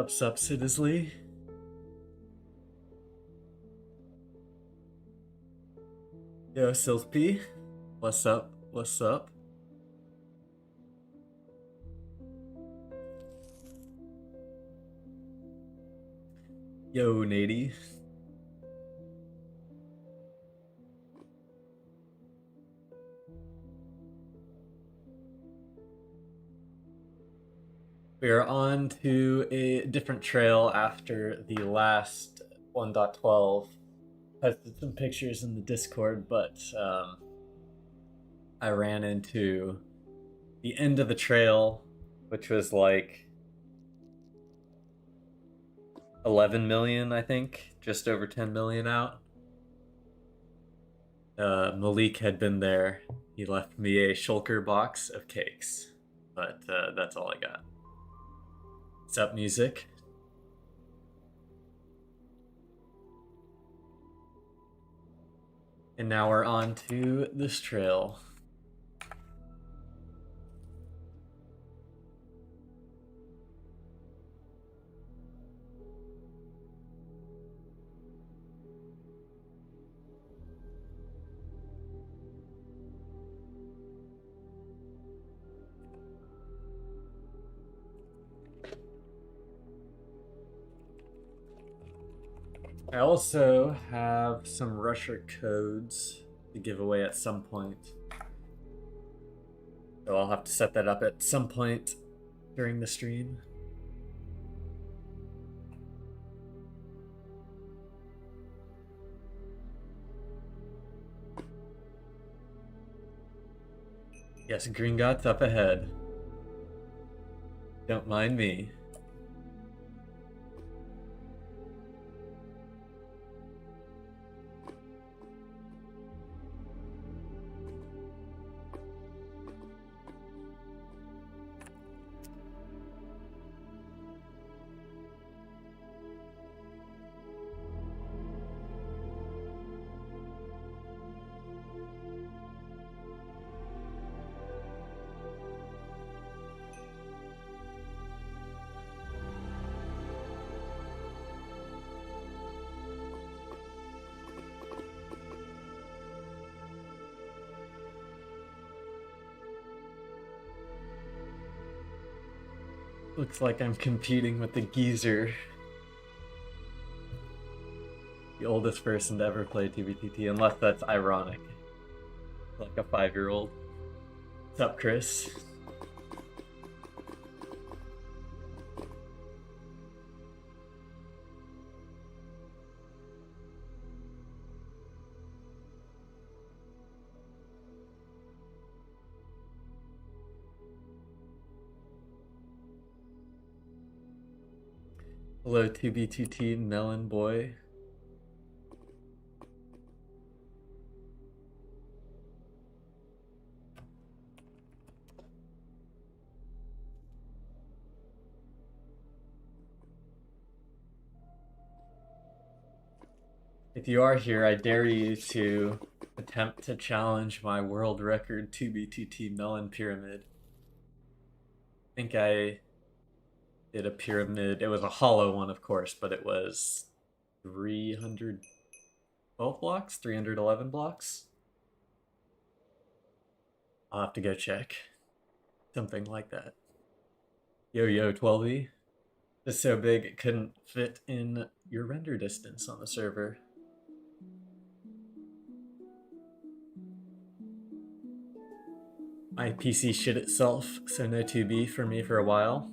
Sup, Sidisley. Yo, Silpy. What's up? What's up? Yo, Nady. We're on to a different trail after the last 1.12. Posted some pictures in the Discord, but I ran into the end of the trail, which was like 11 million, I think, just over 10 million out. Malik had been there. He left me a shulker box of cakes, but that's all I got. What's up, music? And now we're on to this trail. I also have some rusher codes to give away at some point. So I'll have to set that up at some point during the stream. Yes, Gringotts up ahead. Don't mind me. Looks like I'm competing with the geezer. The oldest person to ever play TBTT, unless that's ironic. Like a 5-year-old. What's up, Chris? Hello, TBTT Melon Boy. If you are here, I dare you to attempt to challenge my world record 2BTT melon pyramid. I think I did a pyramid. It was a hollow one, of course, but it was 312 blocks, 311 blocks. I'll have to go check. Something like that. Yo, 12E. It's so big it couldn't fit in your render distance on the server. My PC shit itself, so no 2B for me for a while.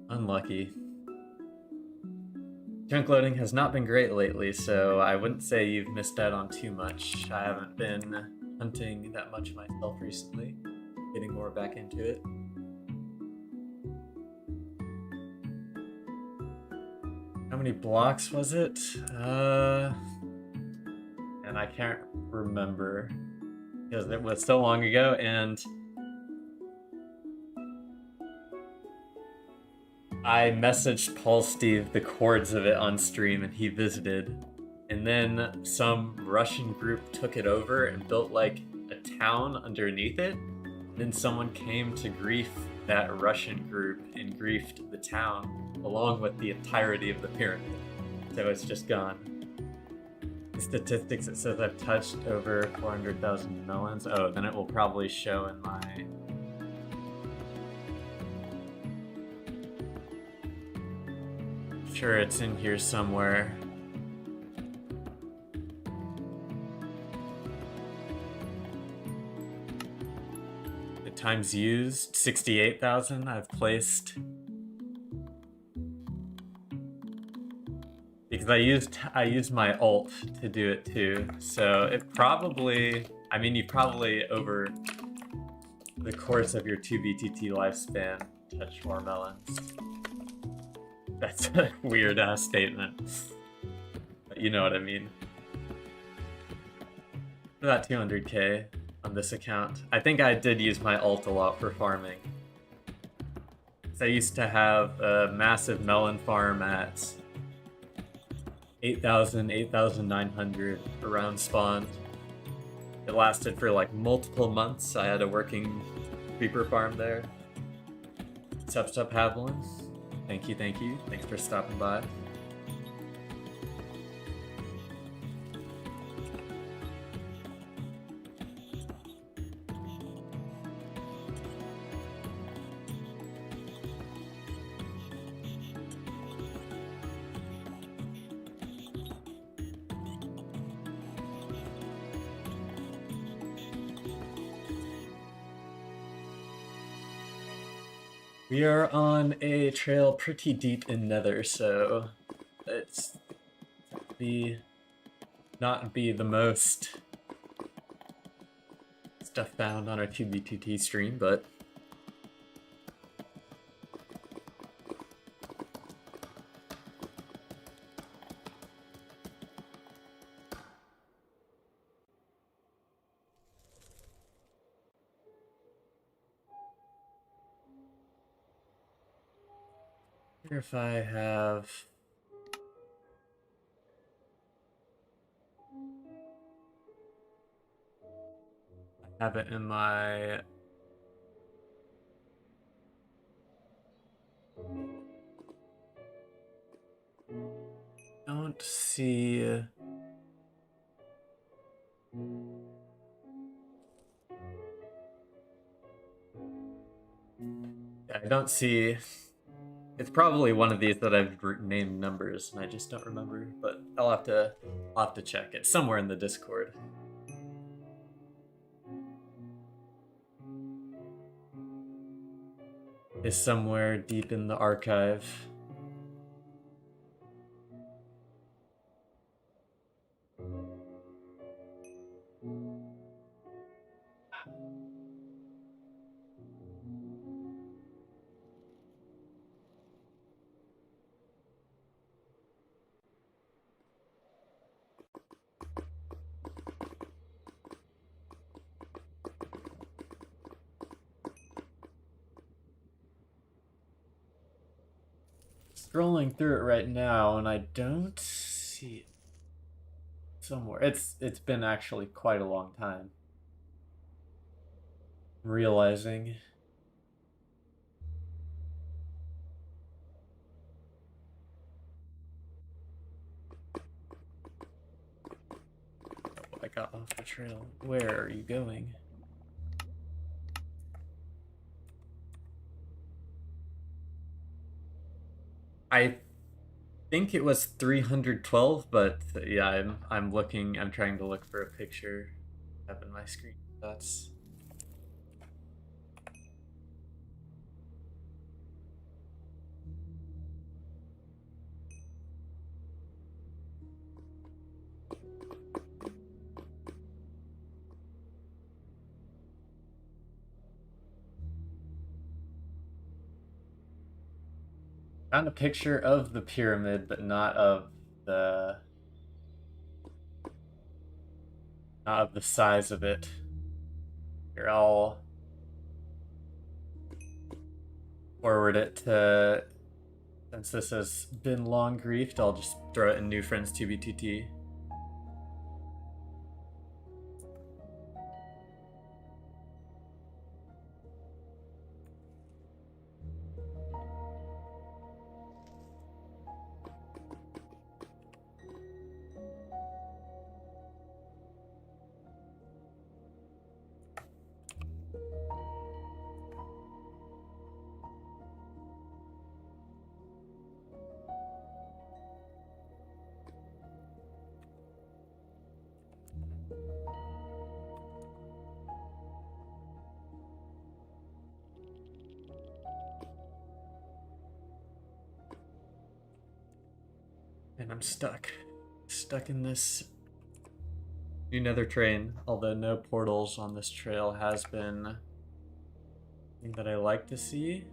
Unlucky. Chunk loading has not been great lately, so I wouldn't say you've missed out on too much. I haven't been hunting that much myself recently, getting more back into it. How many blocks was it? And I can't remember because it was so long ago, and I messaged Paul Steve the chords of it on stream, and he visited, and then some Russian group took it over and built like a town underneath it, Then someone came to grief that Russian group and griefed the town along with the entirety of the pyramid. So it's just gone. The statistics, it says I've touched over 400,000 melons. Oh, then it will probably show in my... Sure, it's in here somewhere. The times used, 68,000 I've placed. Because I used my alt to do it too. So it probably, I mean, you probably over the course of your 2BTT lifespan touched more melons. That's a weird ass statement. But you know what I mean. About 200k on this account. I think I did use my alt a lot for farming. So I used to have a massive melon farm at 8,000, 8,900 around spawn. It lasted for like multiple months. I had a working creeper farm there. Sup, Haviland. Thank you, thank you. Thanks for stopping by. We are on a trail pretty deep in Nether, so it's not be the most stuff found on our 2BTT stream, but if I have it in my don't see I don't see. It's probably one of these that I've named numbers and I just don't remember, but I'll have to check it somewhere in the Discord. Is somewhere deep in the archive. Scrolling through it right now, and I don't see it somewhere. It's been actually quite a long time. I'm realizing. Oh, I got off the trail. Where are you going? I think it was 312, but yeah, I'm looking. I'm trying to look for a picture. Having my screen. That's. Found a picture of the pyramid, but not of the size of it. Here, I'll forward it to, since this has been long griefed, I'll just throw it in New Friends 2BTT. And I'm stuck. Stuck in this new Nether train. Although no portals on this trail has been something that I like to see.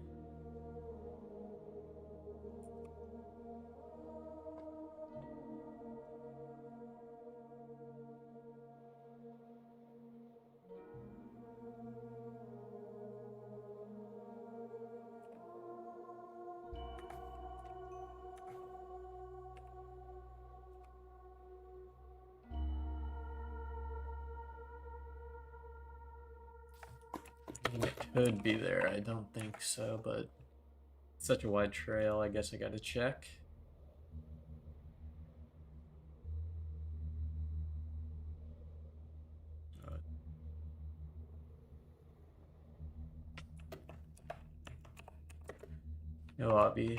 It could be there. I don't think so, but it's such a wide trail. I guess I gotta check. No lobby.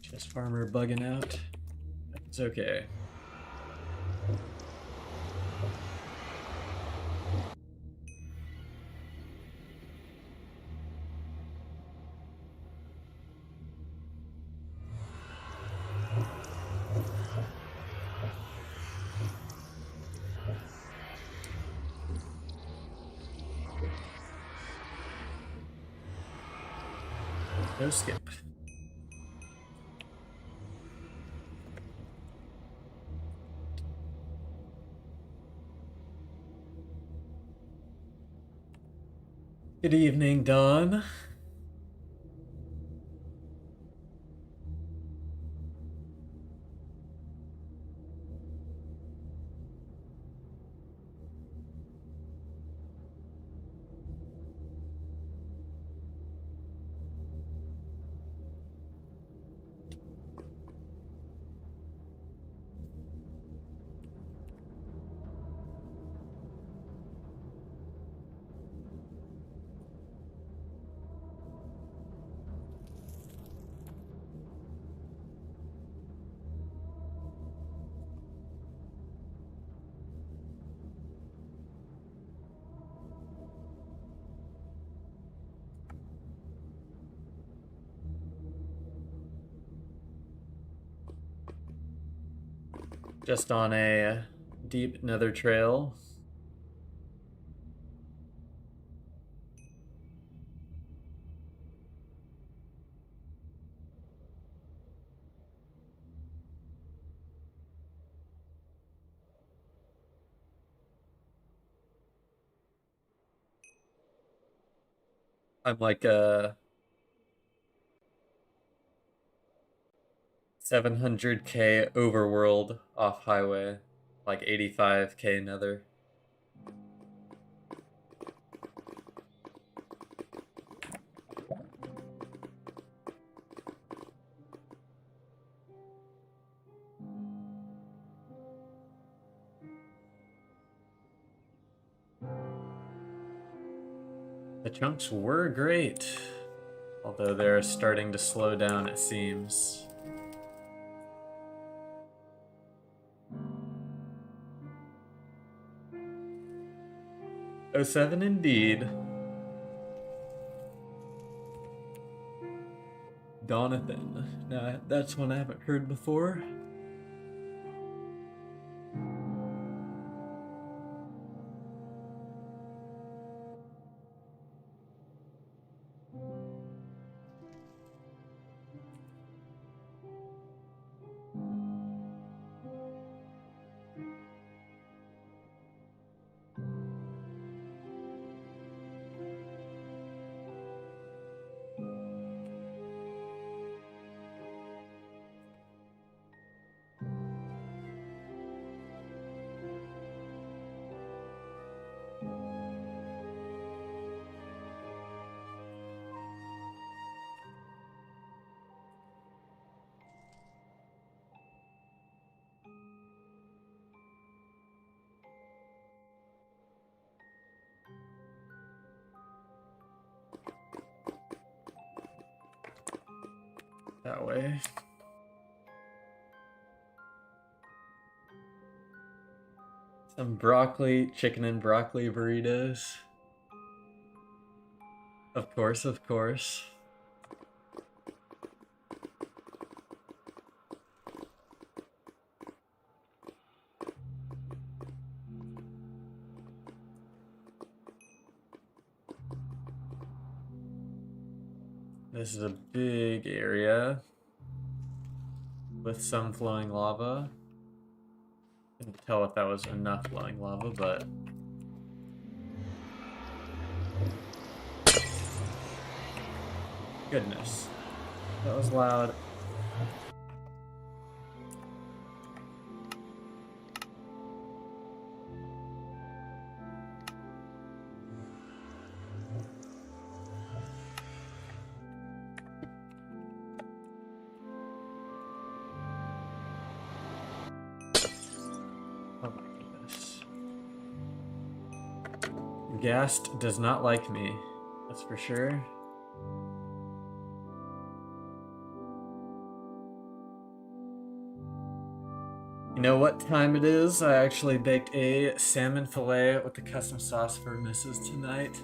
Just farmer bugging out. It's okay. No skip. Good evening, Dawn. Just on a deep Nether trail. I'm like a 700k overworld off highway, like 85k Nether. The chunks were great, although they're starting to slow down, it seems. Oh, 07 indeed. Donathan. Now, that's one I haven't heard before. That way. Some broccoli, chicken and broccoli burritos. Of course, of course. This is a big area with some flowing lava. Couldn't tell if that was enough flowing lava, but goodness, that was loud. Oh my goodness. Ghast does not like me, that's for sure. You know what time it is? I actually baked a salmon fillet with the custom sauce for Mrs. tonight.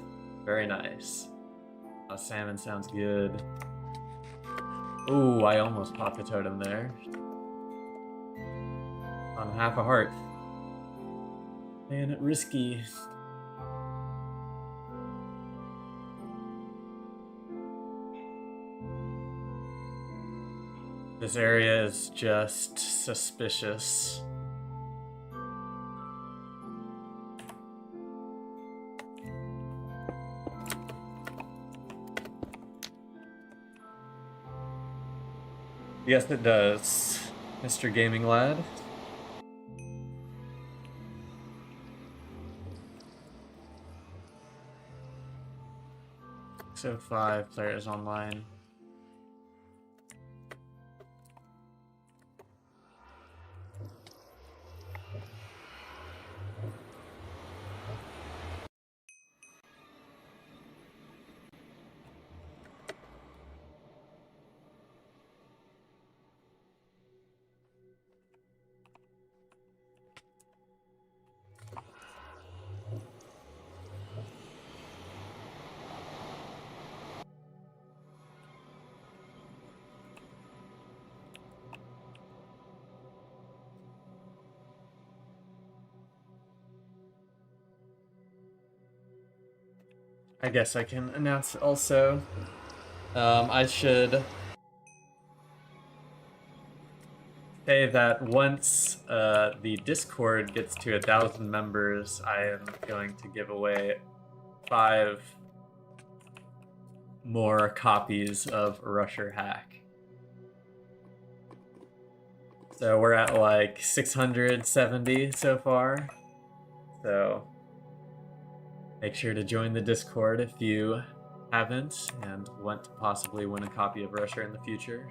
Very nice. Oh, salmon sounds good. Ooh, I almost popped a totem there. On half a heart. Man, risky. This area is just suspicious. Yes, it does, Mr. Gaming Lad. So 5 players online. I guess I can announce also. I should say that once the Discord gets to 1,000 members, I am going to give away 5 more copies of Rusher Hack. So we're at like 670 so far. So make sure to join the Discord if you haven't and want to possibly win a copy of Rusher in the future.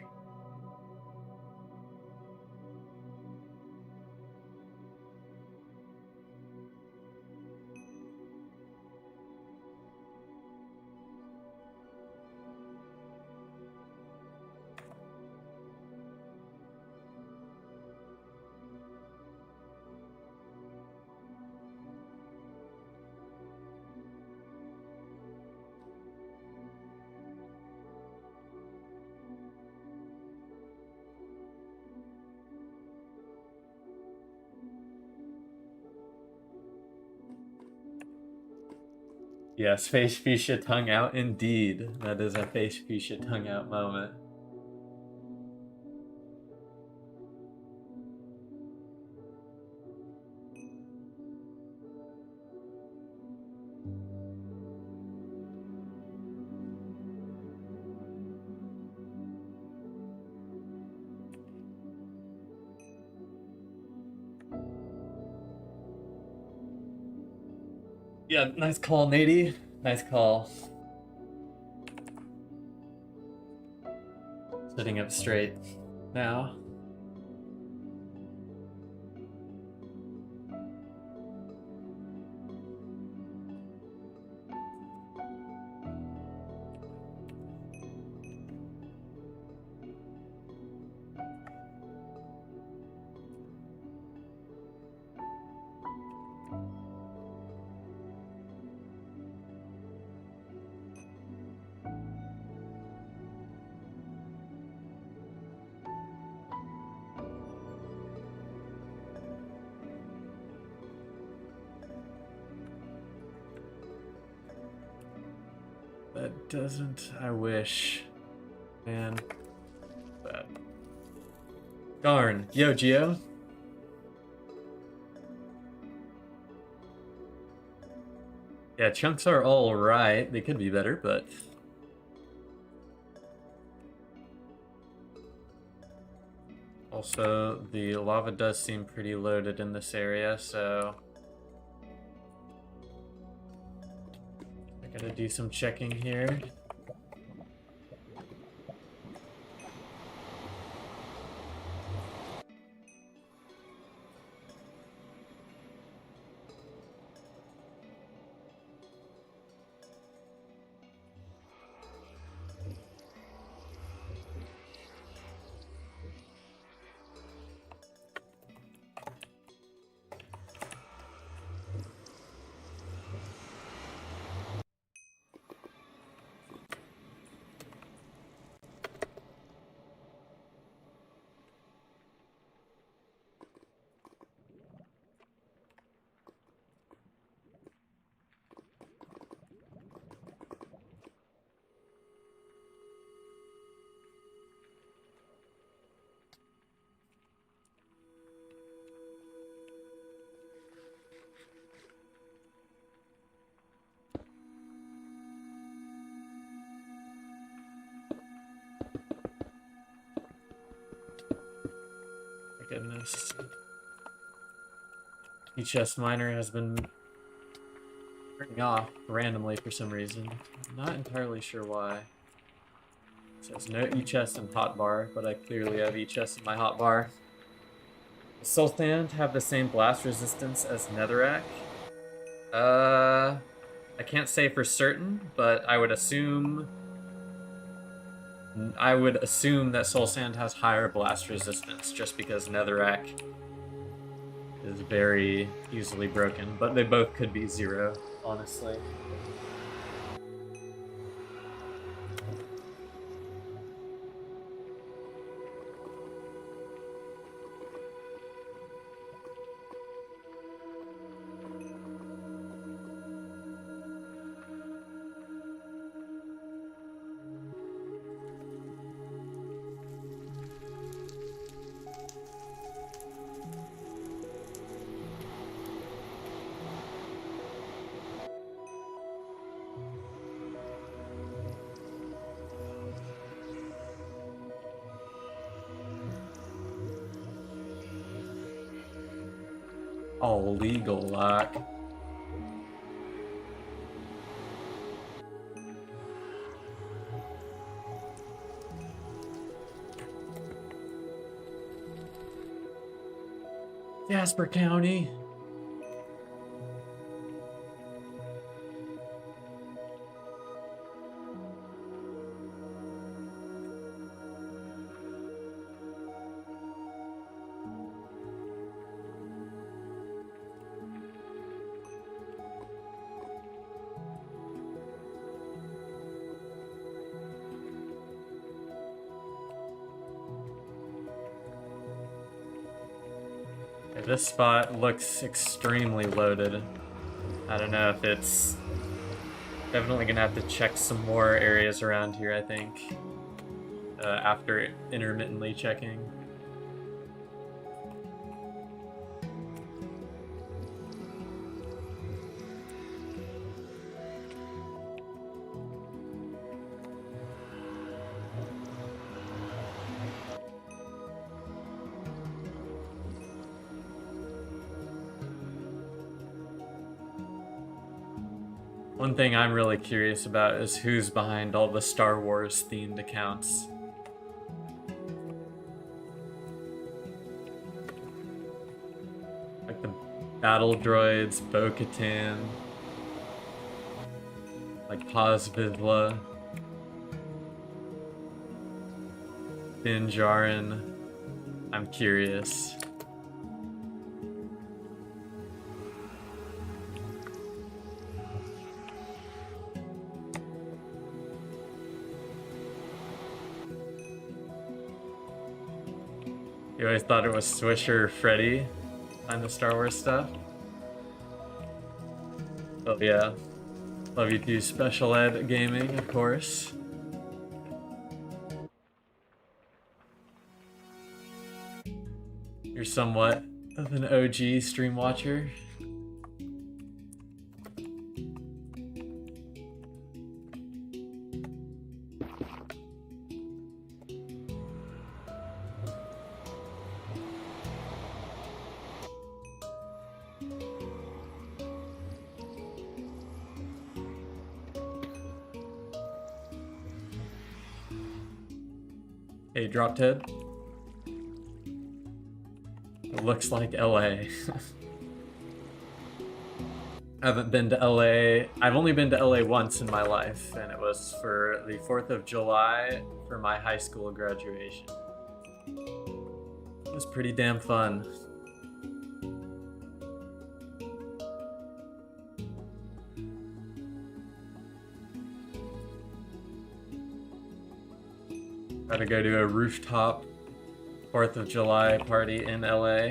Yes, face fuchsia tongue out indeed. That is a face fuchsia tongue out moment. Yeah, nice call, Nady. Nice call. Sitting up straight now. That doesn't... I wish. Man. Bad. Darn. Yo, Geo. Yeah, chunks are alright. They could be better, but... Also, the lava does seem pretty loaded in this area, so... I gotta do some checking here. Goodness. E-chest miner has been turning off randomly for some reason. I'm not entirely sure why. It says no e-chest and hotbar, but I clearly have e-chest in my hotbar. Does soul sand have the same blast resistance as netherrack? I can't say for certain, but I would assume that soul sand has higher blast resistance just because netherrack is very easily broken, but they both could be 0, honestly. All legal lock. Jasper County. This spot looks extremely loaded. I don't know if it's... Definitely gonna have to check some more areas around here, I think. After intermittently checking. One thing I'm really curious about is who's behind all the Star Wars themed accounts. Like the Battle Droids, Bo-Katan, like Paz Vizsla, Din Djarin. I'm curious. You always thought it was Swisher or Freddy on the Star Wars stuff? Oh yeah. Love you too, Special Ed Gaming, of course. You're somewhat of an OG stream watcher. Hey, Drop Ted. It looks like LA. I haven't been to LA. I've only been to LA once in my life, and it was for the 4th of July for my high school graduation. It was pretty damn fun. Got to go to a rooftop 4th of July party in LA.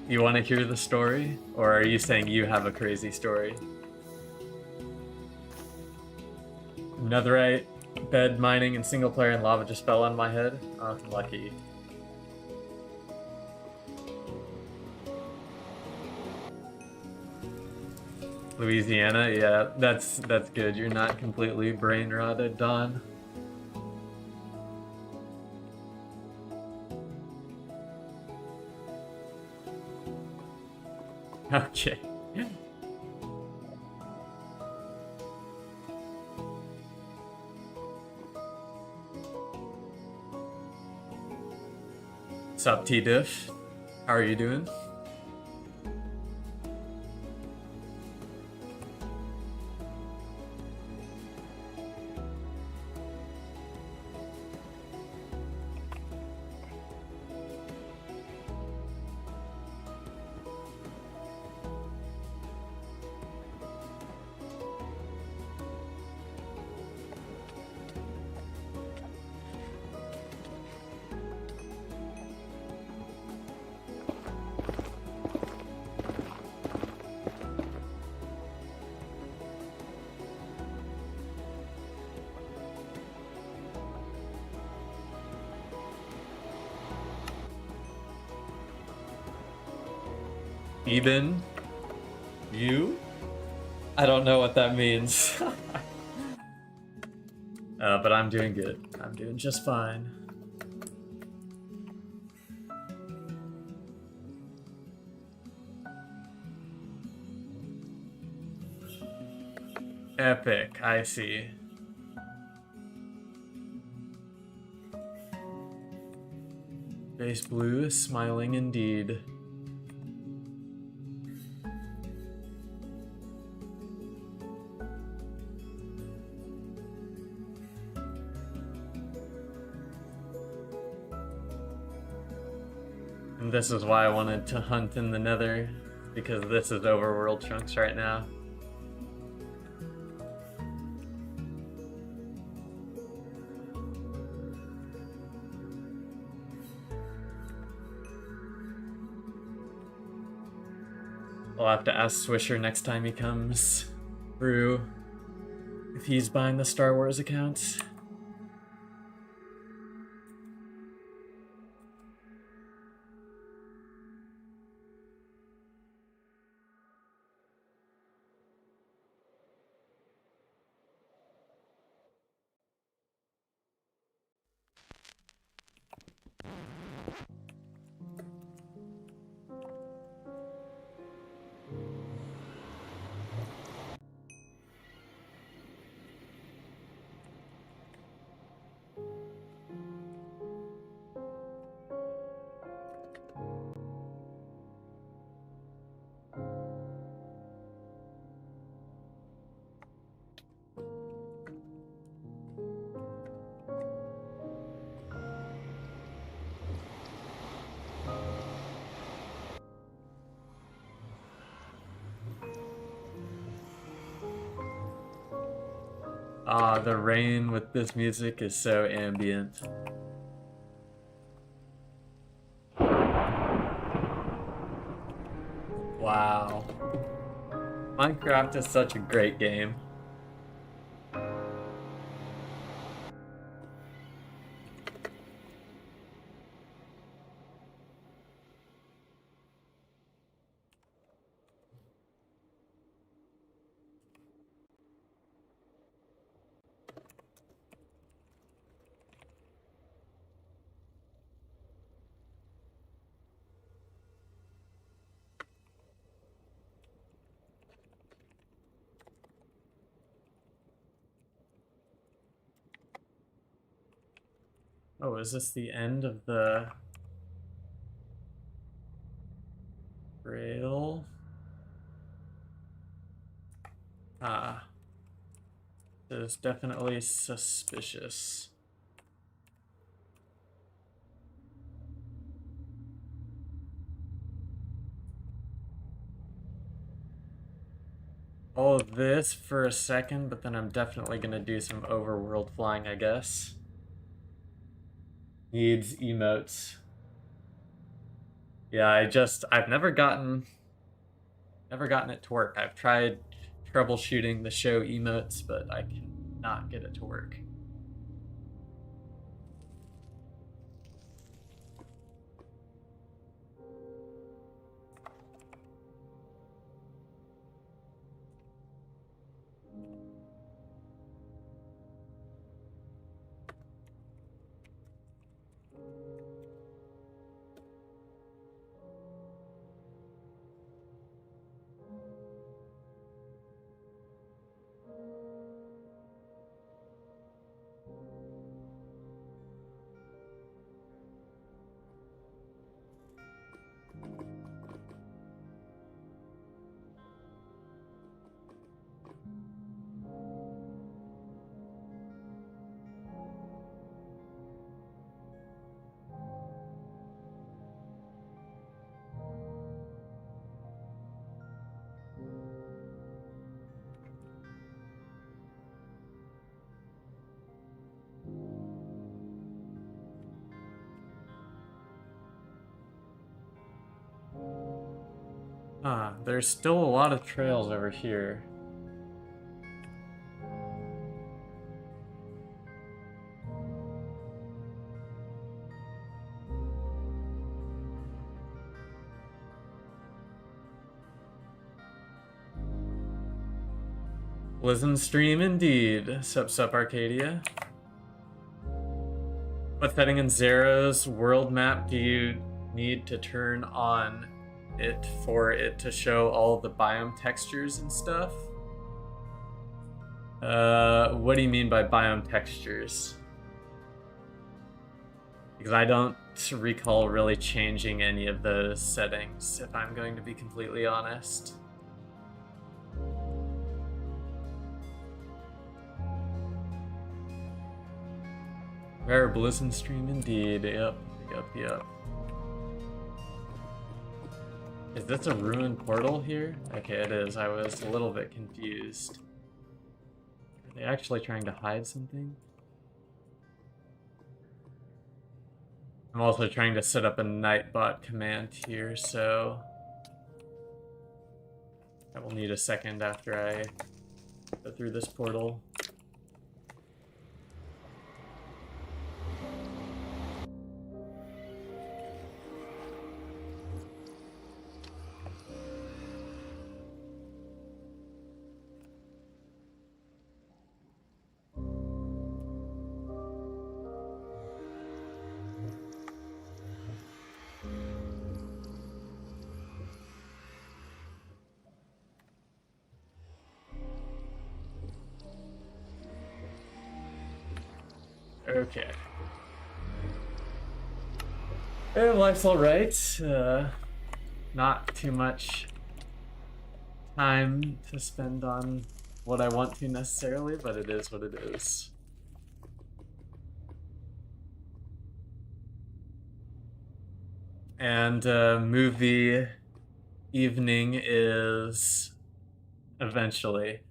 You want to hear the story? Or are you saying you have a crazy story? Netherite, bed mining, and single player and lava just fell on my head. Oh, lucky. Louisiana, yeah, that's good. You're not completely brain rotted, Don. Okay. What's up, T-Diff? How are you doing? Eben? You? I don't know what that means. But I'm doing good. I'm doing just fine. Epic, I see. Base blue is smiling indeed. And this is why I wanted to hunt in the Nether, because this is overworld chunks right now. I'll have to ask Swisher next time he comes through if he's buying the Star Wars account. Ah, the rain with this music is so ambient. Wow. Minecraft is such a great game. Oh, is this the end of the trail? Ah, it is definitely suspicious. All of this for a second, but then I'm definitely gonna do some overworld flying, I guess. Needs emotes. Yeah, I've never gotten it to work. I've tried troubleshooting the show emotes, but I cannot get it to work. Ah, there's still a lot of trails over here. Listen stream indeed. Sup Arcadia. What setting in Zero's world map do you need to turn on it for it to show all the biome textures and stuff? What do you mean by biome textures? Because I don't recall really changing any of those settings, if I'm going to be completely honest. Rare Blizzard stream indeed. Yep. Is this a ruined portal here? Okay, it is. I was a little bit confused. Are they actually trying to hide something? I'm also trying to set up a Nightbot command here, so I will need a second after I go through this portal. Okay. Life's alright. Not too much time to spend on what I want to necessarily, but it is what it is. And movie evening is eventually.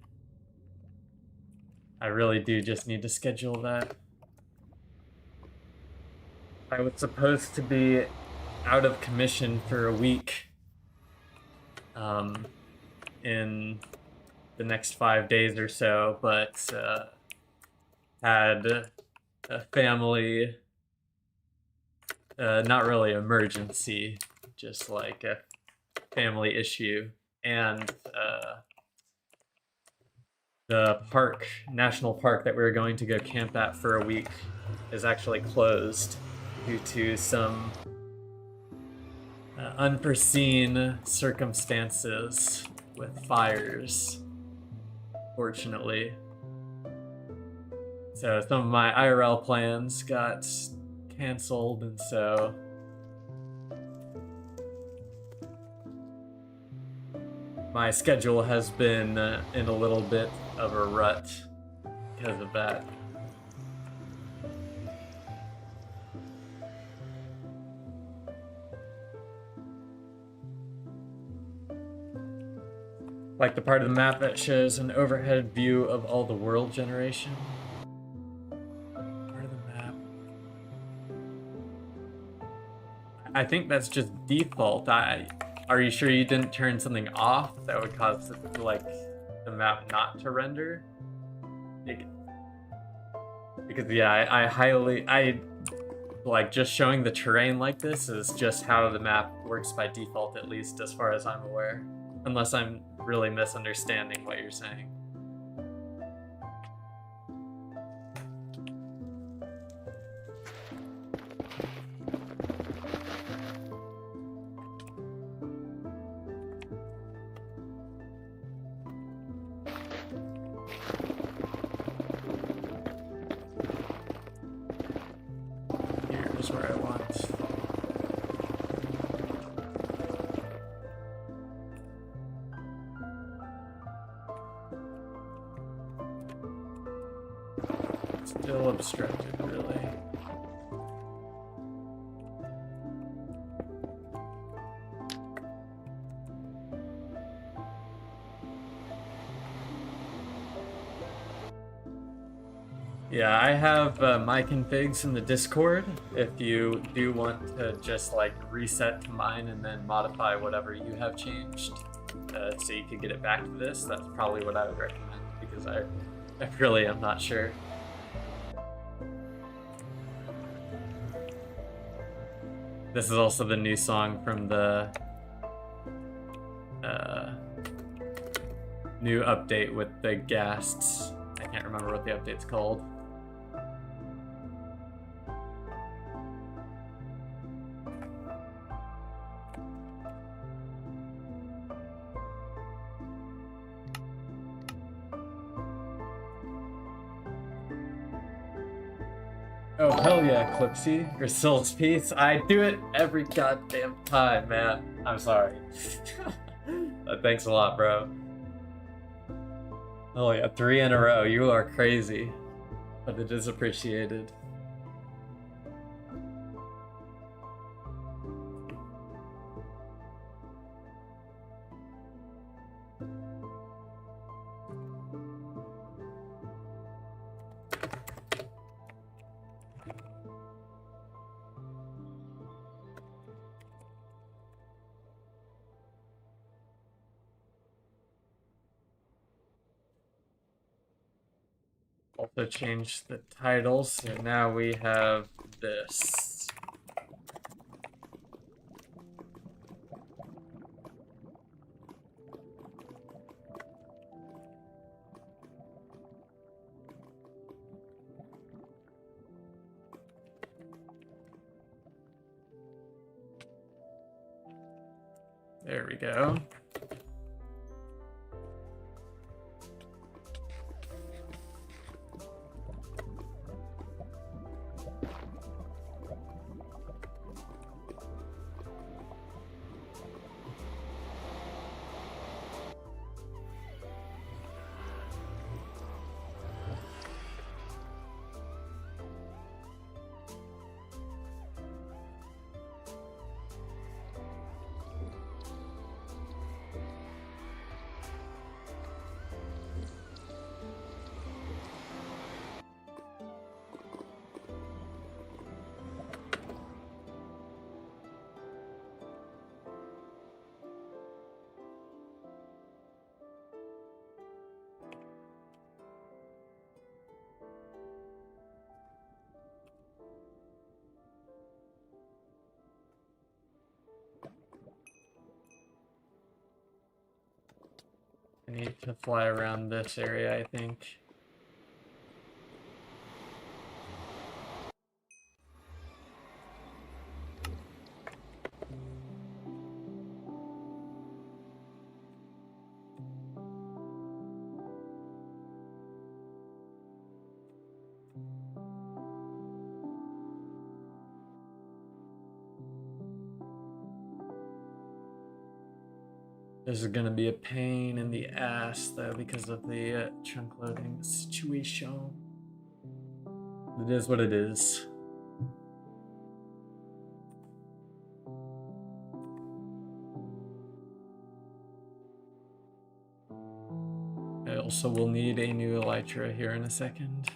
I really do just need to schedule that. I was supposed to be out of commission for a week in the next 5 days or so, but had a family, not really emergency, just like a family issue, and the national park that we were going to go camp at for a week is actually closed due to some unforeseen circumstances with fires, fortunately. So some of my IRL plans got canceled, and so my schedule has been in a little bit of a rut because of that. Like the part of the map that shows an overhead view of all the world generation. Part of the map. I think that's just default. Are you sure you didn't turn something off that would cause like the map not to render? Because yeah, I like just showing the terrain like this is just how the map works by default, at least as far as I'm aware. Unless I'm really misunderstanding what you're saying. Here's where I want. Still obstructed, really. Yeah, I have my configs in the Discord if you do want to just like reset to mine and then modify whatever you have changed so you could get it back to this. That's probably what I would recommend because I really am not sure. This is also the new song from the new update with the ghasts. I can't remember what the update's called. Oh, hell yeah, Clipsy. Or Soul's Peace. I do it every goddamn time, man. I'm sorry. Thanks a lot, bro. Oh yeah, 3 in a row. You are crazy. But it is appreciated. Also change the title, so now we have this. There we go. need to fly around this area, I think. This is gonna be a pain in the ass though because of the chunk loading situation. It is what it is. I also will need a new elytra here in a second.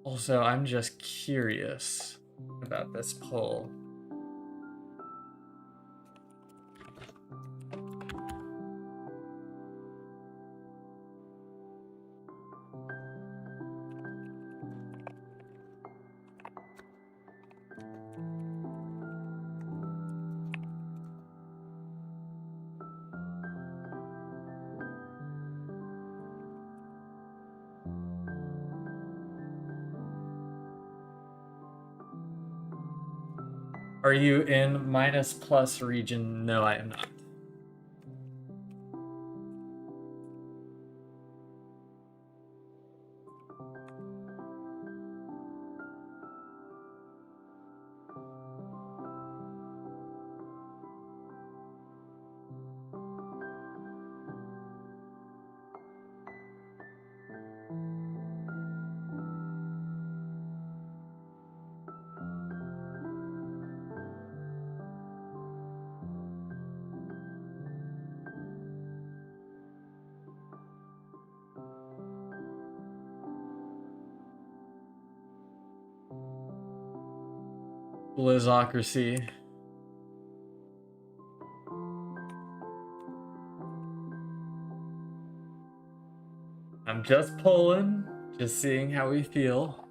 Also, I'm just curious about this poll. Are you in minus plus region? No, I am not. Blizzocracy. I'm just pulling, just seeing how we feel.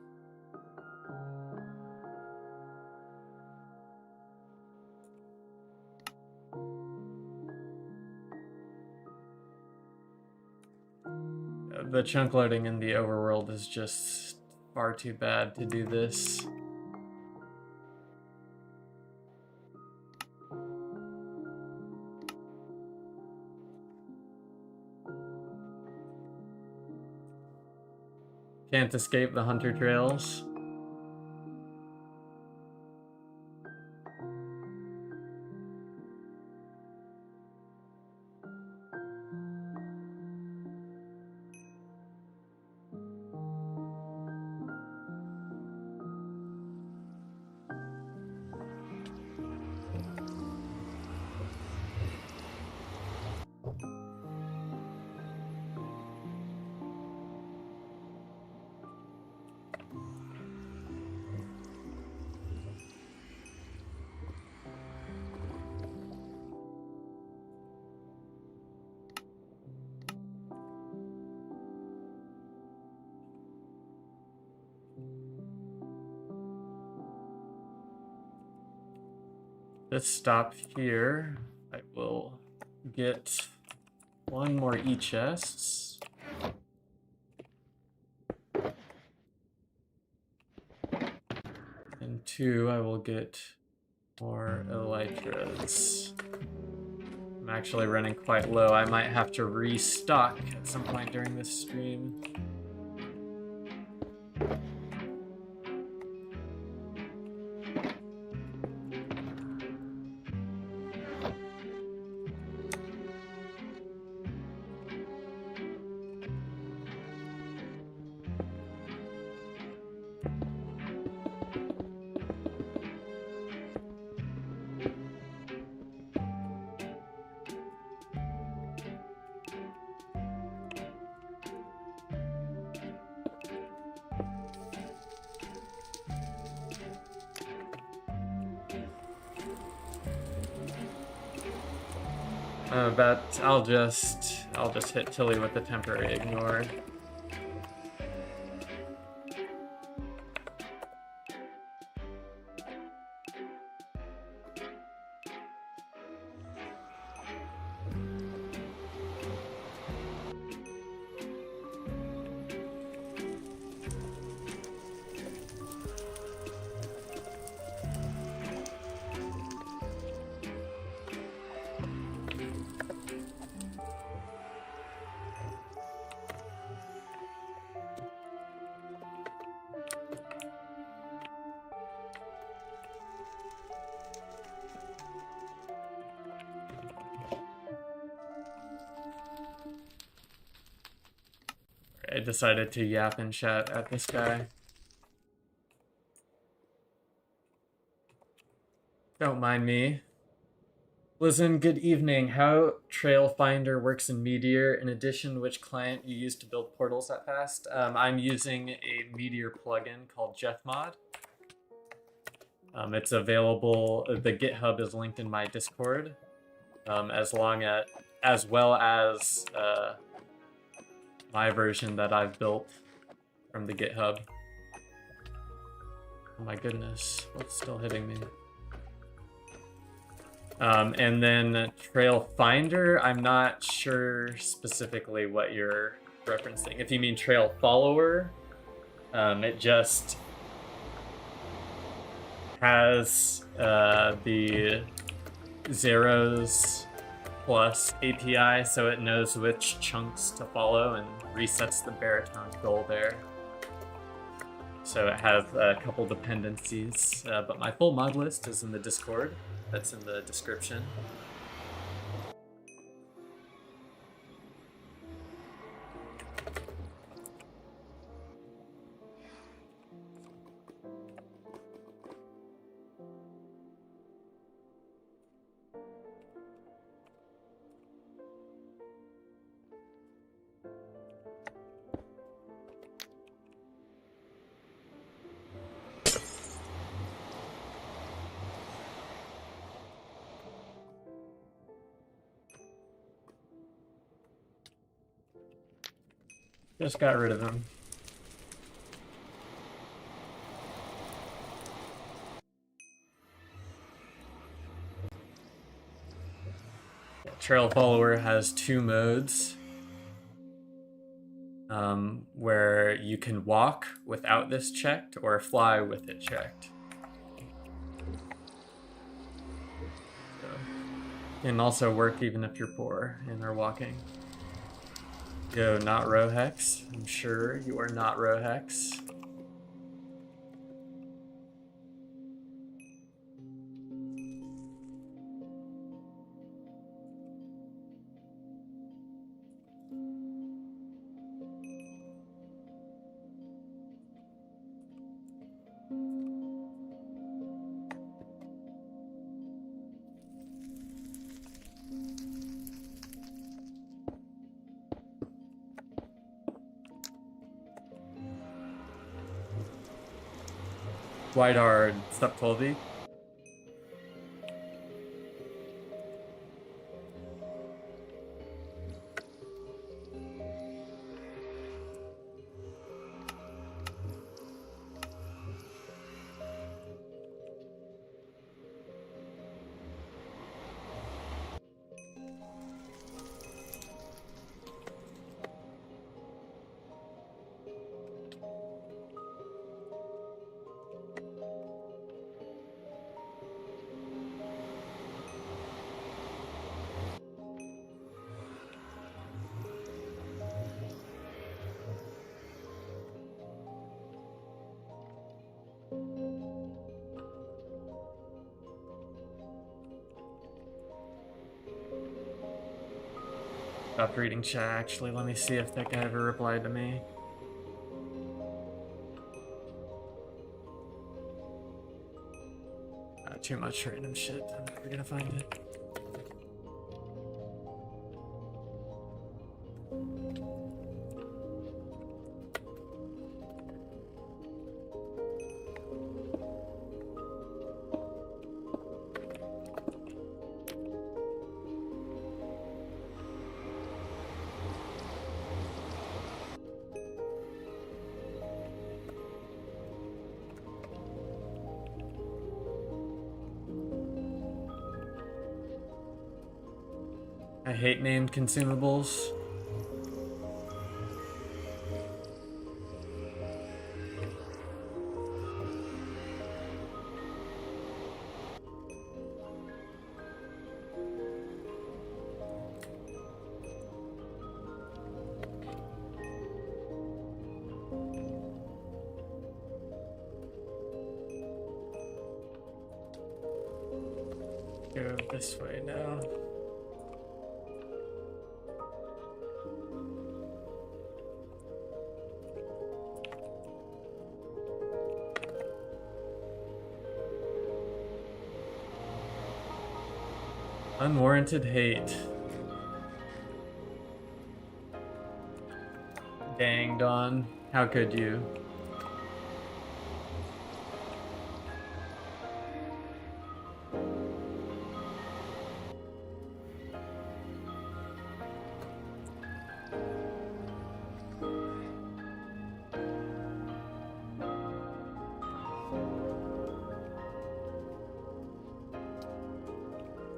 The chunk loading in the overworld is just far too bad to do this. Can't escape the hunter trails. Let's stop here. I will get one more e-chests. And two, I will get more elytras. I'm actually running quite low. I might have to restock at some point during this stream. But I'll just hit Tilly with the temporary ignore. I decided to yap and chat at this guy. Don't mind me. Listen, good evening. How Trail Finder works in Meteor, in addition, which client you use to build portals that fast? I'm using a Meteor plugin called JeffMod. It's available, the GitHub is linked in my Discord, as well as my version that I've built from the GitHub. Oh my goodness, what's still hitting me? And then Trail Finder, I'm not sure specifically what you're referencing. If you mean Trail Follower, it just has the zeros plus API, so it knows which chunks to follow and resets the baritone goal there. So it has a couple dependencies, but my full mod list is in the Discord. That's in the description. Just got rid of him. Trail Follower has two modes, where you can walk without this checked or fly with it checked. So, it can also work even if you're poor and are walking. Yo, not Rohex. I'm sure you are not Rohex. Quite hard. Step 12. Stopped reading chat, actually. Let me see if that guy ever replied to me. Too much random shit. I'm never gonna find it. I hate named consumables. Go this way now. Unwarranted hate. Dang, Dawn. How could you?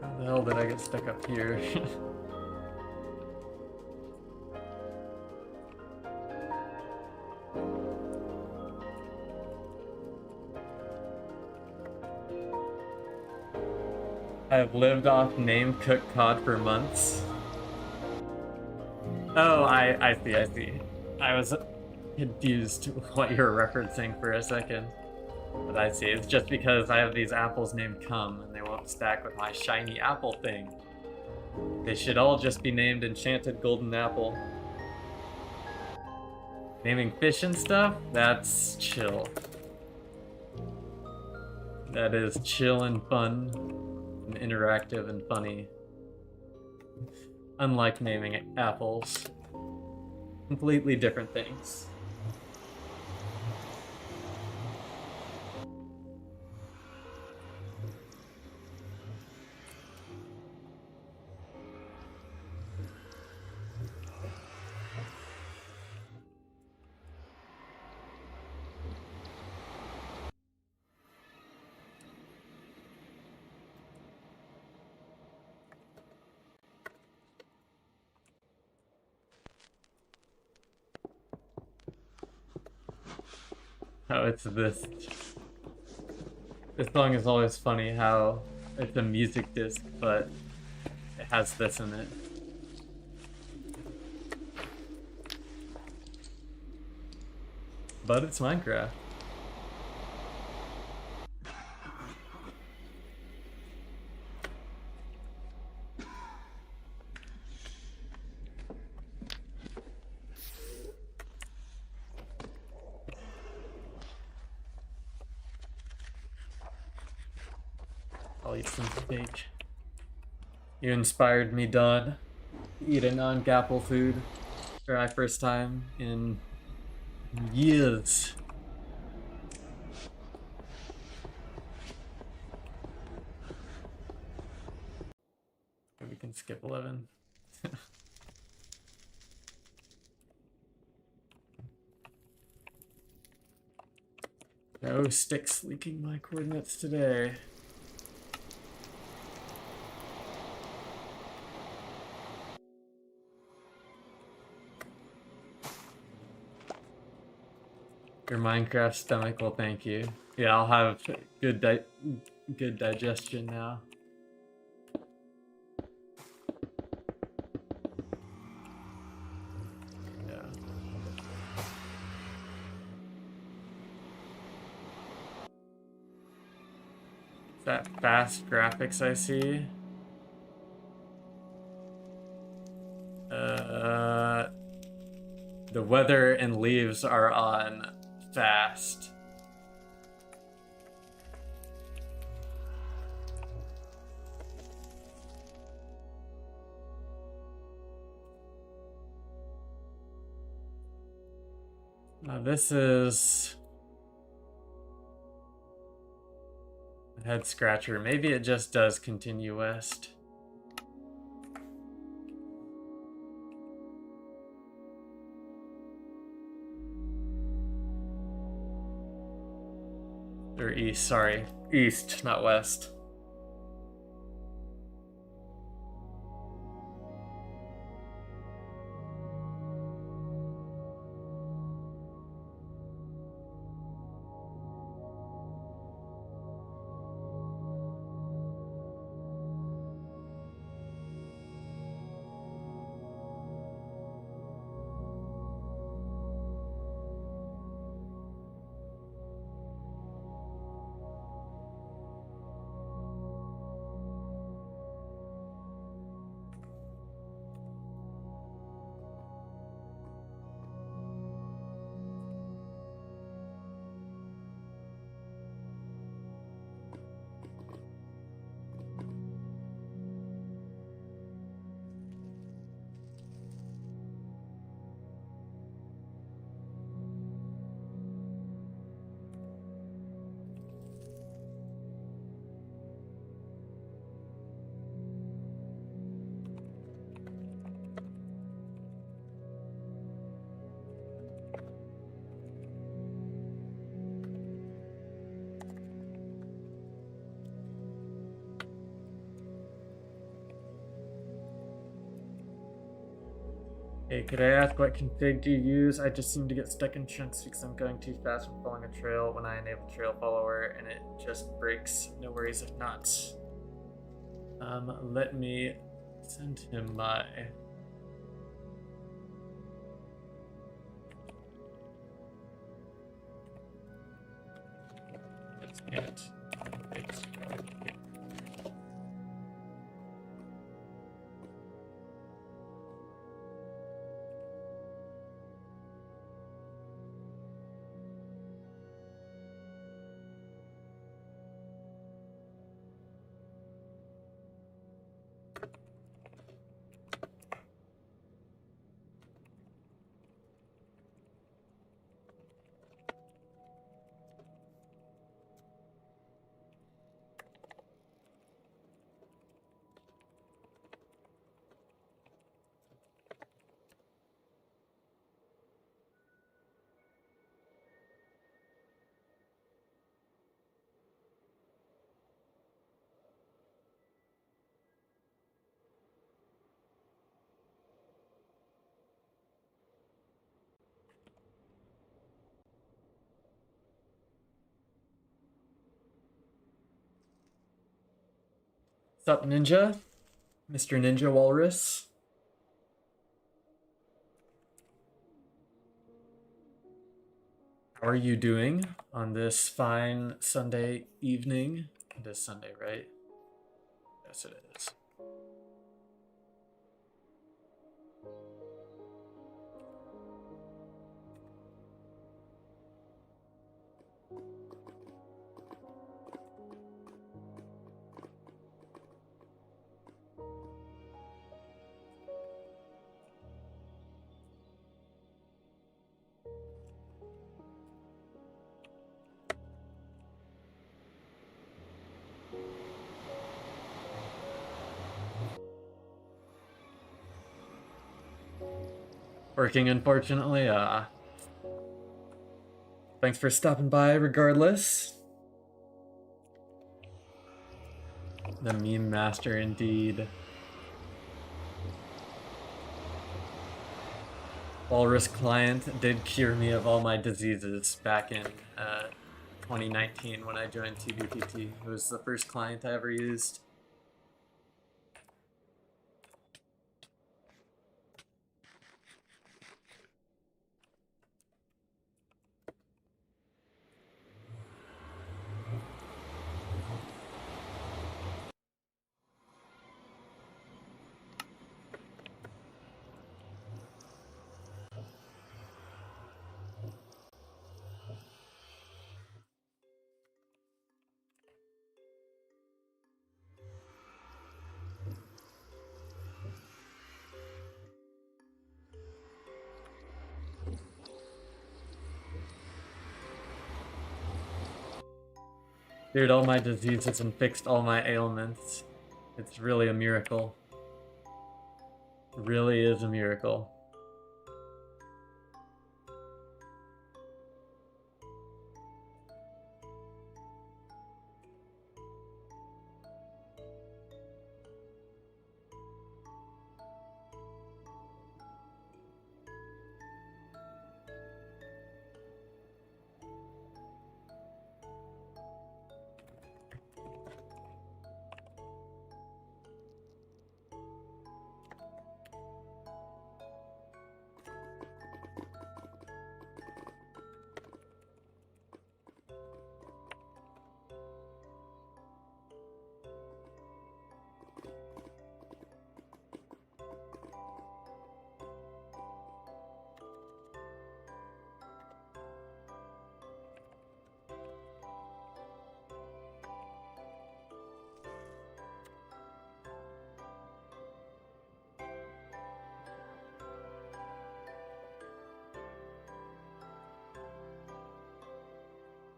How the hell did I get stuck up here? I've lived off name cooked cod for months. Oh, I see. I was confused what you were referencing for a second. But I see, it's just because I have these apples named Cum, and they won't stack with my shiny apple thing. They should all just be named Enchanted Golden Apple. Naming fish and stuff? That's chill. That is chill and fun, and interactive and funny. Unlike naming apples. Completely different things. Oh, it's this. This song is always funny how it's a music disc, but it has this in it. But it's Minecraft. I'll eat some steak. You inspired me, Dawn, to eat a non-gapple food for my first time in years. Maybe we can skip 11. No sticks leaking my coordinates today. Your Minecraft stomach will thank you. Yeah, I'll have good digestion now. Yeah. Is that fast graphics I see? The weather and leaves are on fast. Now this is a head scratcher. Maybe it just does continue west. Or east, sorry. East, not west. Hey, could I ask what config do you use? I just seem to get stuck in chunks because I'm going too fast when following a trail when I enable trail follower and it just breaks. No worries if not. Let me send him my... Let's get config started. What's up, Ninja? Mr. Ninja Walrus? How are you doing on this fine Sunday evening? It is Sunday, right? Yes, it is. Working, unfortunately. Thanks for stopping by, regardless. The meme master, indeed. Walrus client did cure me of all my diseases back in 2019 when I joined TBTT. It was the first client I ever used. Cured all my diseases and fixed all my ailments. It's really a miracle. It really is a miracle.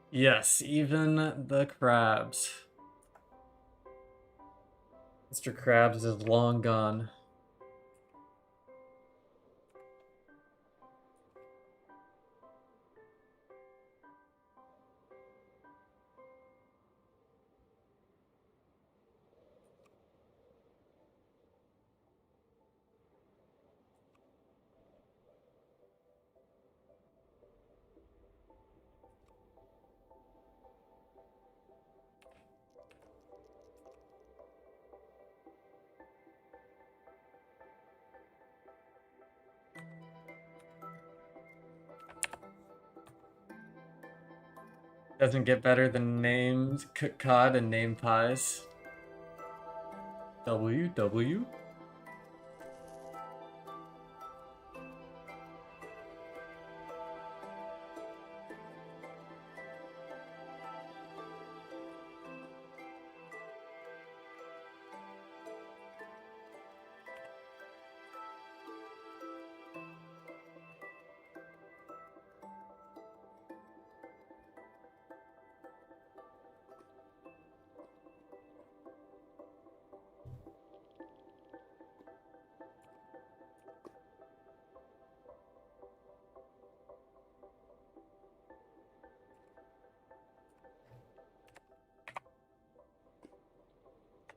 Yes, even the crabs. Mr. Krabs is long gone. Doesn't get better than named cooked cod and name pies. W.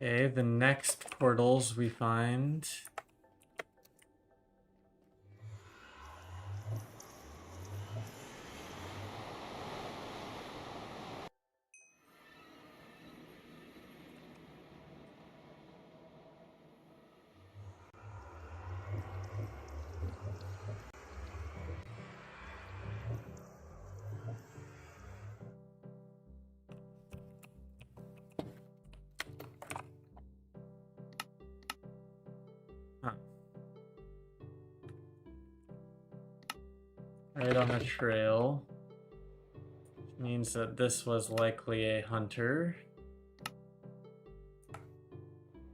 Okay, the next portals we find. Huh. Right on the trail. Which means that this was likely a hunter.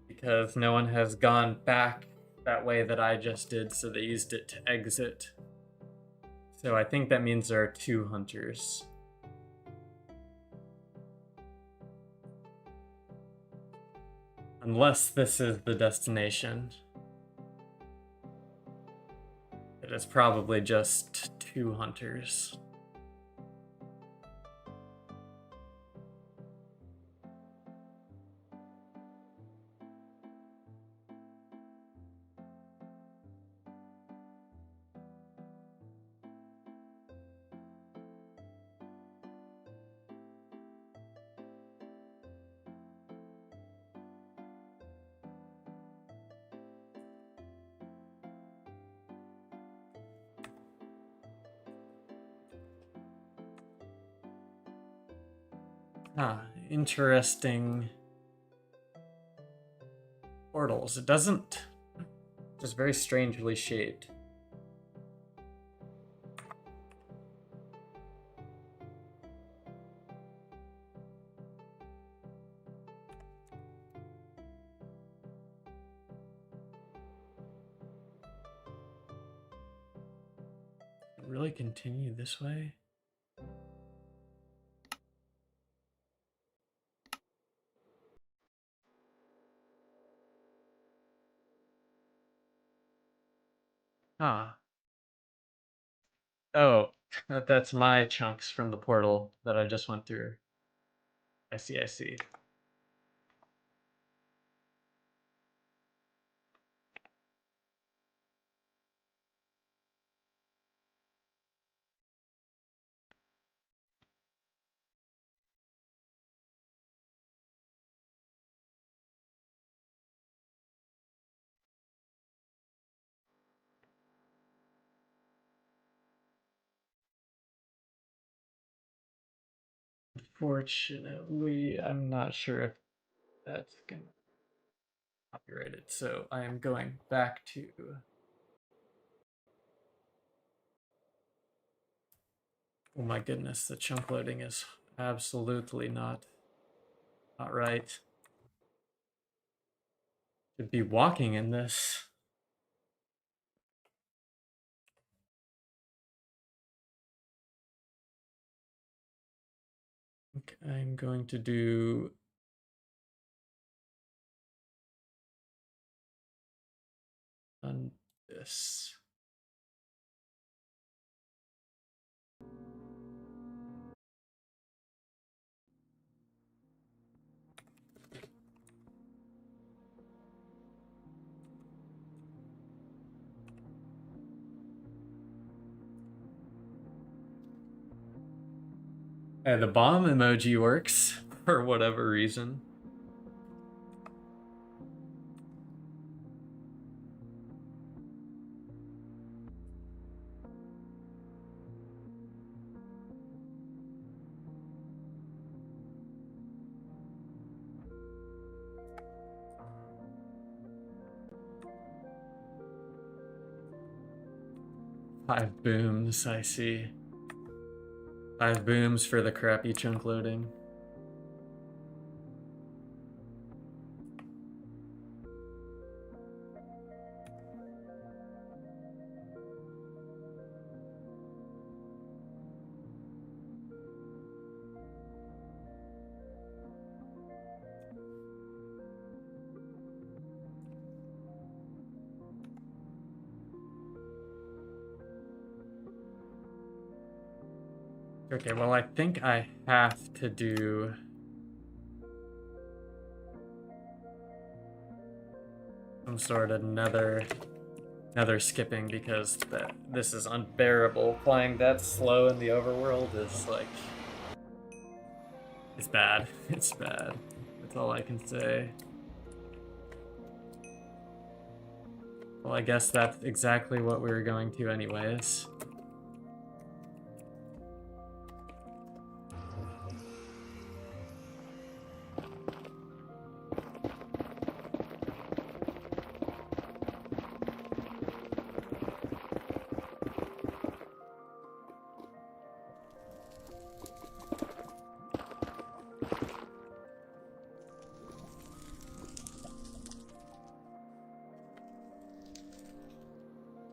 Because no one has gone back that way that I just did, so they used it to exit. So I think that means there are 2 hunters. Unless this is the destination. It is probably just 2 hunters. Interesting portals. It doesn't... just very strangely shaped. Really continue this way? Ah. Oh, that's my chunks from the portal that I just went through. I see, I see. Unfortunately, I'm not sure if that's gonna copyright it, so I am going back to... Oh my goodness, the chunk loading is absolutely not right. Should be walking in this. Okay, I'm going to do on this. The bomb emoji works for whatever reason. 5 booms, I see. 5 booms for the crappy chunk loading. Okay, well, I think I have to do some sort of nether skipping because this is unbearable. Flying that slow in the overworld is like, it's bad. It's bad. That's all I can say. Well, I guess that's exactly what we were going to anyways.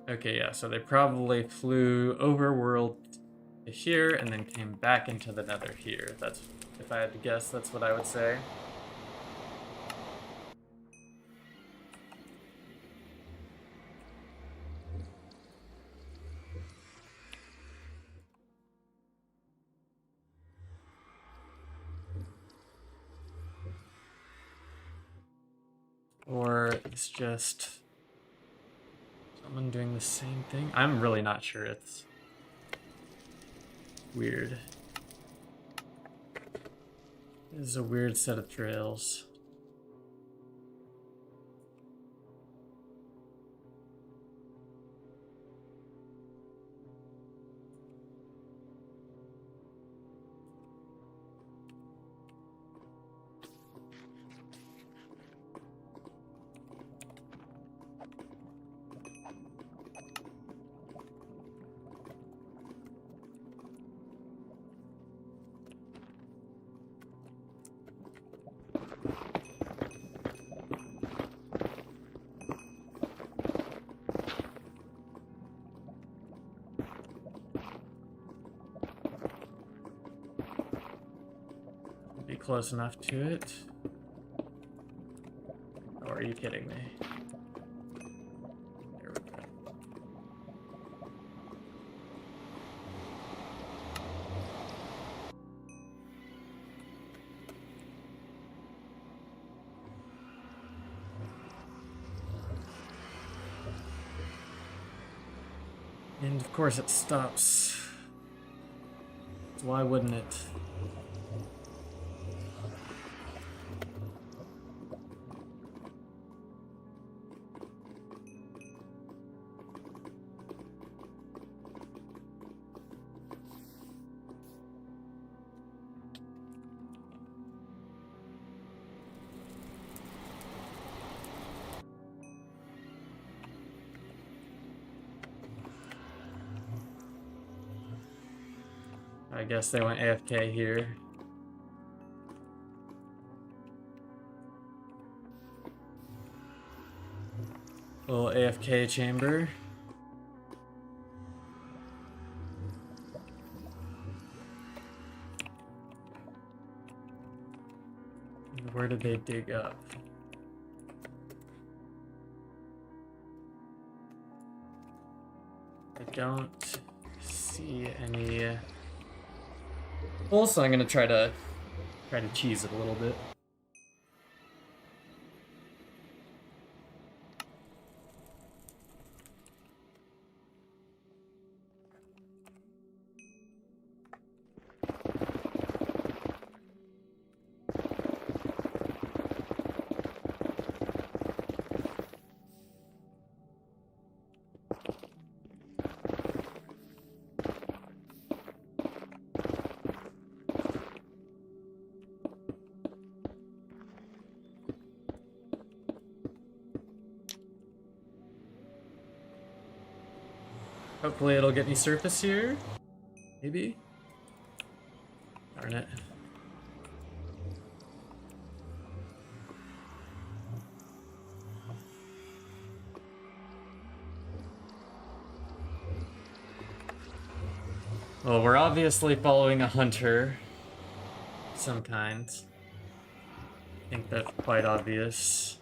Okay, yeah, so they probably flew overworld to here and then came back into the nether here. That's, if I had to guess, that's what I would say. Or it's just someone doing the same thing. I'm really not sure. It's weird. This is a weird set of trails. Be close enough to it. Or are you kidding me? There we go. And of course it stops. Why wouldn't it? I guess they went AFK here. Little AFK chamber. Where did they dig up? I don't see any holes, so I'm gonna try to cheese it a little bit. Hopefully it'll get me surface here. Maybe? Darn it. Well, we're obviously following a hunter of some kind. I think that's quite obvious.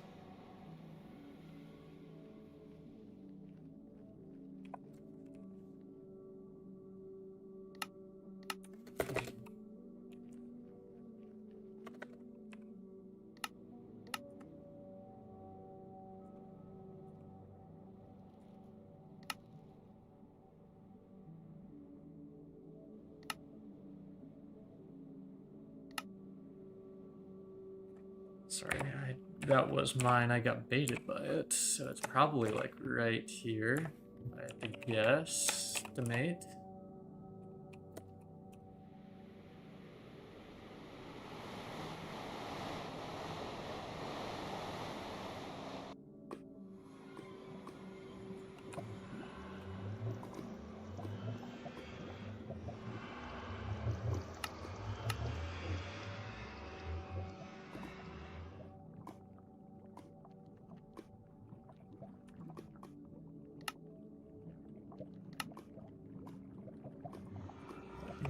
Sorry, that was mine. I got baited by it, so it's probably like right here. I have to guess. Estimate.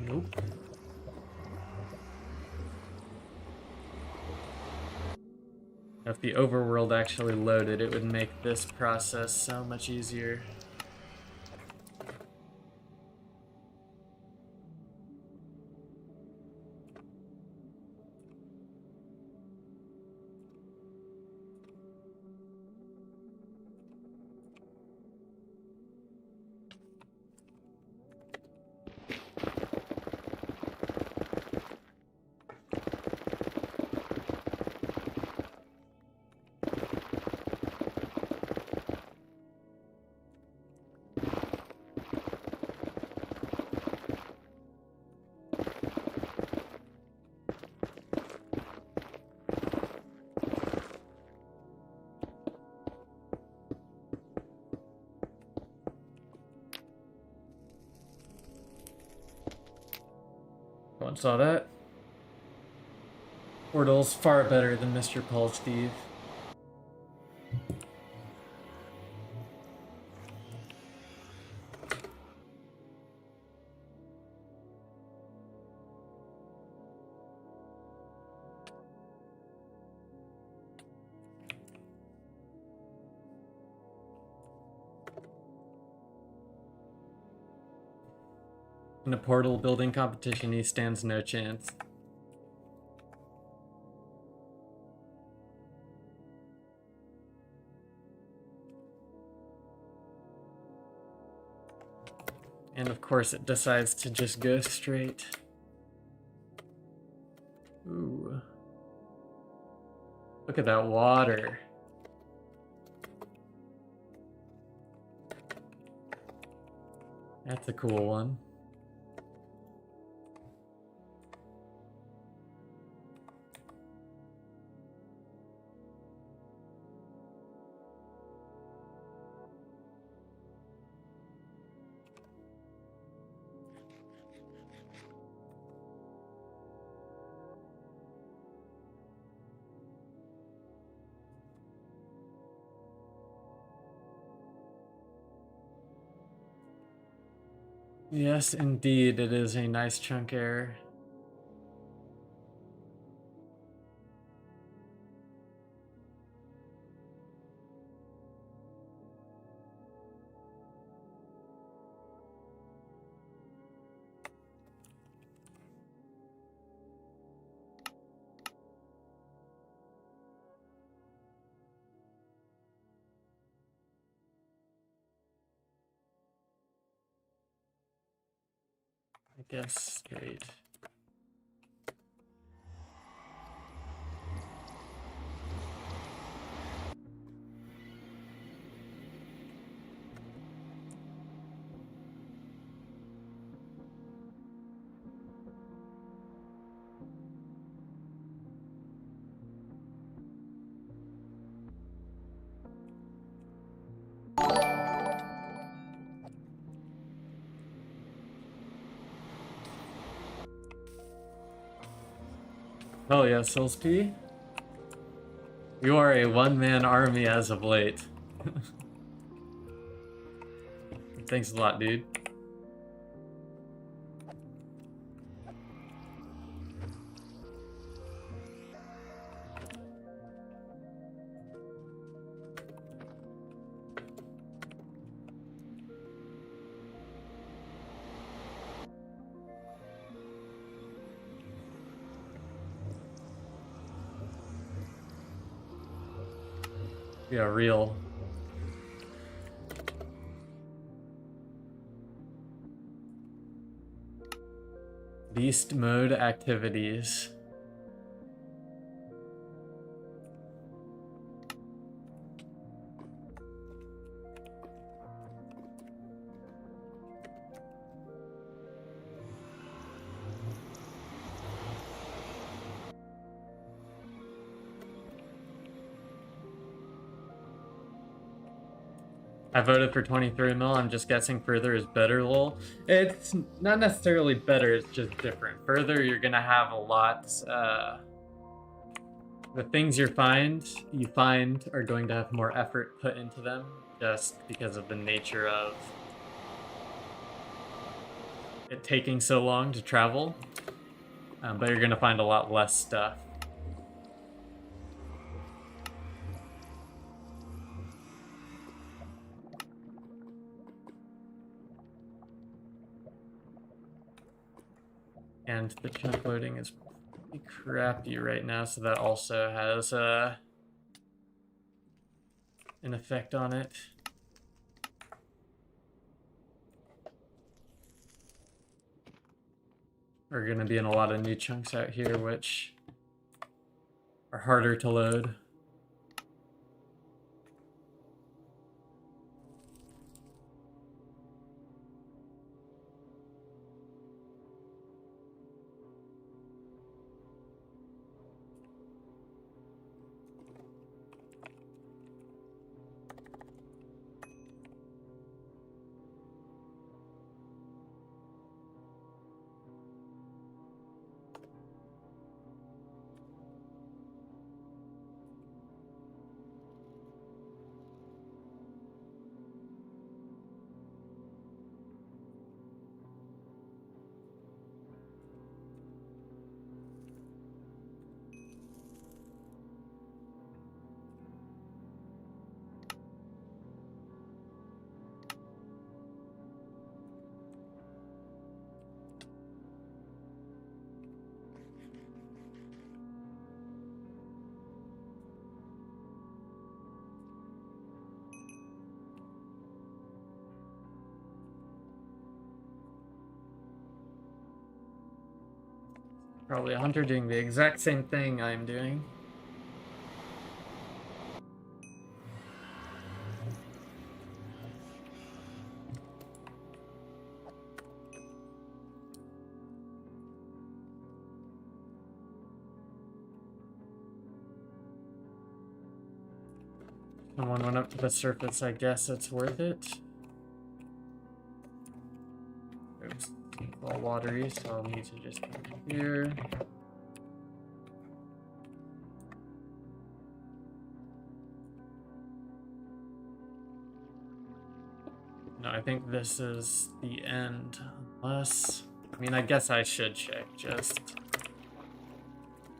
Nope. If the overworld actually loaded, it would make this process so much easier. No one saw that. Portal's far better than Mr. Paul Steve. In a portal building competition, he stands no chance. And of course it decides to just go straight. Ooh. Look at that water. That's a cool one. Yes, indeed, it is a nice chunk error. I guess straight. Oh yeah, Silsp. You are a one-man army as of late. Thanks a lot, dude. Yeah, real. Beast mode activities. I voted for 23 mil. I'm just guessing further is better, lol. It's not necessarily better, it's just different. Further, you're gonna have a lot, the things you find are going to have more effort put into them, just because of the nature of it taking so long to travel. But you're gonna find a lot less stuff. And the chunk loading is pretty crappy right now, so that also has an effect on it. We're gonna be in a lot of new chunks out here, which are harder to load. Probably a hunter doing the exact same thing I'm doing. Someone went up to the surface, I guess it's worth it. Oops, it's all watery, so I'll need to just come here. No, I think this is the end, unless... I mean, I guess I should check, just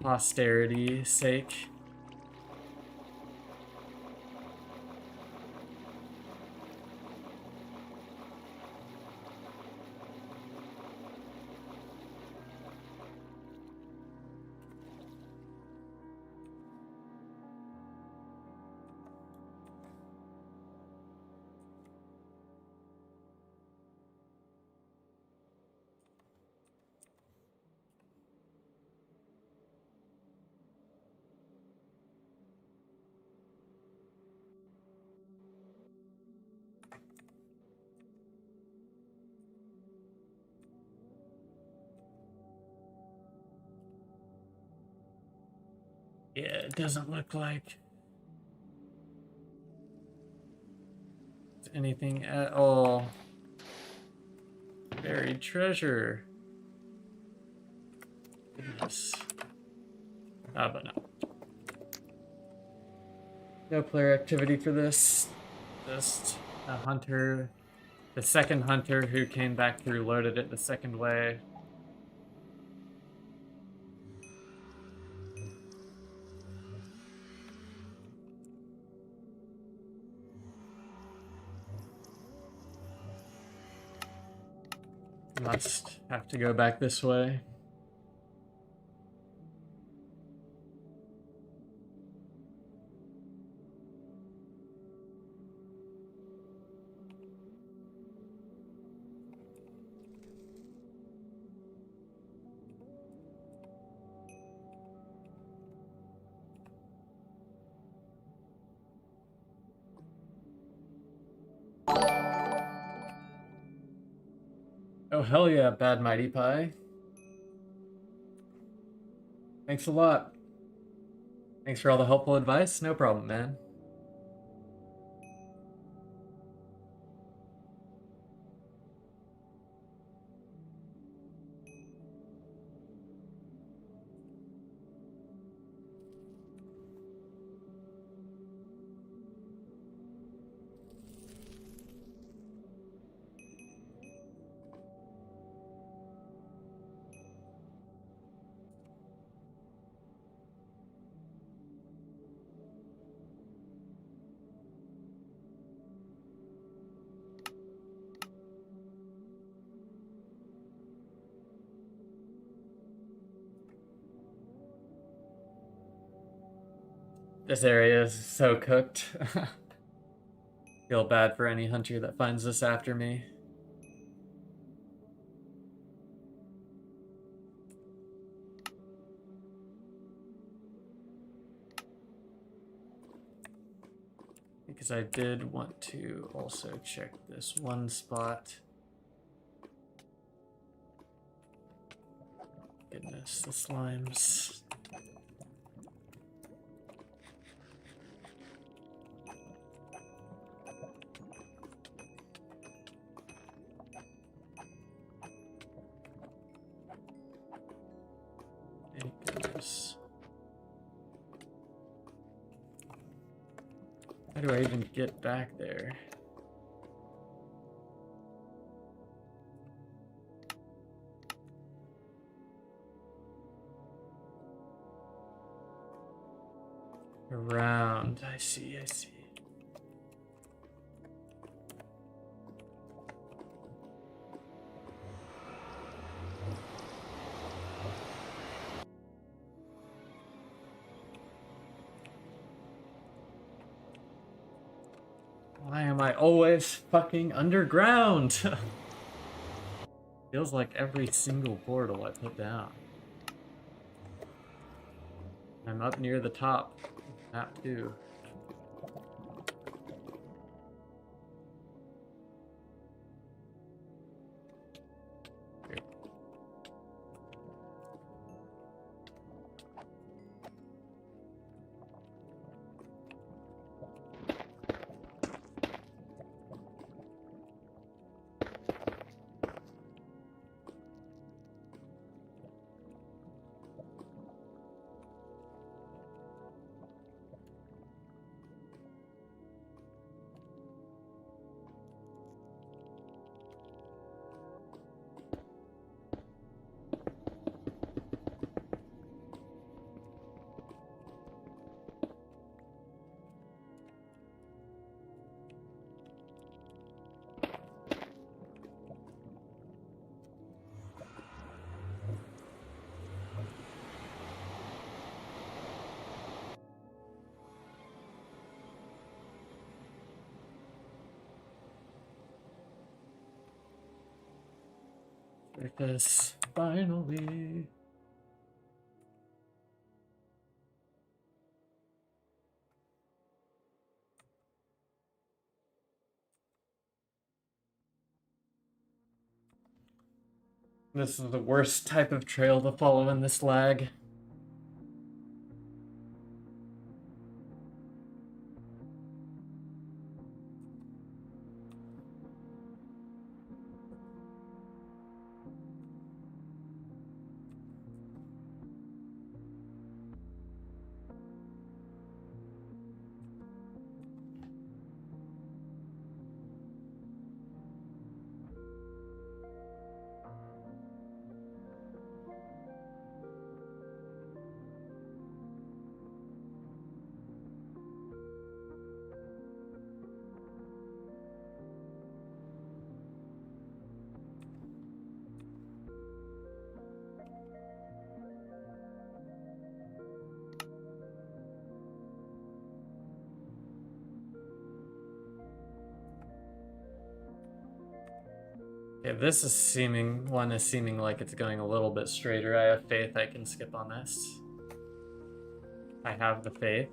posterity's sake. Yeah, it doesn't look like anything at all. Buried treasure. Goodness. But no. No player activity for this. Just a hunter. The second hunter who came back through loaded it the second way. Must have to go back this way. Oh, hell yeah, Bad Mighty Pie. Thanks a lot. Thanks for all the helpful advice. No problem, man. This area is so cooked. Feel bad for any hunter that finds this after me. Because I did want to also check this one spot. Goodness, the slimes. Thank goodness. How do I even get back there? Around, I see, I see. Why am I always fucking underground? Feels like every single portal I put down. I'm up near the top. Map 2. Surface, finally. This is the worst type of trail to follow in this lag. Okay, this is seeming like it's going a little bit straighter. I have faith I can skip on this. I have the faith.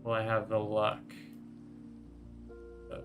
Will I have the luck? Oh.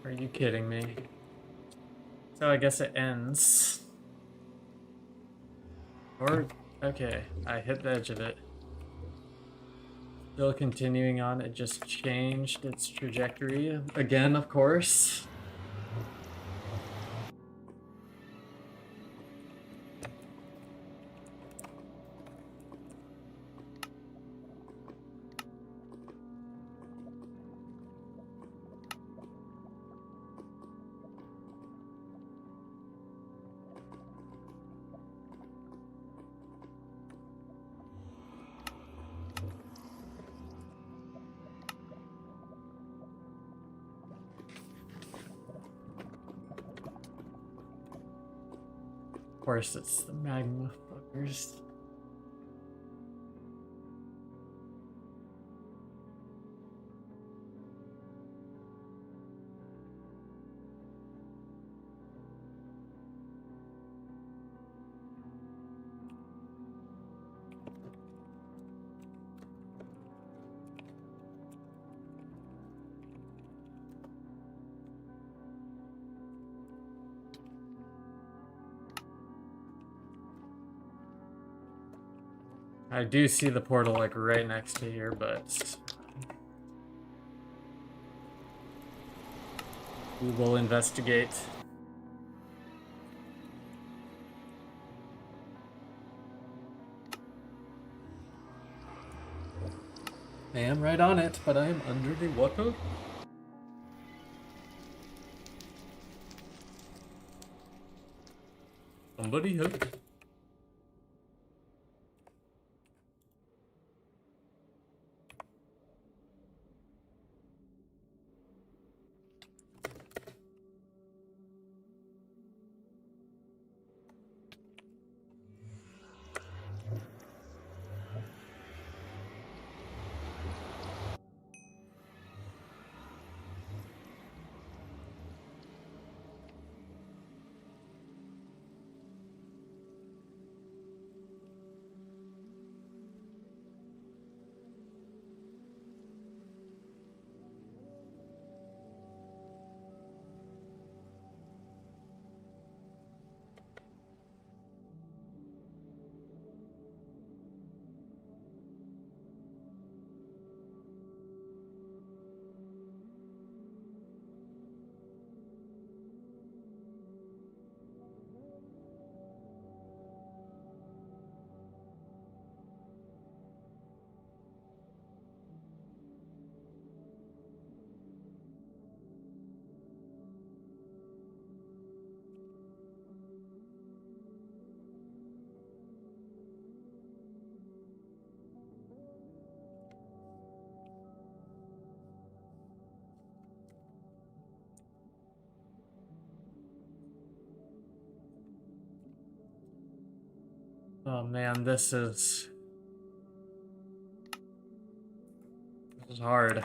Are you kidding me? So I guess it ends. Or, okay, I hit the edge of it. Still continuing on, it just changed its trajectory. Again, of course. Of course, it's the magma fuckers. I do see the portal like right next to here, but we will investigate. I am right on it, but I am under the water. Somebody help. Oh man, this is hard.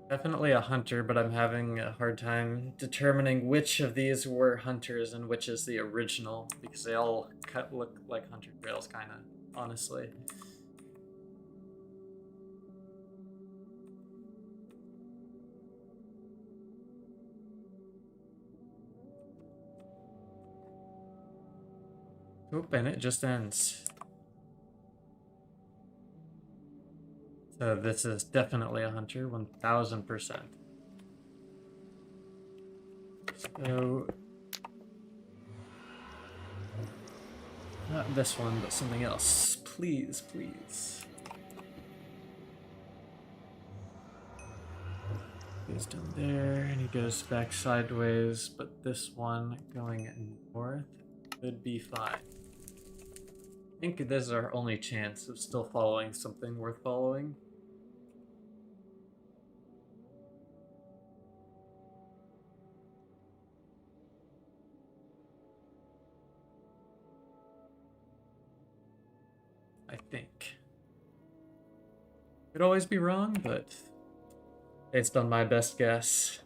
Definitely a hunter, but I'm having a hard time determining which of these were hunters and which is the original, because they all look like hunter trails, kind of, honestly. Oop, and it just ends. So this is definitely a hunter, 1000%. So not this one, but something else. Please, please. Goes down there, and he goes back sideways, but this one going north could be fine. I think this is our only chance of still following something worth following. I think. Could always be wrong, but based on my best guess.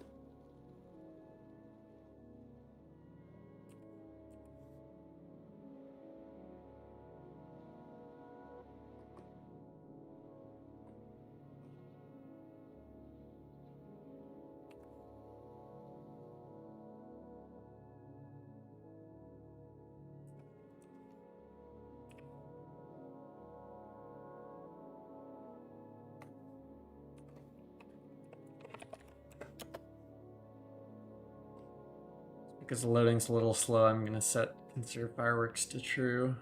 Because the loading's a little slow, I'm gonna set conserve fireworks to true.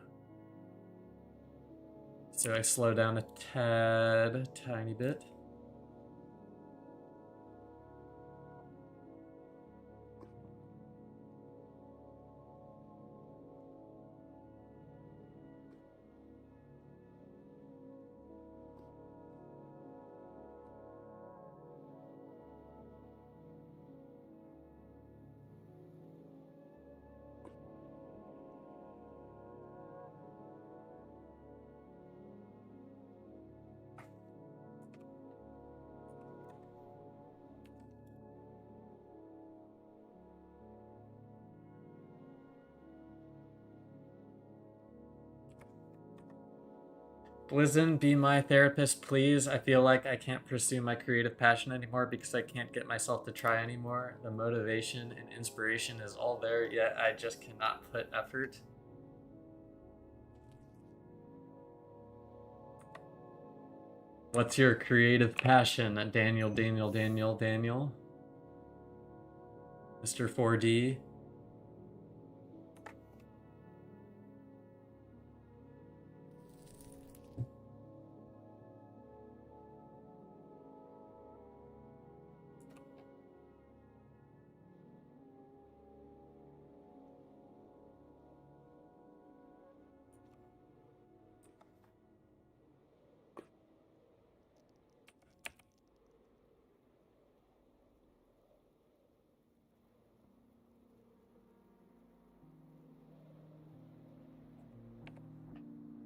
So I slow down a tiny bit. Blizzin, be my therapist, please. I feel like I can't pursue my creative passion anymore because I can't get myself to try anymore. The motivation and inspiration is all there, yet I just cannot put effort. What's your creative passion, Daniel? Mr. 4D?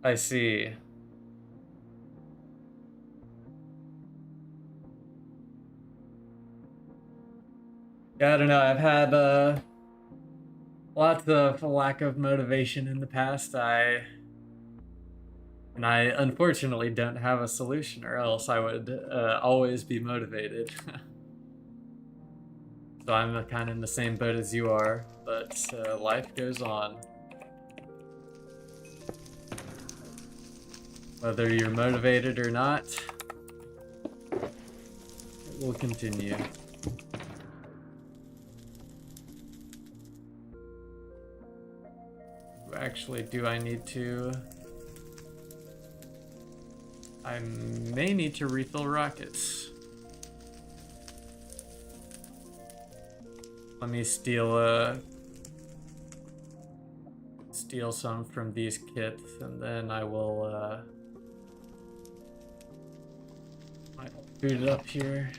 I see. Yeah, I don't know. I've had lots of lack of motivation in the past. And I unfortunately don't have a solution, or else I would always be motivated. So I'm kind of in the same boat as you are, but life goes on. Whether you're motivated or not, it will continue. Actually, do I need to? I may need to refill rockets. Let me steal some from these kits, and then I will boot it up here.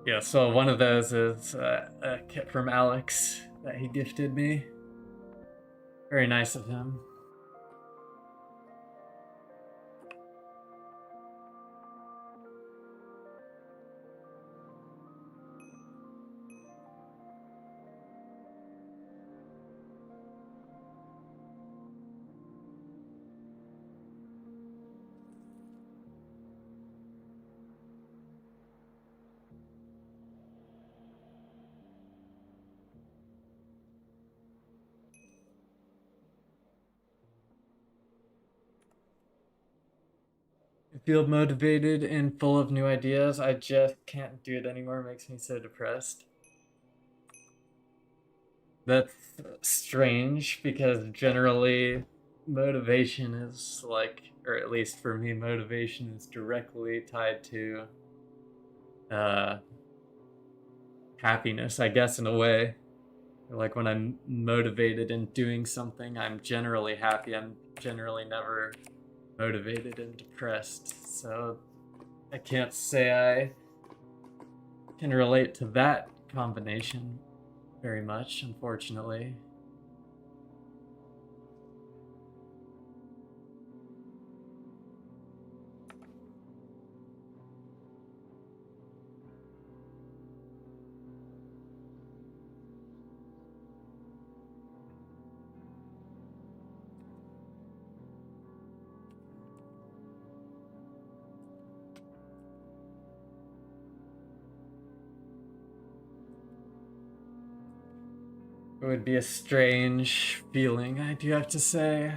Yeah, so one of those is a kit from Alex that he gifted me. Very nice of him. I feel motivated and full of new ideas. I just can't do it anymore. It makes me so depressed. That's strange because generally motivation is like, or at least for me, motivation is directly tied to uh, happiness, I guess, in a way. Like when I'm motivated in doing something, I'm generally happy. I'm generally never motivated and depressed. So I can't say I can relate to that combination very much, unfortunately. It would be a strange feeling, I do have to say.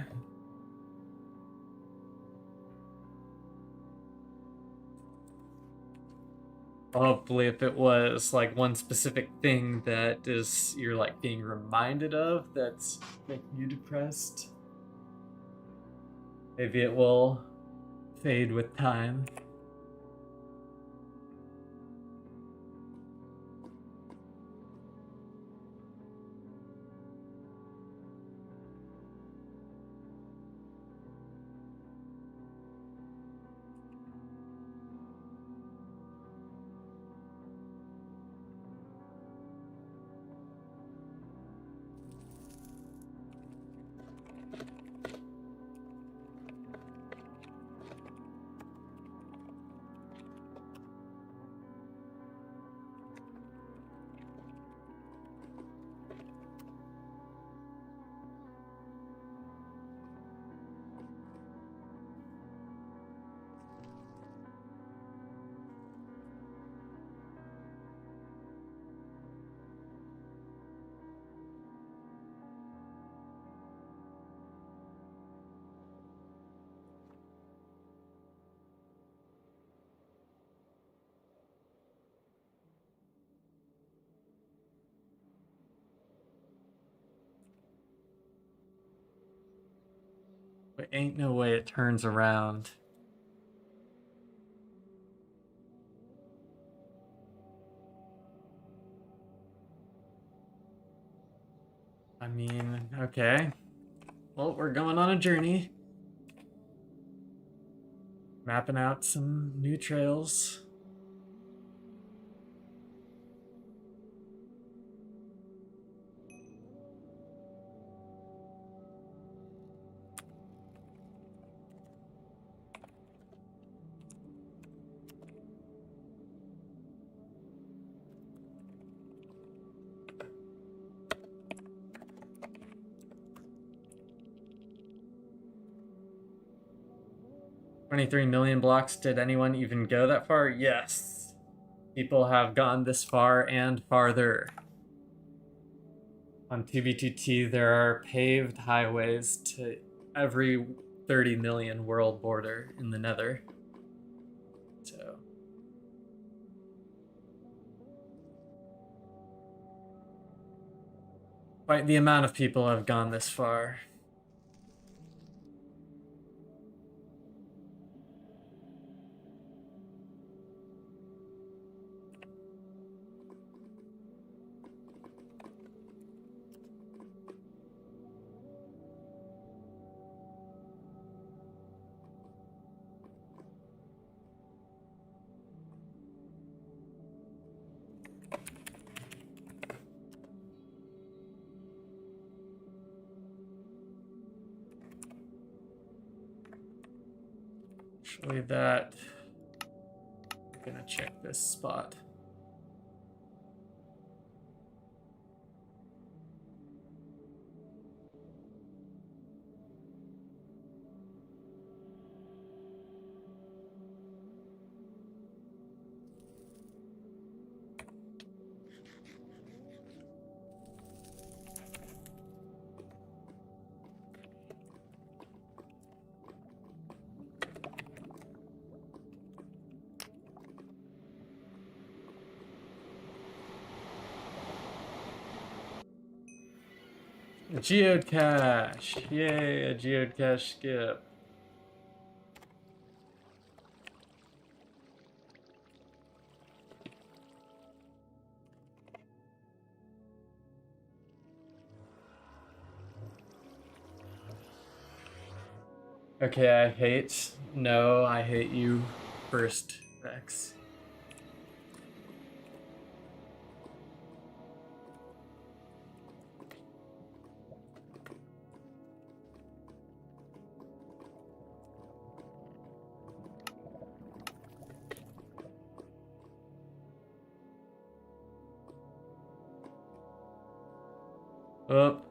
Probably if it was like one specific thing that is you're like being reminded of that's making you depressed. Maybe it will fade with time. But ain't no way it turns around. I mean, okay. Well, we're going on a journey. Mapping out some new trails. $23 million blocks. Did anyone even go that far? Yes. People have gone this far and farther. On TBTT, there are paved highways to every 30 million world border in the Nether. So, quite the amount of people have gone this far. Actually, that. I'm gonna check this spot. A geocache! Yay, a geocache skip. Okay, I hate you first, Rex. Oh.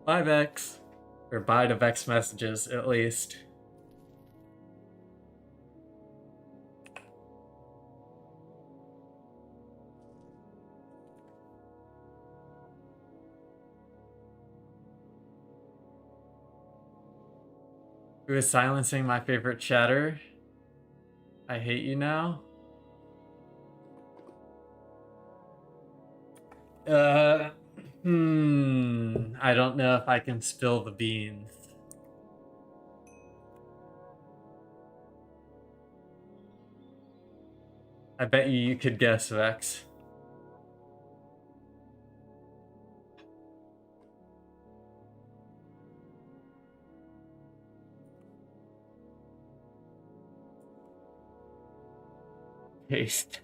Bye, Vex. Or bye to Vex messages, at least. Who is silencing my favorite chatter? I hate you now. I don't know if I can spill the beans. I bet you could guess, Vex. Taste.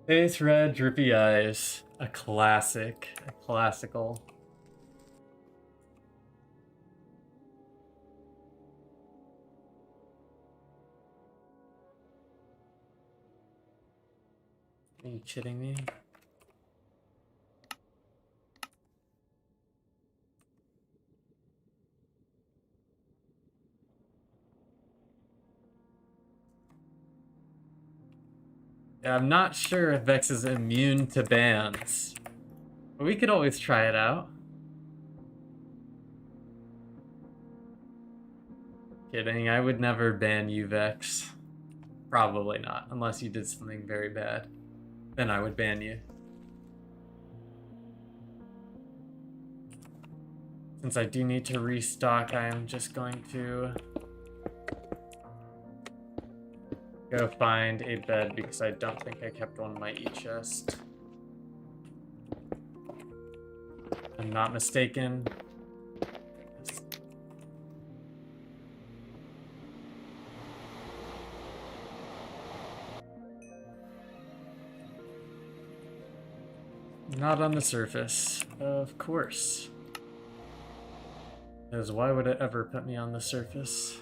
Face red, drippy eyes. A classic. A classical. Are you kidding me? Yeah, I'm not sure if Vex is immune to bans. But we could always try it out. Kidding, I would never ban you, Vex. Probably not, unless you did something very bad. Then I would ban you. Since I do need to restock, I am just going to go find a bed because I don't think I kept one in my e-chest. I'm not mistaken. Not on the surface, of course. Because why would it ever put me on the surface?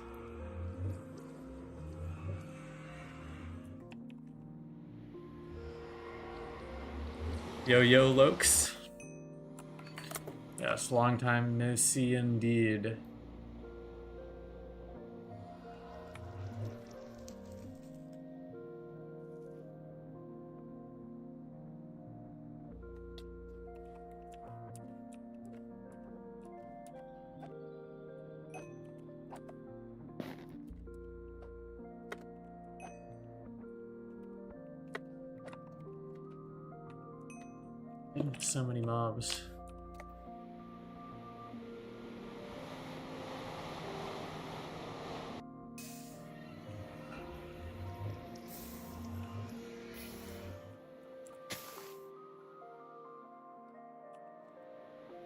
Yo, Lokes. Yes, long time no see indeed. So many mobs.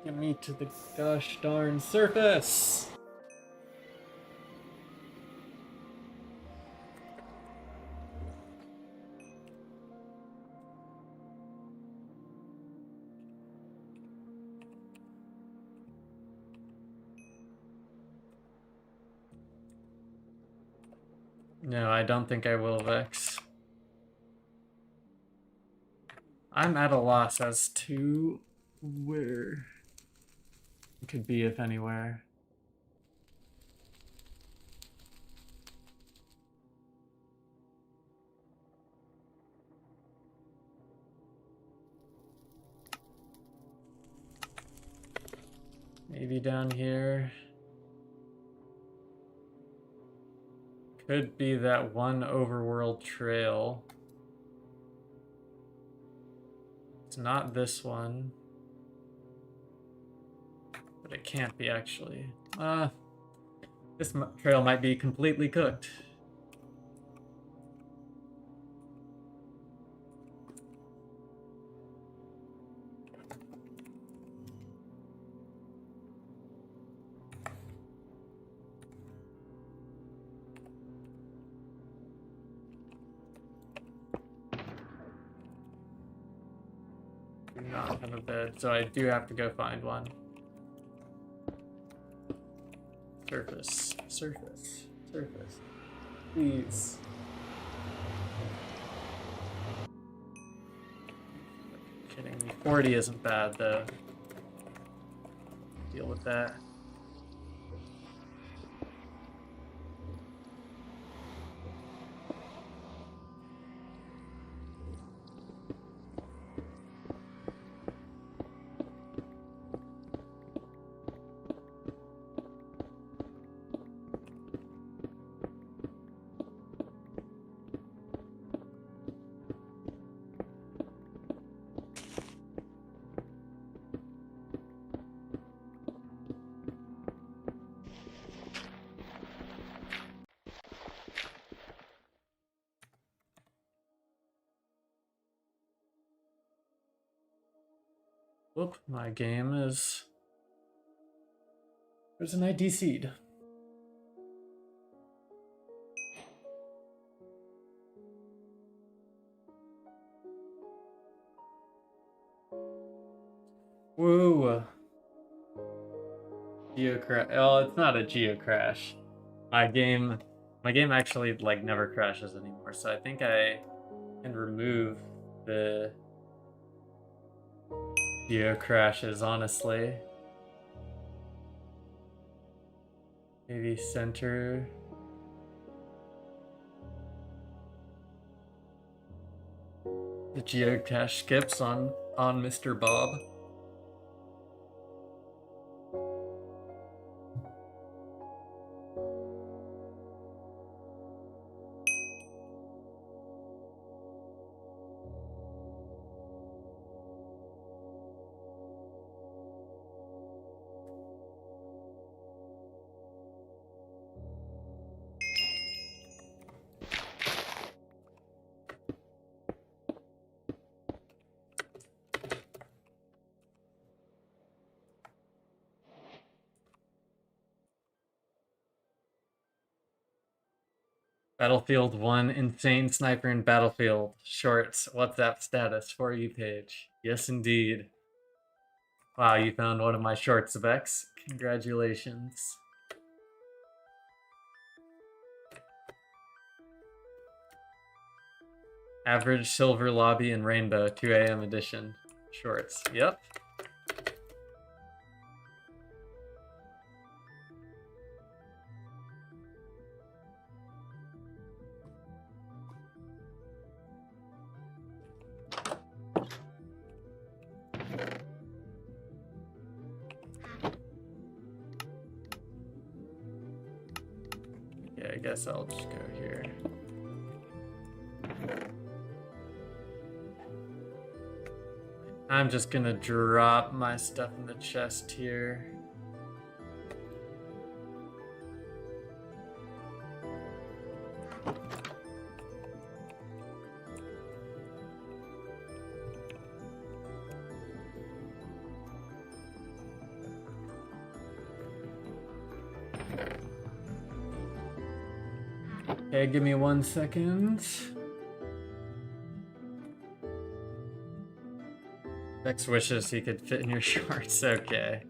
Get me to the gosh darn surface! No, I don't think I will, Vex. I'm at a loss as to where it could be, if anywhere. Maybe down here. Could be that one overworld trail. It's not this one. But it can't be, actually. This trail might be completely cooked. Do not have a bed, so I do have to go find one. Surface, surface, surface. Please. Kidding me. 40 isn't bad, though. Deal with that. Whoop, my game is... There's an ID seed. Woo! Geocrash. Oh, it's not a geocrash. My game actually like never crashes anymore, so I think I can remove the geocrashes, honestly. Maybe center. The geocache skips on Mr. Bob. Battlefield 1, insane sniper in Battlefield. Shorts, WhatsApp status, For You page. Yes, indeed. Wow, you found one of my shorts, Vex. Congratulations. Average silver lobby in rainbow, 2 a.m. edition. Shorts. Yep. Yeah, I guess I'll just go here. I'm just gonna drop my stuff in the chest here. Okay, give me 1 second. Vex wishes he could fit in your shorts. Okay.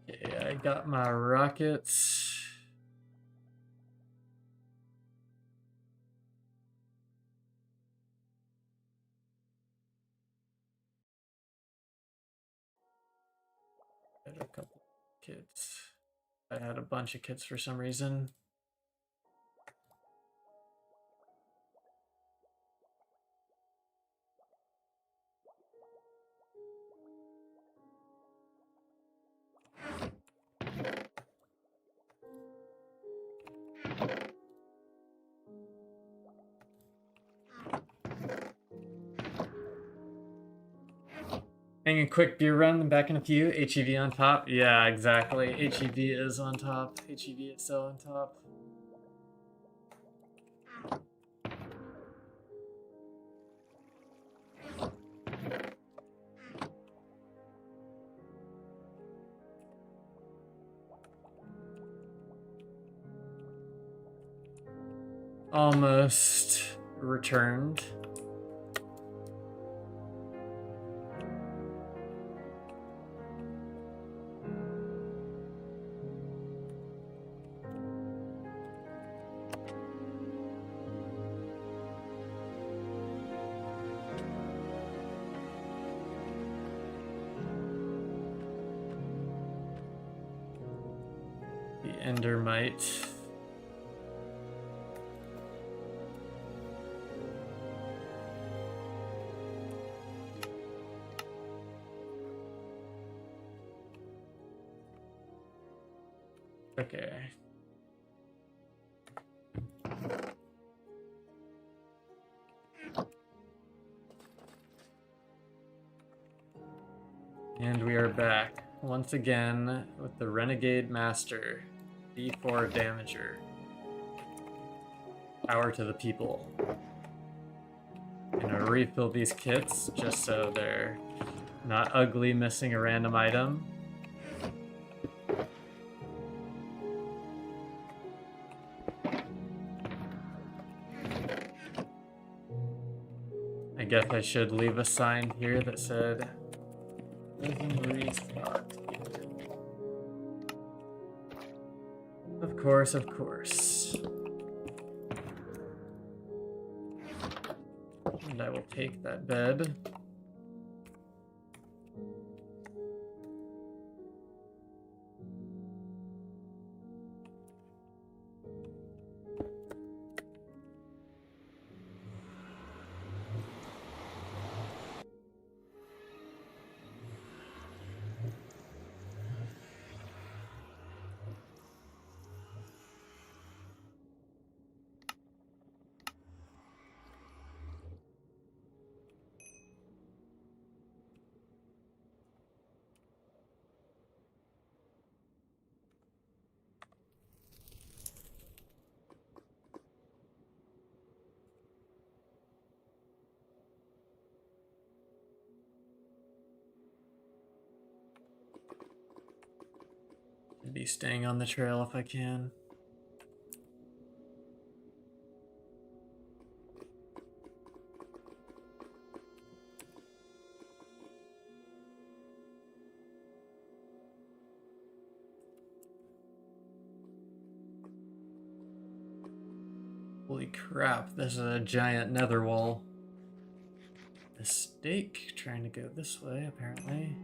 Okay, I got my rockets. I had a couple kits. I had a bunch of kits for some reason. Hang a quick beer run, back in a few. HEV on top. Yeah, exactly. HEV is on top. HEV is so on top. Almost returned. The Endermite. Okay. And we are back once again with the Renegade Master, D4 Damager. Power to the people. Gonna refill these kits just so they're not ugly, missing a random item. I guess I should leave a sign here that said doesn't restock. Of course, of course. And I will take that bed. Be staying on the trail if I can. Holy crap, there's a giant nether wall. Mistake, trying to go this way, apparently.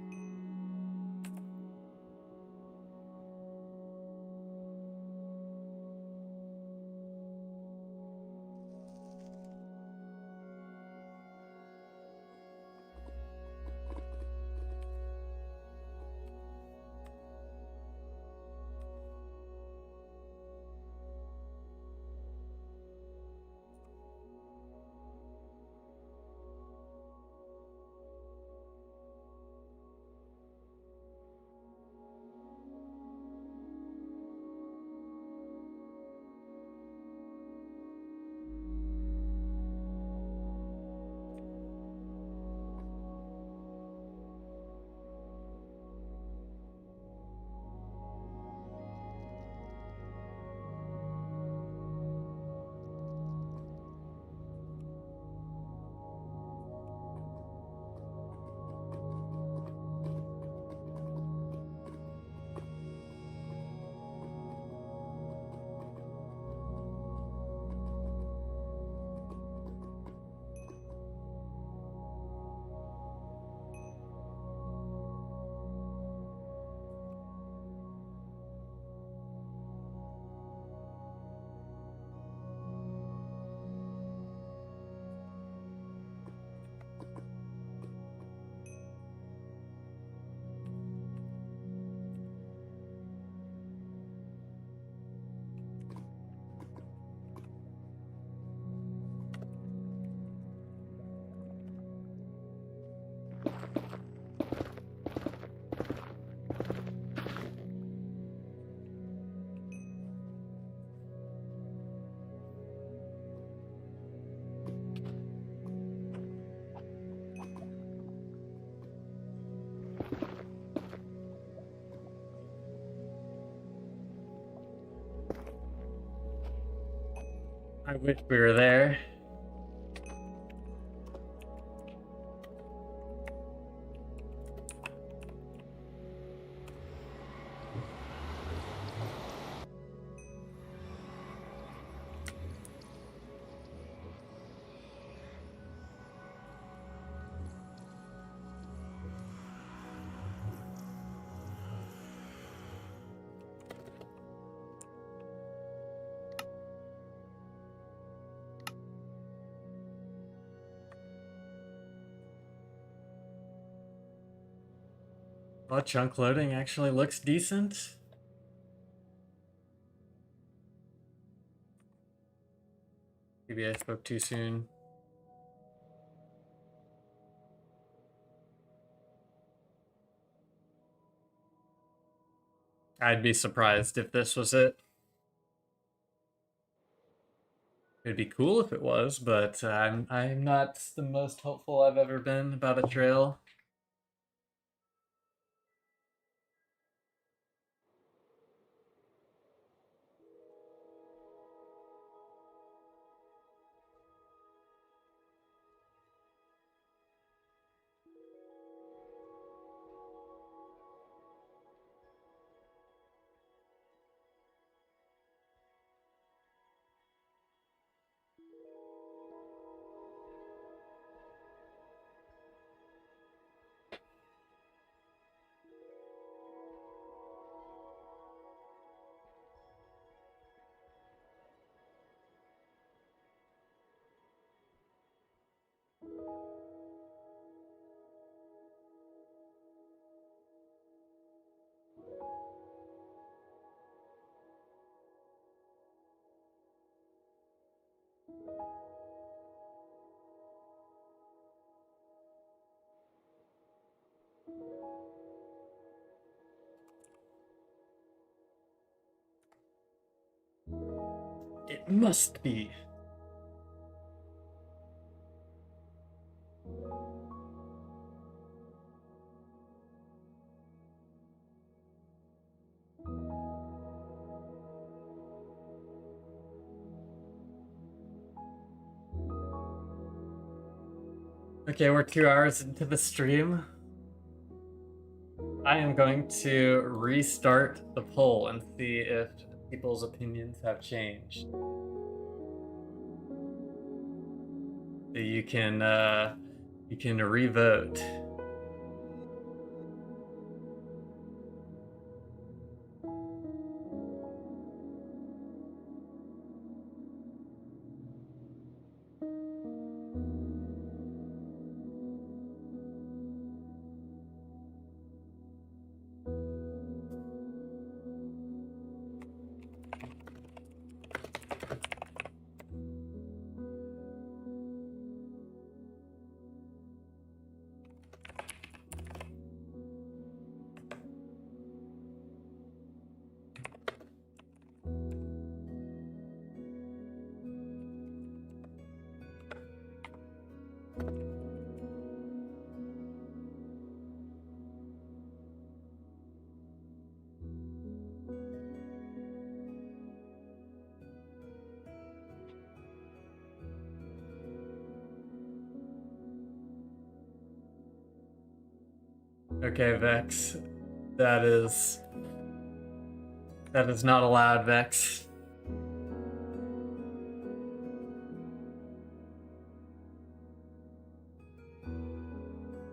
I wish we were there. Well, chunk loading actually looks decent. Maybe I spoke too soon. I'd be surprised if this was it. It'd be cool if it was, but I'm not the most hopeful I've ever been about a trail. It must be. Okay, we're 2 hours into the stream. I am going to restart the poll and see if people's opinions have changed. You can revote. Okay, Vex. That is not allowed, Vex.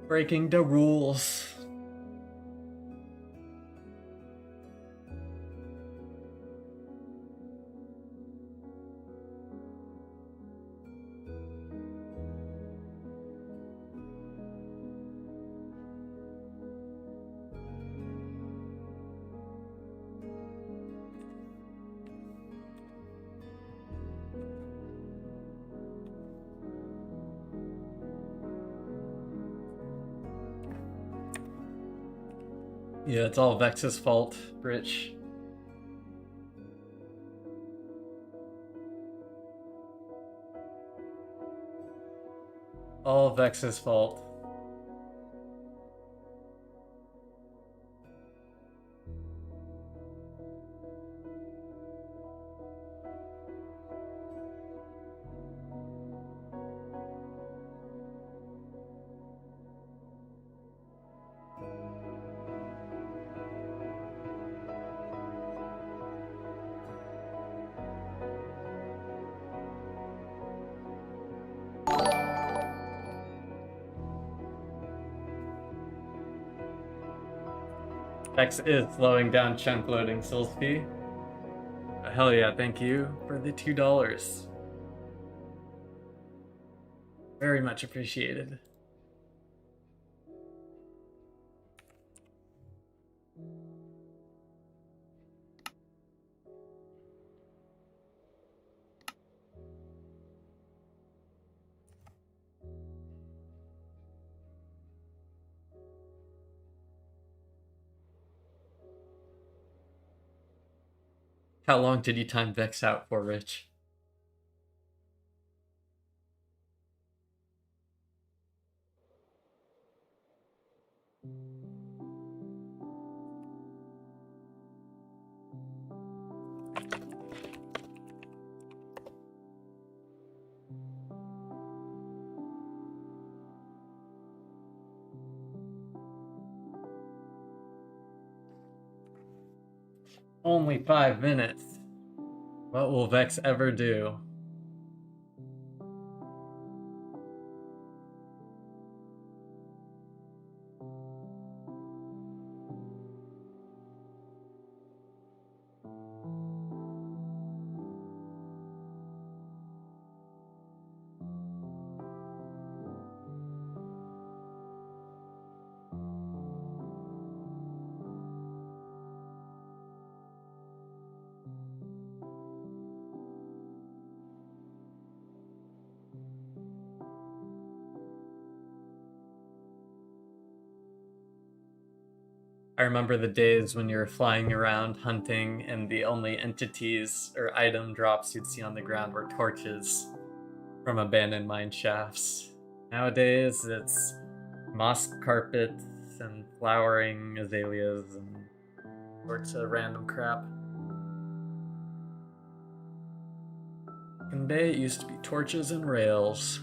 Breaking the rules. Yeah, it's all Vex's fault, Rich. All Vex's fault. Vex is slowing down chunk loading, Silsby. Hell yeah, thank you for the $2. Very much appreciated. How long did you time Vex out for, Rich? Only 5 minutes. What will Vex ever do? I remember the days when you were flying around hunting and the only entities or item drops you'd see on the ground were torches from abandoned mine shafts. Nowadays, it's moss carpets and flowering azaleas and sorts of random crap. In Bay, it used to be torches and rails.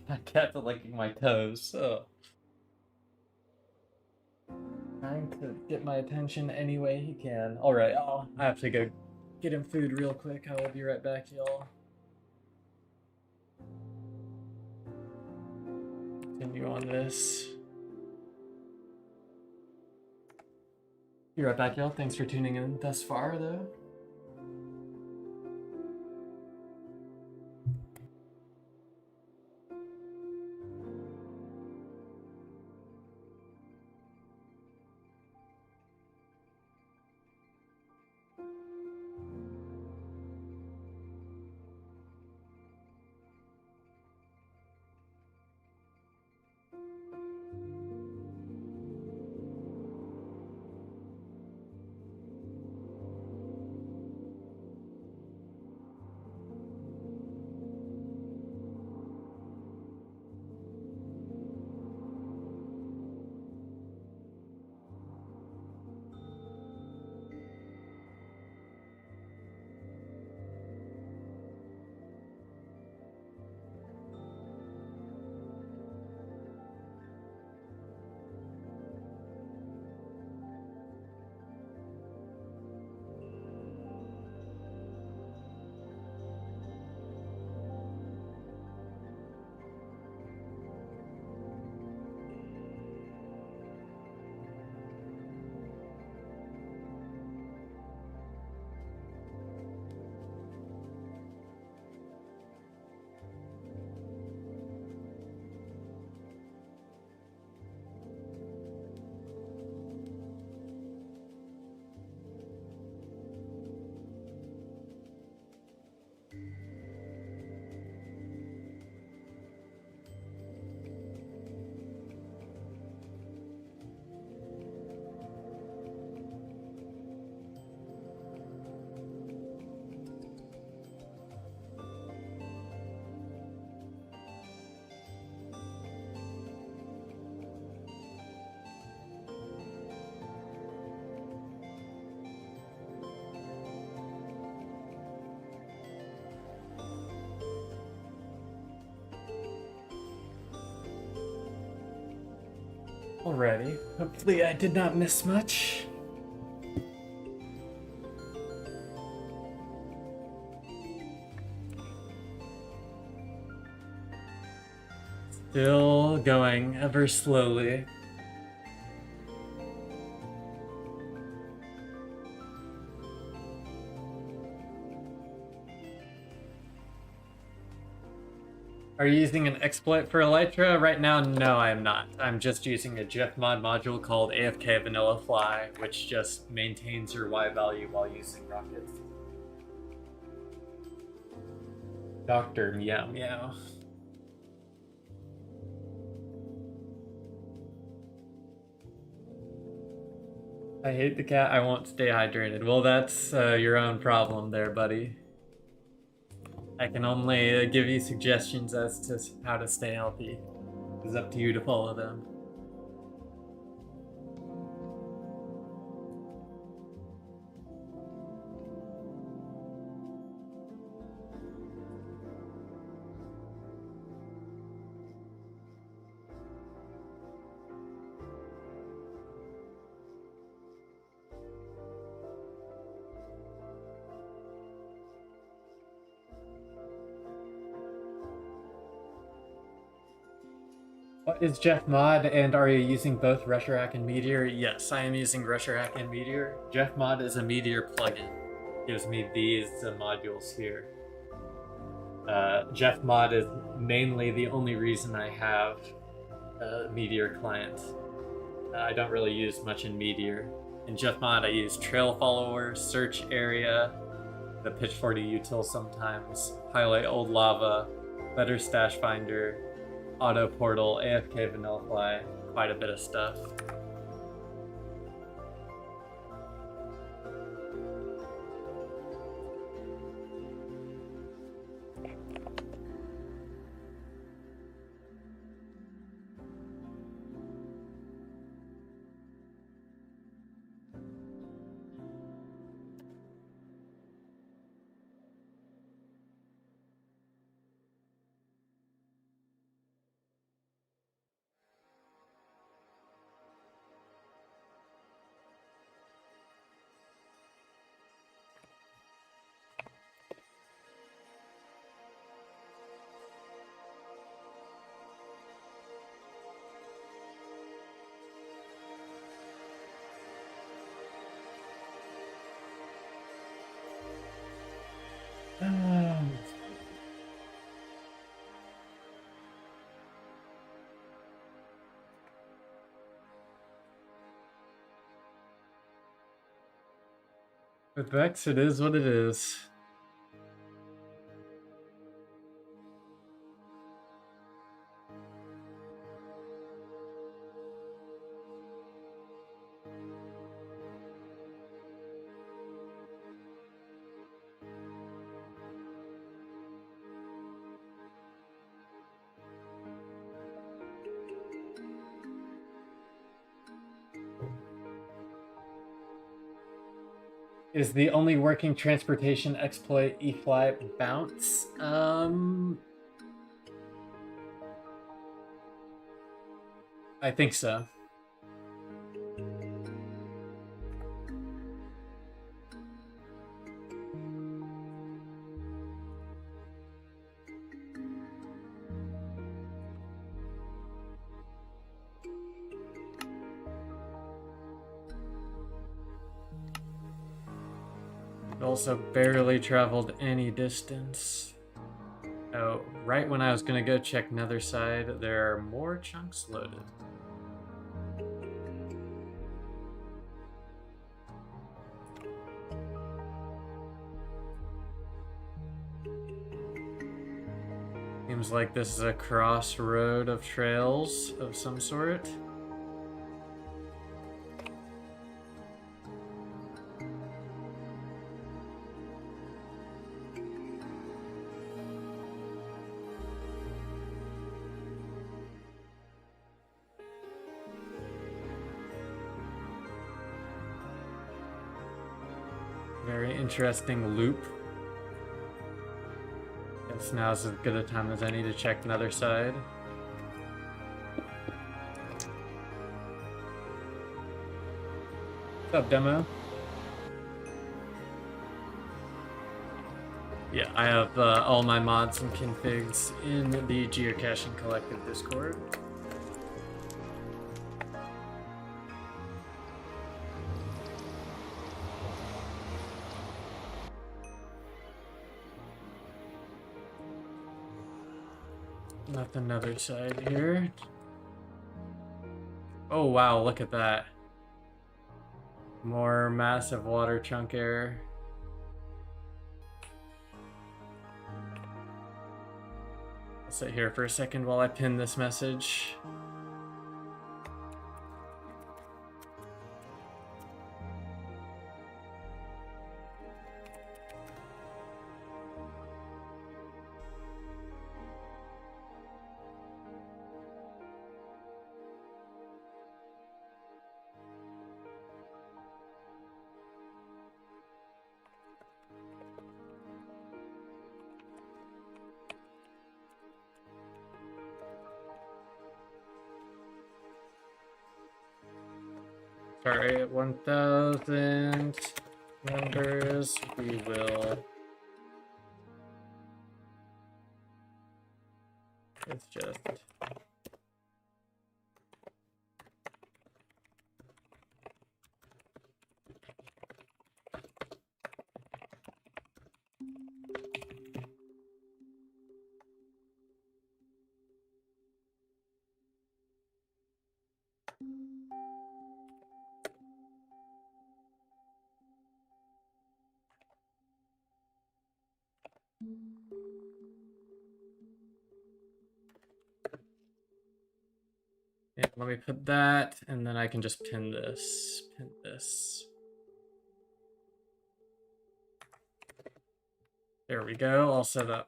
I kept licking my toes, so trying to get my attention any way he can. Alright, I have to go get him food real quick. I will be right back, y'all. Continue on this. Be right back, y'all. Thanks for tuning in thus far, though. Alrighty. Hopefully I did not miss much. Still going ever slowly. Are you using an exploit for Elytra? Right now, no, I am not. I'm just using a GIF mod module called AFK Vanilla Fly, which just maintains your Y value while using rockets. Dr. Meow Meow. I hate the cat, I won't stay hydrated. Well, that's your own problem there, buddy. I can only give you suggestions as to how to stay healthy. It's up to you to follow them. Is Jeff Mod, and are you using both Reshorak and Meteor? Yes, I am using Reshorak and Meteor. Jeff Mod is a Meteor plugin. Gives me these modules here. Jeff Mod is mainly the only reason I have a Meteor client. I don't really use much in Meteor. In Jeff Mod, I use Trail Follower, Search Area, the Pitch 40 util sometimes, Highlight Old Lava, Better Stash Finder, Auto Portal, AFK Vanillafly, quite a bit of stuff. With Vex, it is what it is. Is the only working transportation exploit E-Fly bounce? I think so. Also barely traveled any distance. Oh, right when I was gonna go check Nether side, there are more chunks loaded. Seems like this is a crossroad of trails of some sort. Very interesting loop. Guess now's as good a time as any to check Nether side. What's up, demo? Yeah, I have all my mods and configs in the Geocaching Collective Discord. Not the Nether side here. Oh wow, look at that. More massive water chunk error. I'll sit here for a second while I pin this message. Sorry, at 1,000 members, we will. It's just Yeah, let me put that, and then I can just pin this, pin this. There we go, all set up.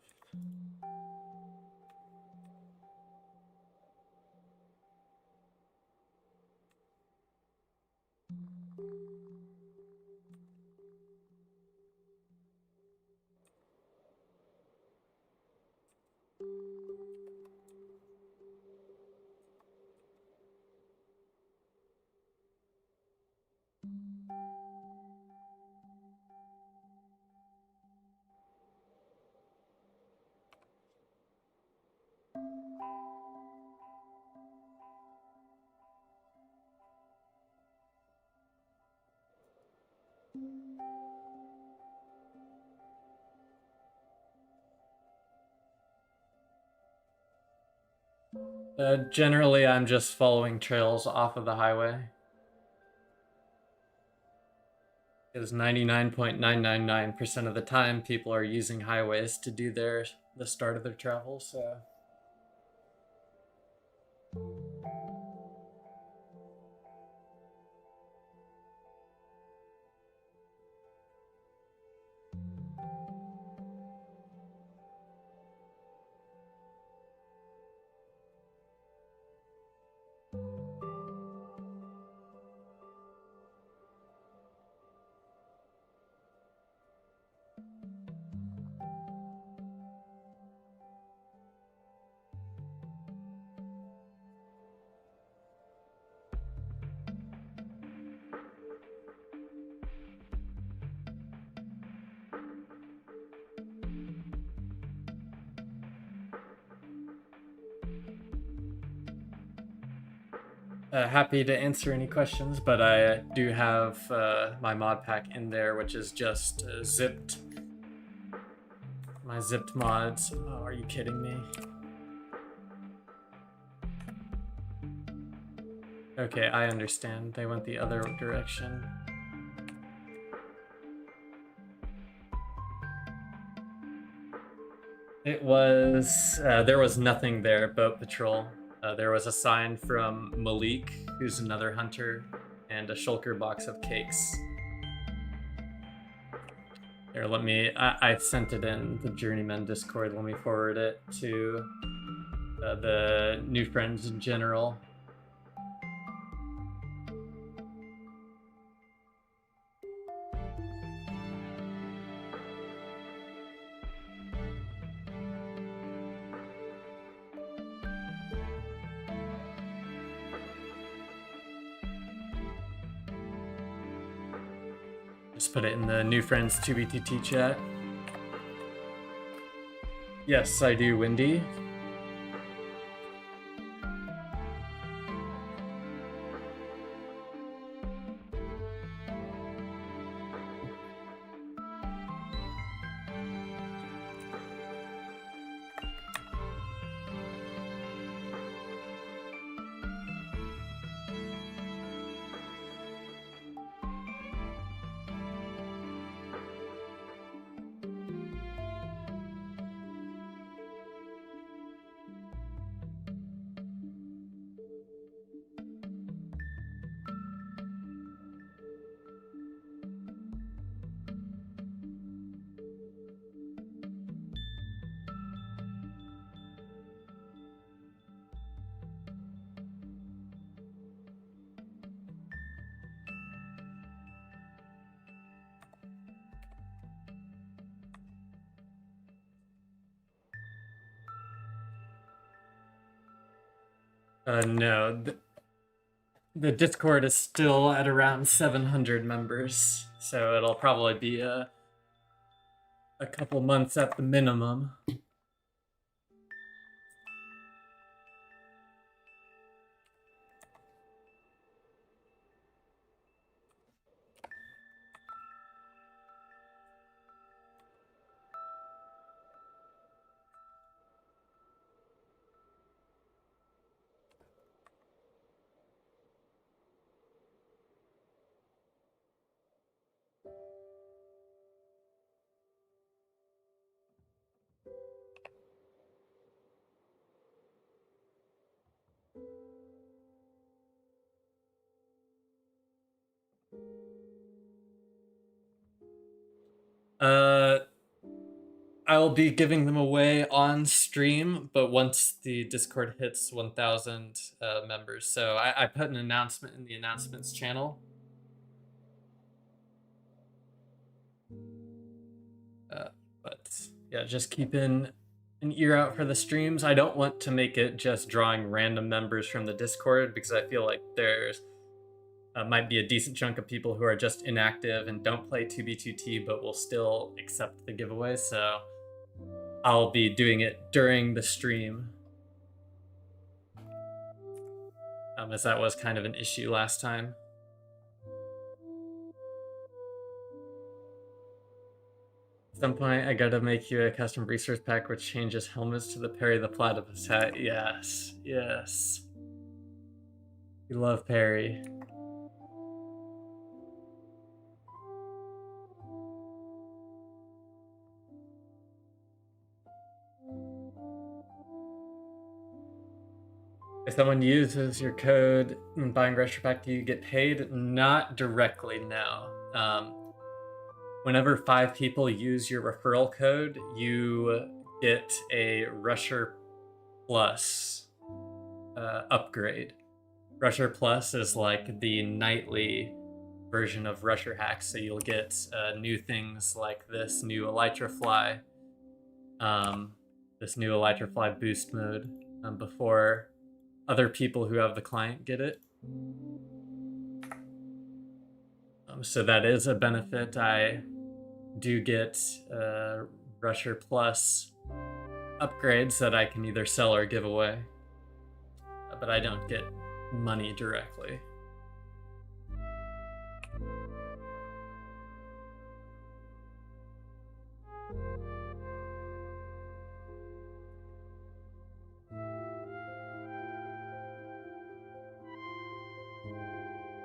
Generally, I'm just following trails off of the highway. Because 99.999% of the time, people are using highways to do the start of their travel, so... happy to answer any questions, but I do have my mod pack in there, which is just zipped. My zipped mods. Oh, are you kidding me? Okay, I understand. They went the other direction. It was... there was nothing there, boat patrol. There was a sign from Malik, who's another hunter, and a shulker box of cakes. Here, let me... I sent it in the Journeyman Discord. Let me forward it to the new friends in general. Just put it in the new friends 2BTT chat. Yes, I do, Wendy. No. The Discord is still at around 700 members, so it'll probably be a couple months at the minimum. Uh, I'll be giving them away on stream, but once the Discord hits 1,000 members. So I put an announcement in the announcements channel. But yeah, just keeping an ear out for the streams. I don't want to make it just drawing random members from the Discord because I feel like there's might be a decent chunk of people who are just inactive and don't play 2b2t but will still accept the giveaway. So I'll be doing it during the stream, as that was kind of an issue last time. At some point, I gotta make you a custom resource pack which changes helmets to the Perry the Platypus hat. Yes, yes. We love Perry. If someone uses your code when buying Rusher Pack, do you get paid? Not directly, no. Whenever 5 people use your referral code, you get a Rusher Plus upgrade. Rusher Plus is like the nightly version of Rusher Hack, so you'll get new things like this new Elytra Fly, boost mode before other people who have the client get it. So that is a benefit. I do get Rusher Plus upgrades that I can either sell or give away, but I don't get money directly.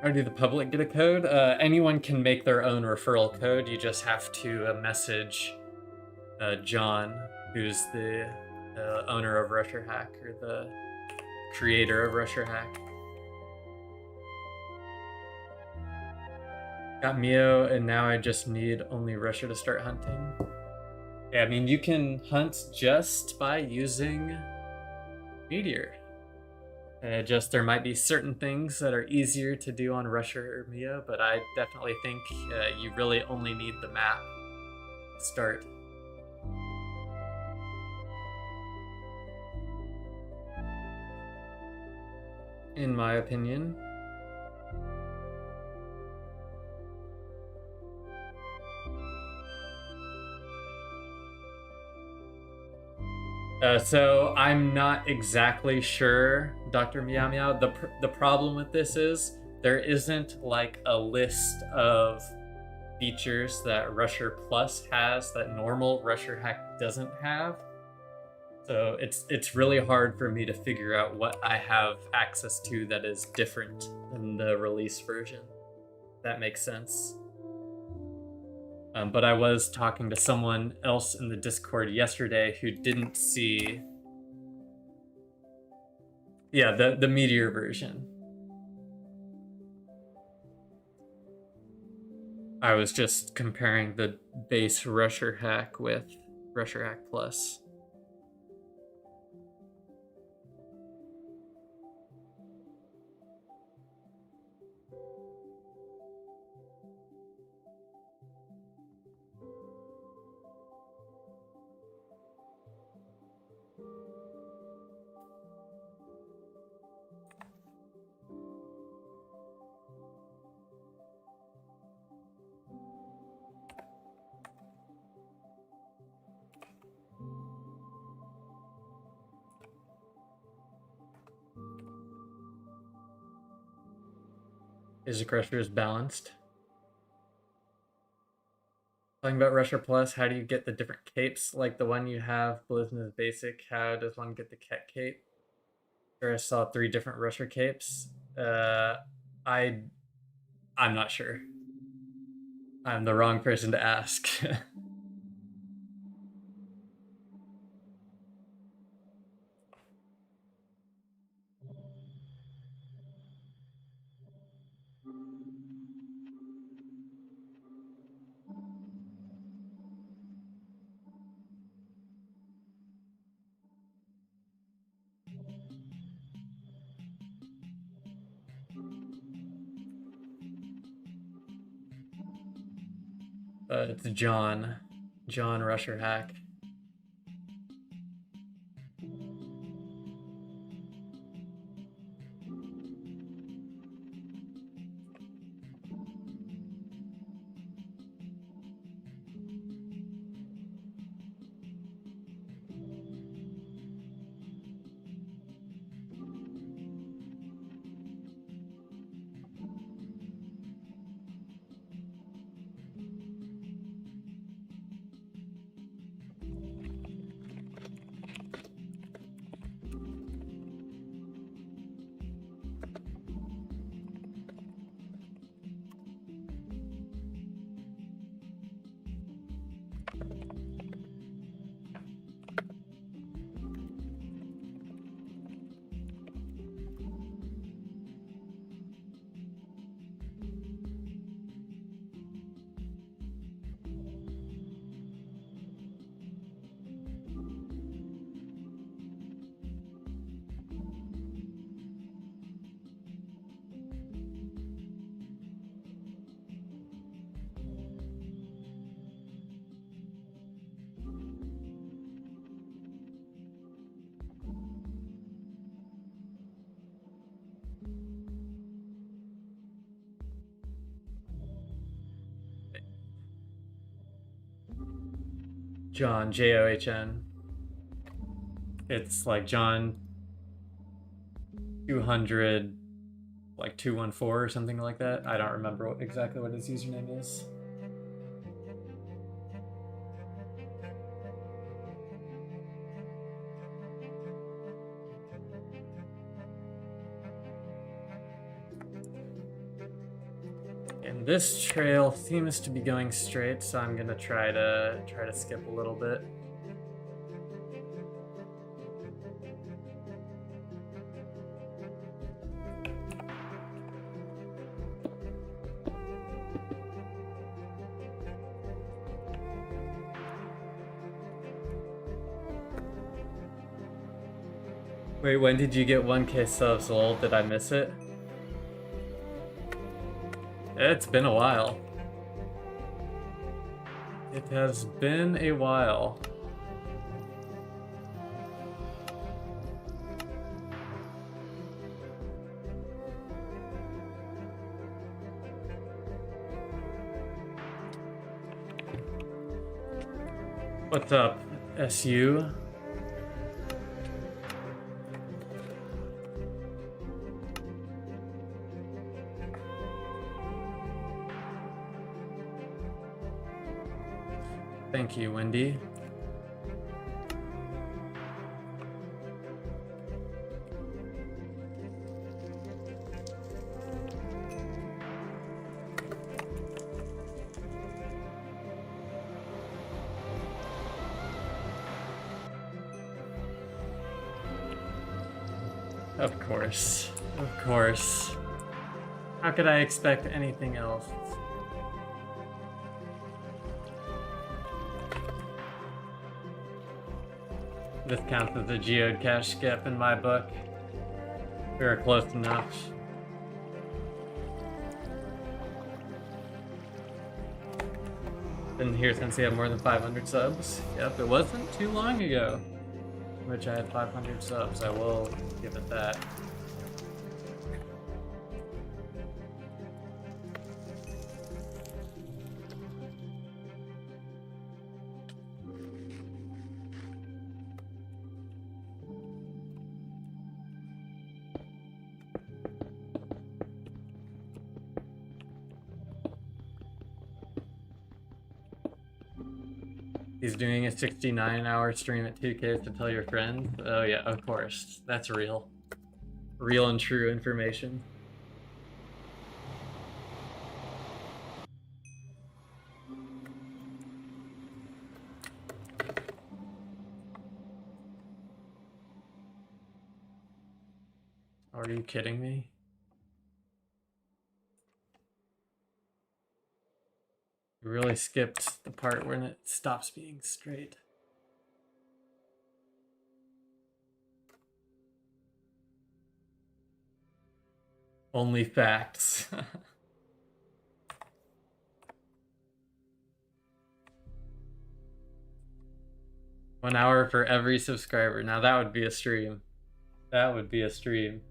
How do the public get a code? Anyone can make their own referral code. You just have to message John, who's the owner of Rusher Hack, or the creator of Rusher Hack. Got Mio, and now I just need only Rusher to start hunting. Yeah, I mean, you can hunt just by using Meteor. Just there might be certain things that are easier to do on Rusher or Mio, but I definitely think you really only need the map to start. In my opinion. So I'm not exactly sure, Dr. Meow Meow. The problem with this is there isn't like a list of features that Rusher Plus has that normal Rusher Hack doesn't have. So it's really hard for me to figure out what I have access to that is different than the release version. If that makes sense. But I was talking to someone else in the Discord yesterday who didn't see, yeah, the Meteor version. I was just comparing the base Rusher Hack with Rusher Hack Plus. Is the Crusher is balanced? Talking about Rusher Plus, how do you get the different capes like the one you have? Blizzard is basic. How does one get the cat cape? Sure, I saw 3 different Rusher capes. I'm not sure. I'm the wrong person to ask. It's John. John Rusher Hack. John, John. It's like John 200, like 214 or something like that. I don't remember exactly what his username is. And this trail seems to be going straight, so I'm gonna try to skip a little bit. Wait, when did you get 1K subs, lol? Did I miss it? It's been a while. It has been a while. What's up, SU? Thank you, Wendy. Of course. Of course. How could I expect anything else? This counts as a geocache skip in my book. We were close enough. Been here since he had more than 500 subs. Yep, it wasn't too long ago, which I had 500 subs. I will give it that. He's doing a 69-hour stream at 2K to tell your friends. Oh yeah, of course. That's real. Real and true information. Are you kidding me? You really skipped the part when it stops being straight. Only facts. 1 hour for every subscriber. Now that would be a stream. That would be a stream.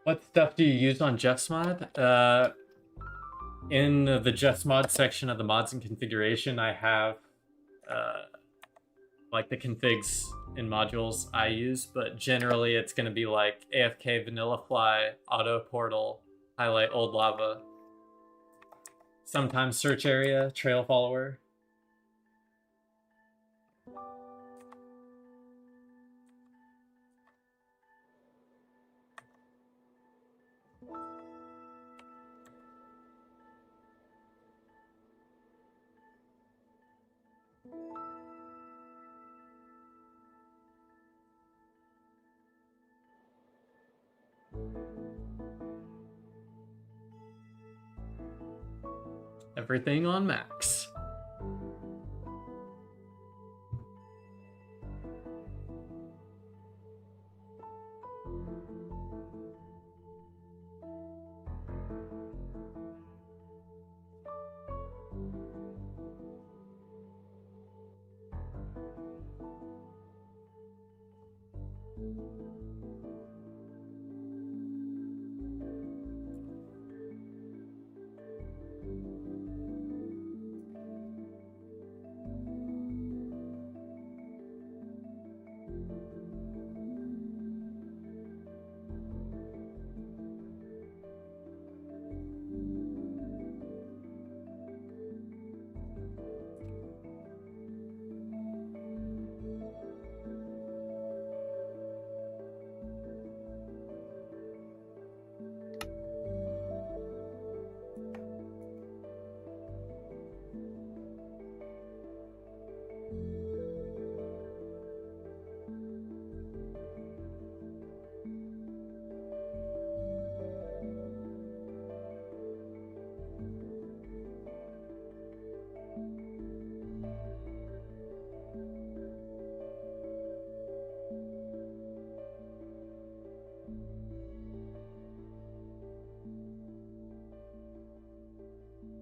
What stuff do you use on JustMod? In the JustMod section of the mods and configuration, I have like the configs and modules I use, but generally it's going to be like AFK vanilla fly, auto portal, highlight old lava, sometimes search area, trail follower. Everything on max.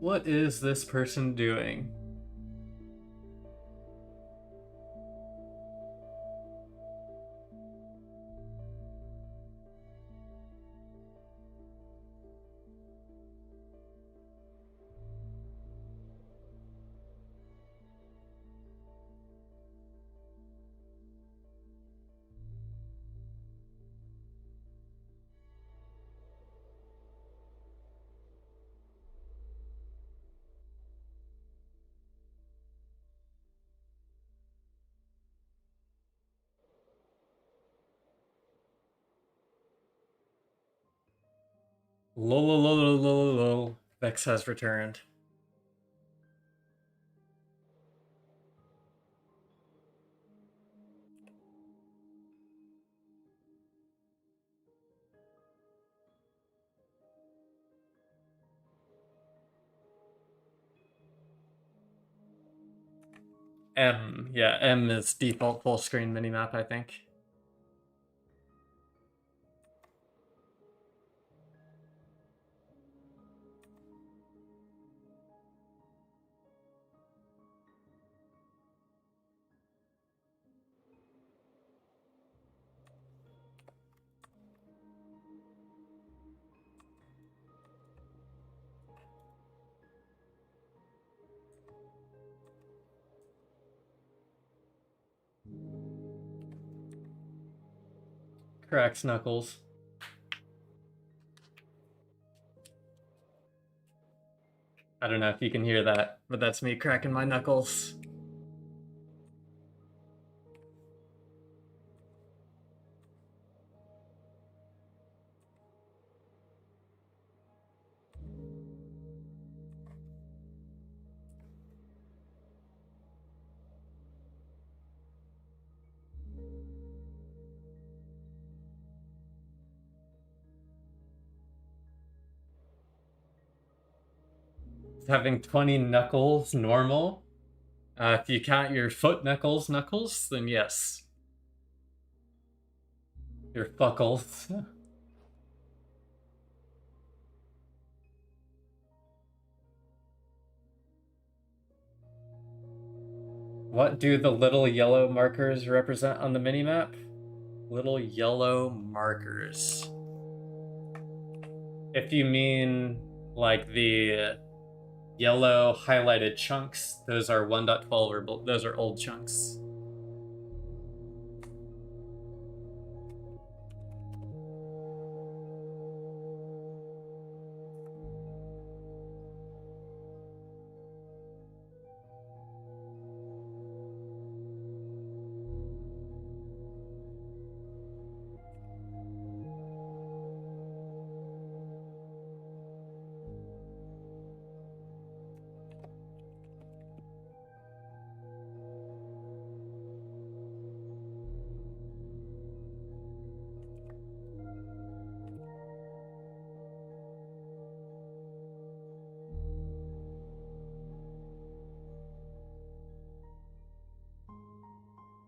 What is this person doing? Lol. Vex has returned. M. Yeah, M is default full screen minimap, I think. Cracks knuckles. I don't know if you can hear that, but that's me cracking my knuckles. Is having 20 knuckles normal? If you count your foot knuckles, then yes. Your fuckles. What do the little yellow markers represent on the minimap? Little yellow markers. If you mean like the yellow highlighted chunks, those are 1.12 or those are old chunks.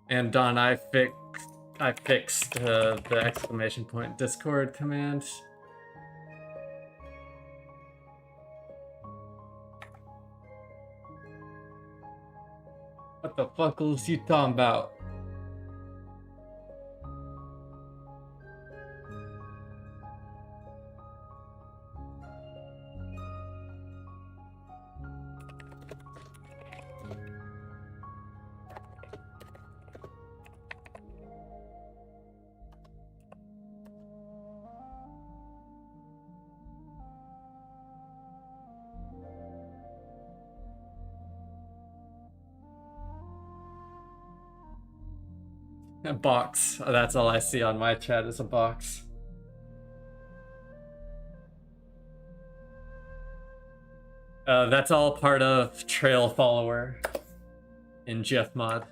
And Don, I fixed the exclamation point Discord command. What the fuck was you talking about? A box. Oh, that's all I see on my chat is a box. That's all part of Trail Follower in GF mod.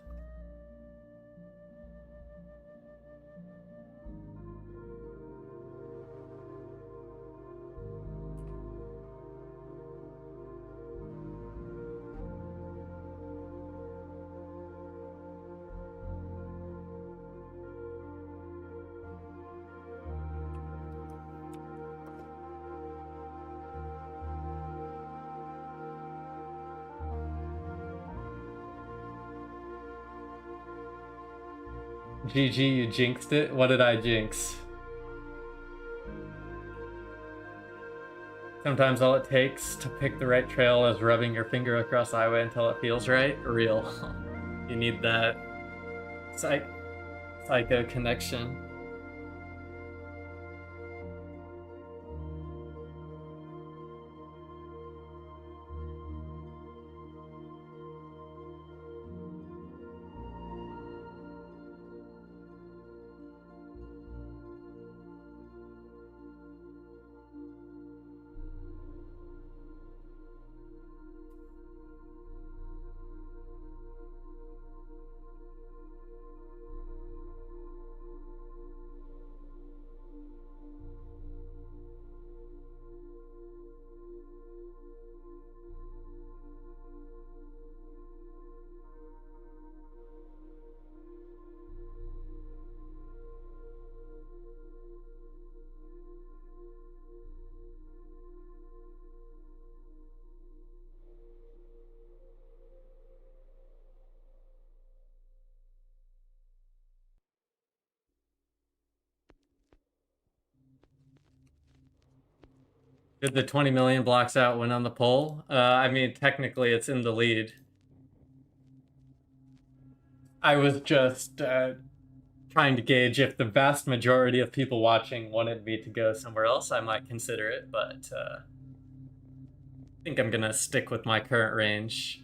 GG, you jinxed it? What did I jinx? Sometimes all it takes to pick the right trail is rubbing your finger across the highway until it feels right. Real. You need that psycho connection. Did the 20 million blocks out win on the poll? I mean, technically it's in the lead. I was just trying to gauge if the vast majority of people watching wanted me to go somewhere else. I might consider it, but I think I'm gonna stick with my current range.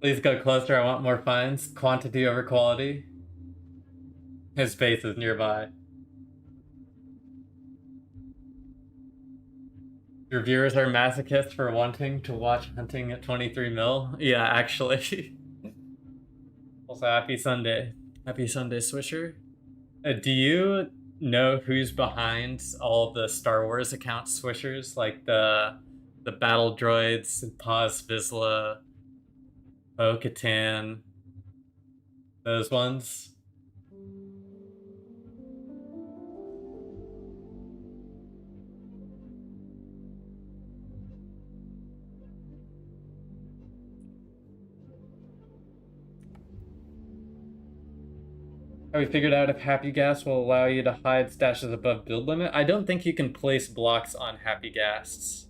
Please go closer, I want more finds. Quantity over quality. His base is nearby. Your viewers are masochists for wanting to watch hunting at 23 mil? Yeah, actually. Also, happy Sunday. Happy Sunday, Swisher. Do you know who's behind all the Star Wars account swishers? Like the battle droids, Paz Vizsla, Bo-Katan, those ones? Have we figured out if Happy Gas will allow you to hide stashes above build limit? I don't think you can place blocks on Happy Gas.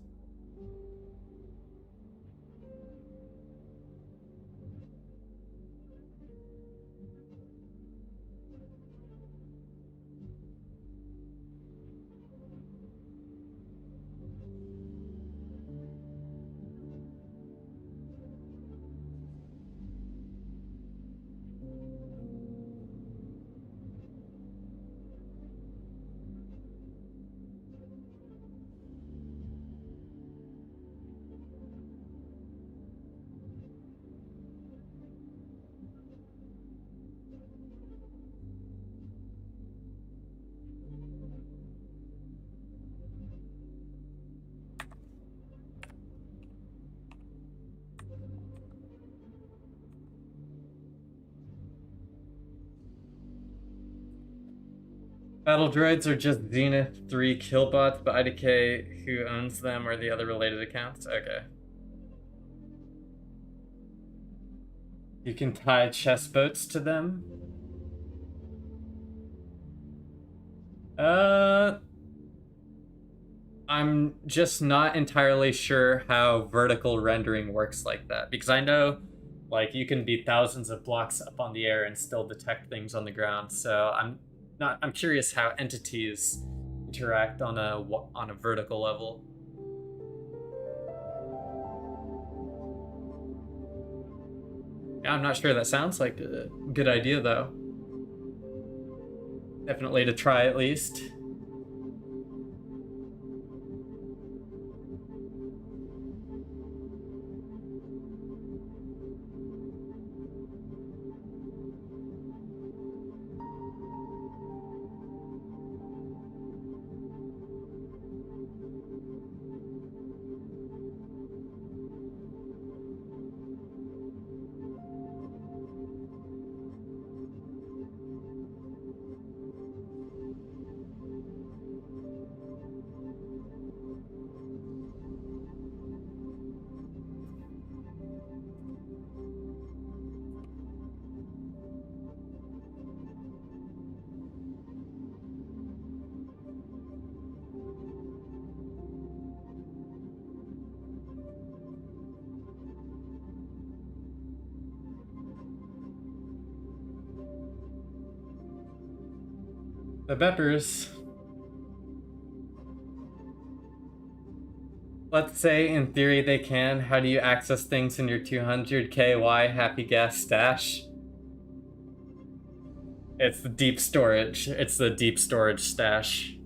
Battle droids are just Zenith 3 killbots, but IDK who owns them or the other related accounts? Okay. You can tie chess boats to them. I'm just not entirely sure how vertical rendering works like that, because I know like you can be thousands of blocks up on the air and still detect things on the ground. So I'm curious how entities interact on a vertical level. Yeah, I'm not sure. That sounds like a good idea though. Definitely to try at least. The Beppers. Let's say in theory they can. How do you access things in your 200k Y Happy Gas stash? It's the deep storage. It's the deep storage stash.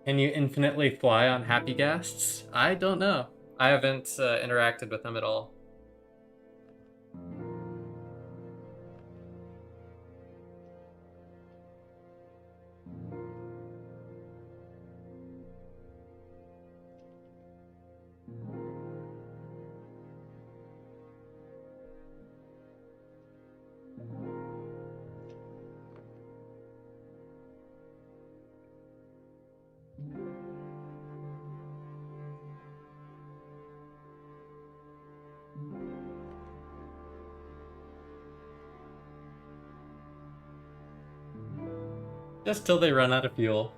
Can you infinitely fly on happy ghasts? I don't know. I haven't interacted with them at all. Just till they run out of fuel.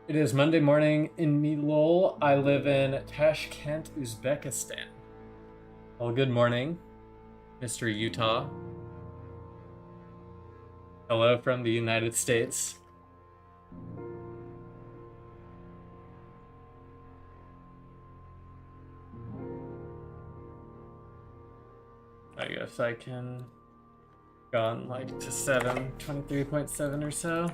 It is Monday morning in Milol. I live in Tashkent, Uzbekistan. Well, good morning, Mr. Utah. Hello from the United States. I guess I can go on like to 23.7 or so.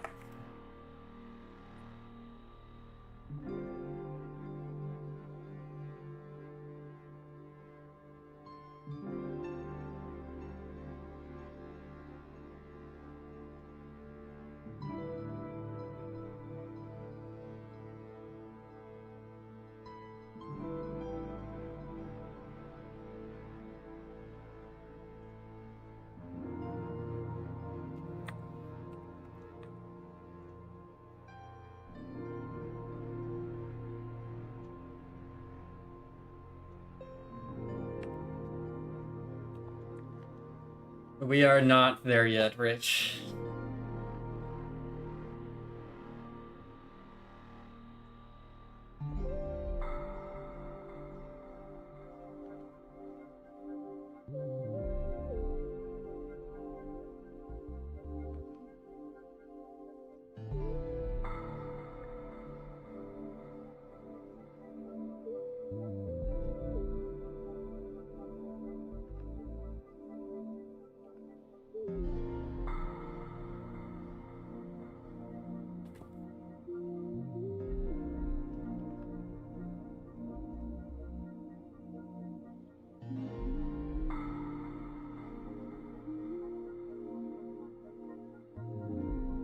We are not there yet, Rich.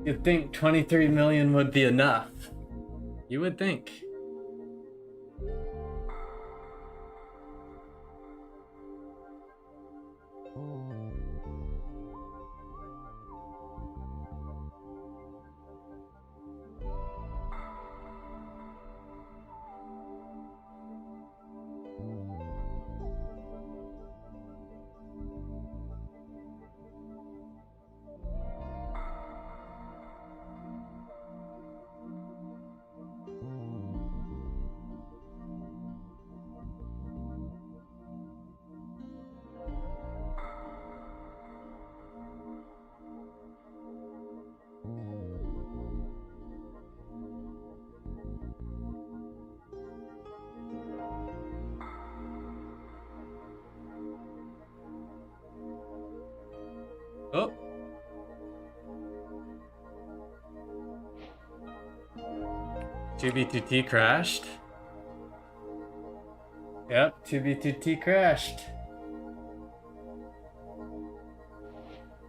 You'd think 23 million would be enough. You would think. Oh. TB2T crashed. Yep, TB2T crashed.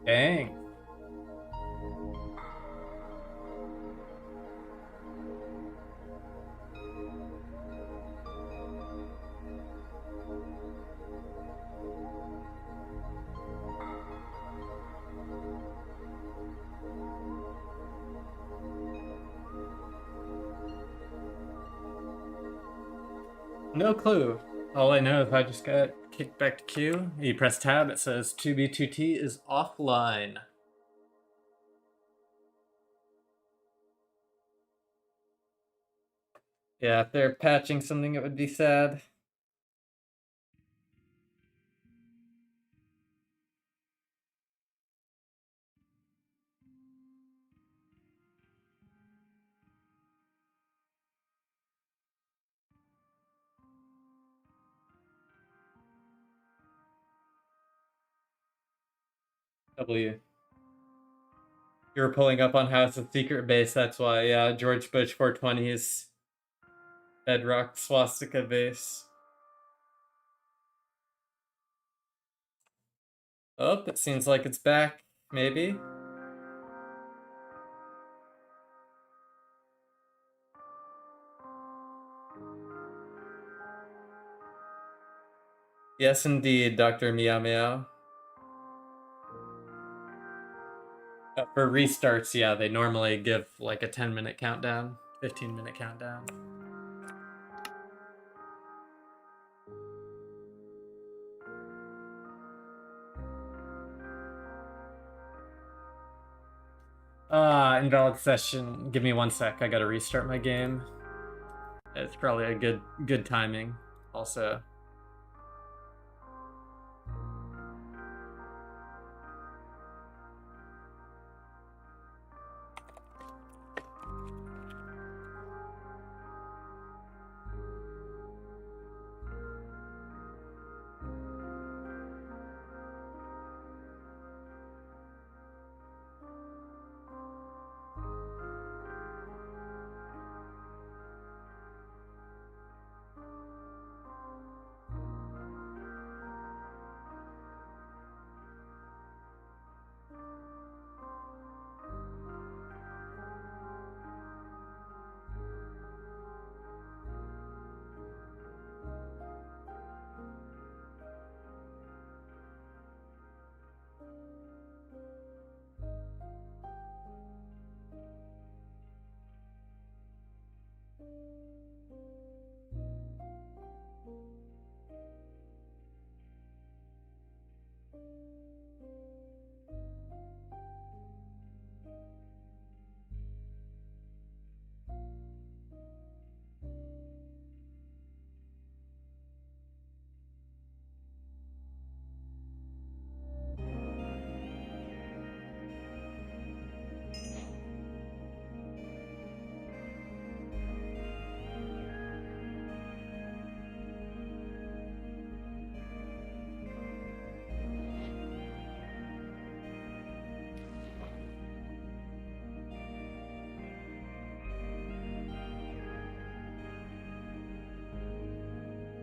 Dang. No clue. All I know is I just got kicked back to queue. You press tab, it says 2B2T is offline. Yeah, if they're patching something, it would be sad. W. You were pulling up on House of Secret Base, that's why. Yeah, George Bush 420's Bedrock Swastika base. Oh, it seems like it's back, maybe. Yes, indeed, Dr. Meow Meow. For restarts, yeah, they normally give like a 10-minute countdown, 15-minute countdown. Invalid session. Give me 1 sec. I gotta restart my game. It's probably a good timing. Also.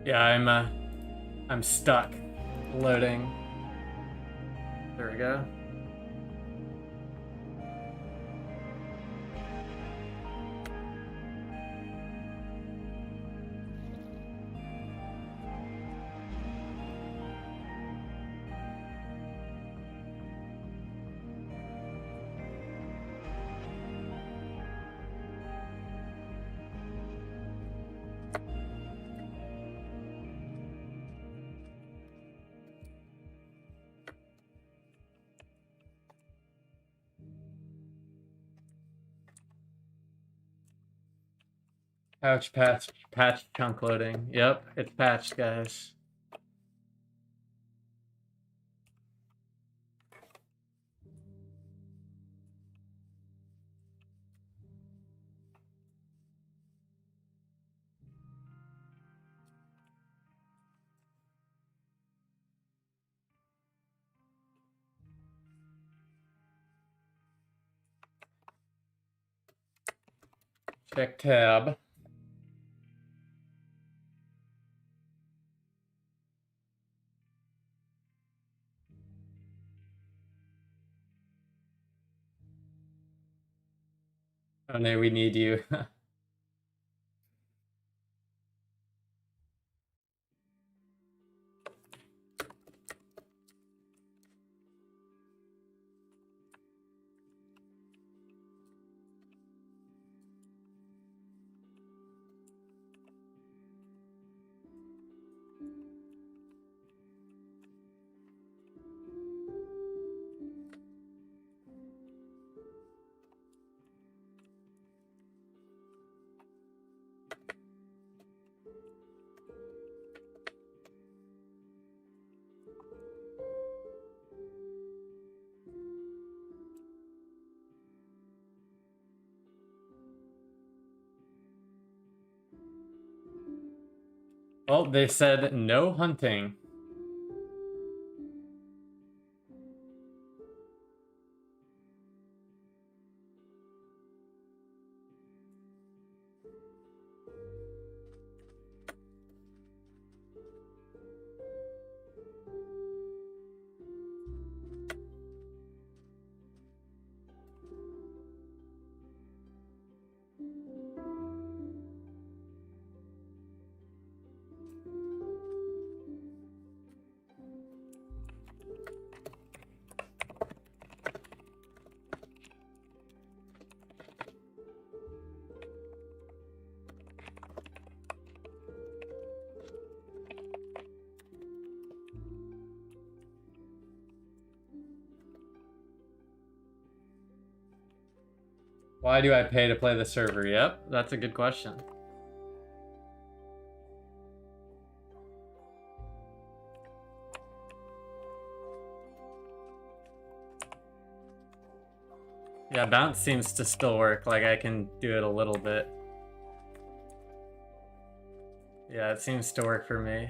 Yeah, I'm stuck. Loading. There we go. Patch chunk loading. Yep, it's patched, guys. Check tab. Oh no, we need you. Well, they said no hunting. Why do I pay to play the server? Yep, that's a good question. Yeah, bounce seems to still work. Like, I can do it a little bit. Yeah, it seems to work for me.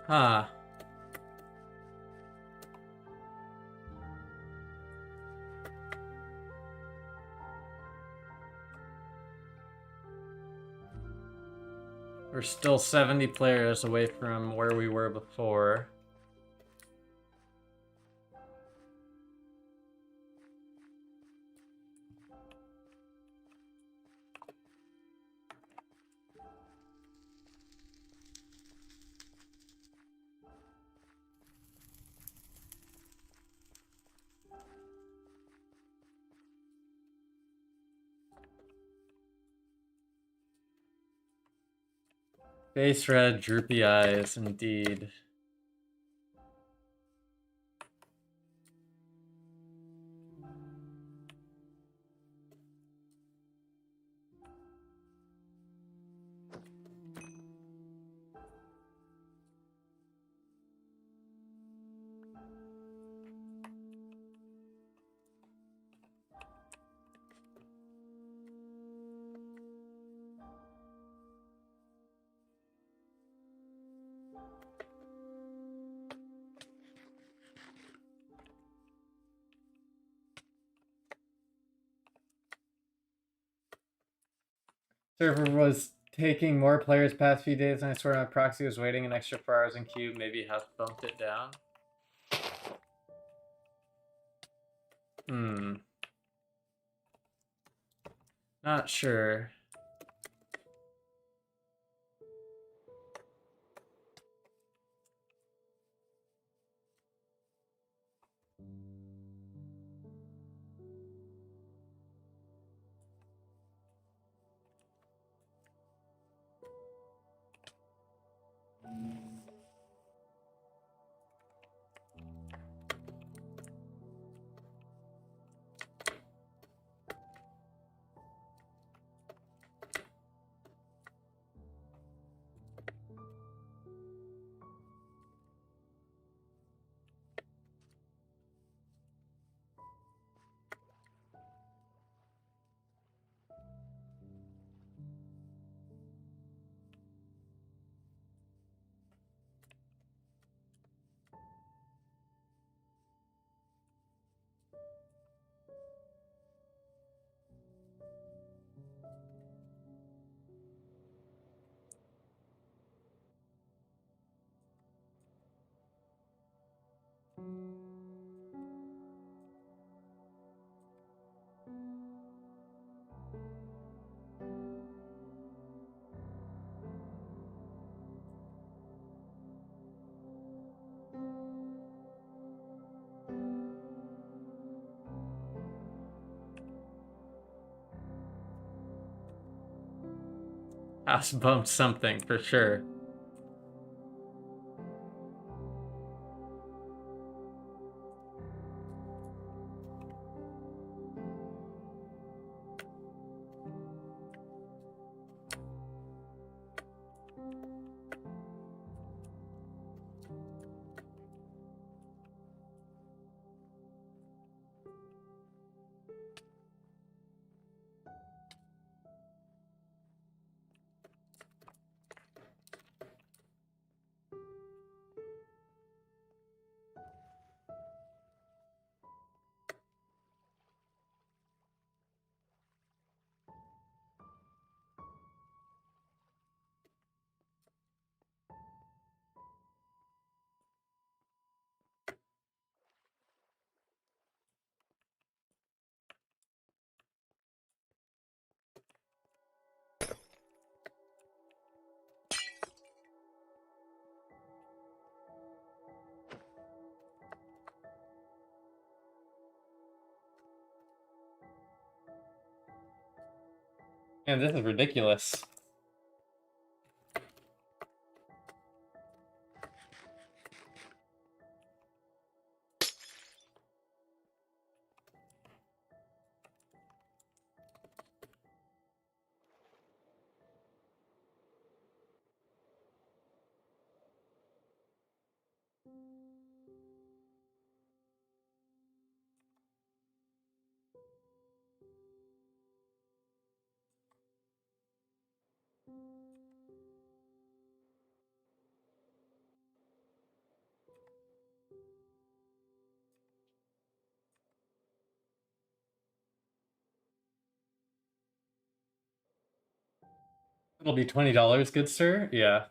Huh. We're still 70 players away from where we were before. Face red, droopy eyes, indeed. Server was taking more players past few days, and I swear my proxy was waiting an extra 4 hours in queue. Maybe have bumped it down. Not sure. House bumped something for sure. Man, this is ridiculous. It'll be $20, good sir? Yeah.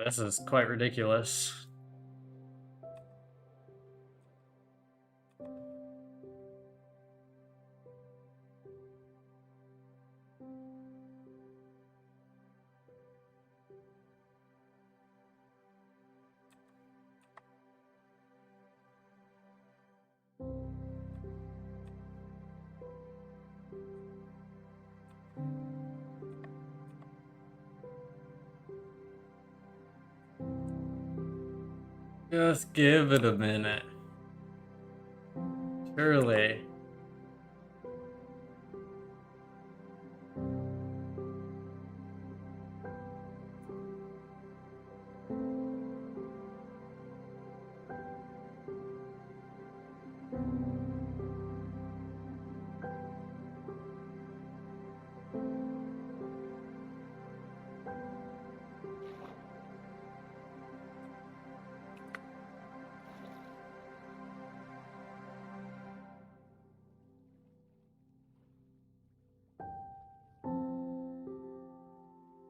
This is quite ridiculous. Just give it a minute. Surely.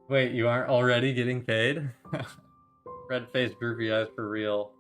Wait, you aren't already getting paid? Red face, droopy eyes for real.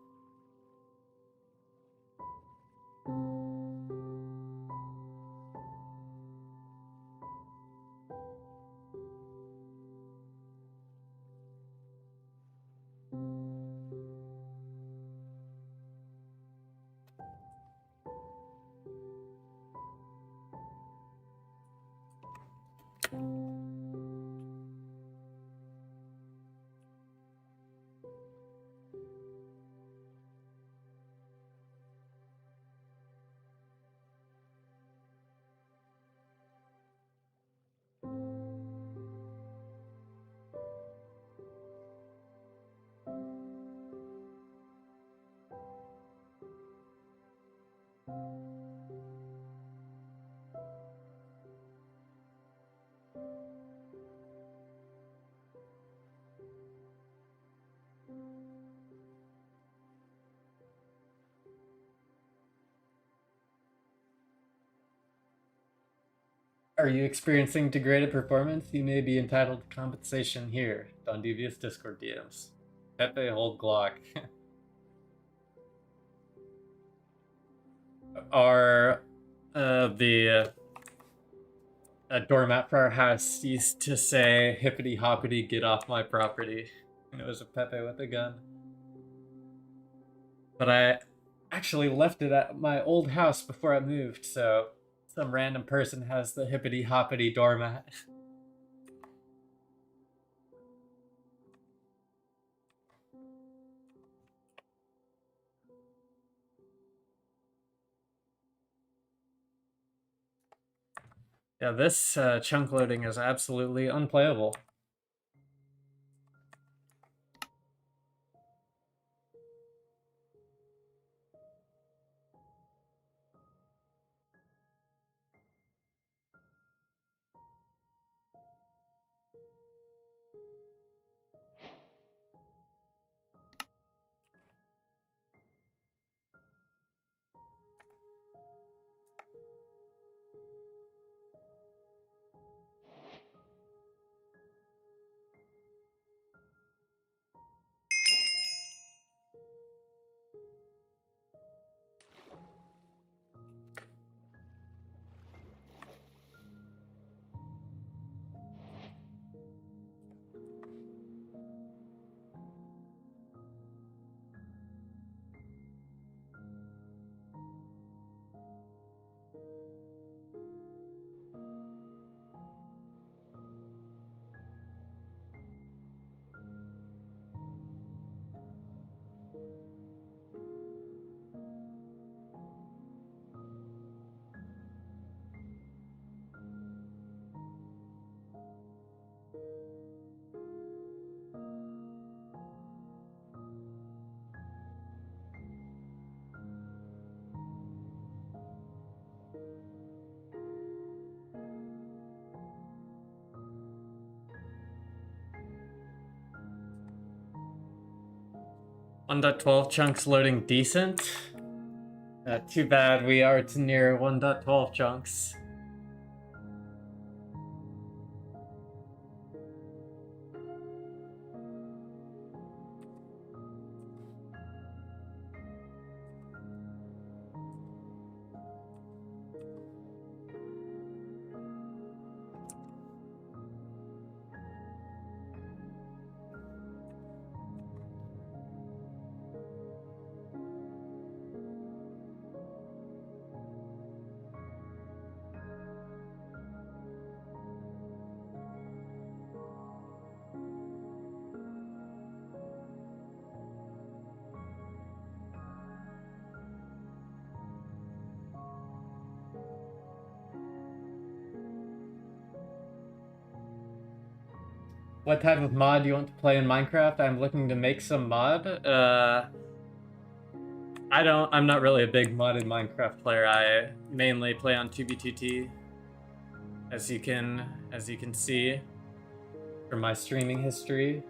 Are you experiencing degraded performance? You may be entitled to compensation here. Don Devious Discord DMs. Pepe hold Glock. Our the doormat for our house used to say hippity hoppity get off my property. And it was a Pepe with a gun. But I actually left it at my old house before I moved, so some random person has the hippity hoppity doormat. Yeah, this chunk loading is absolutely unplayable. .12 chunks loading decent. Too bad we are to near 1.12 chunks. What type of mod do you want to play in Minecraft? I'm looking to make some mod. I'm not really a big modded Minecraft player. I mainly play on 2b2t, as you can see from my streaming history.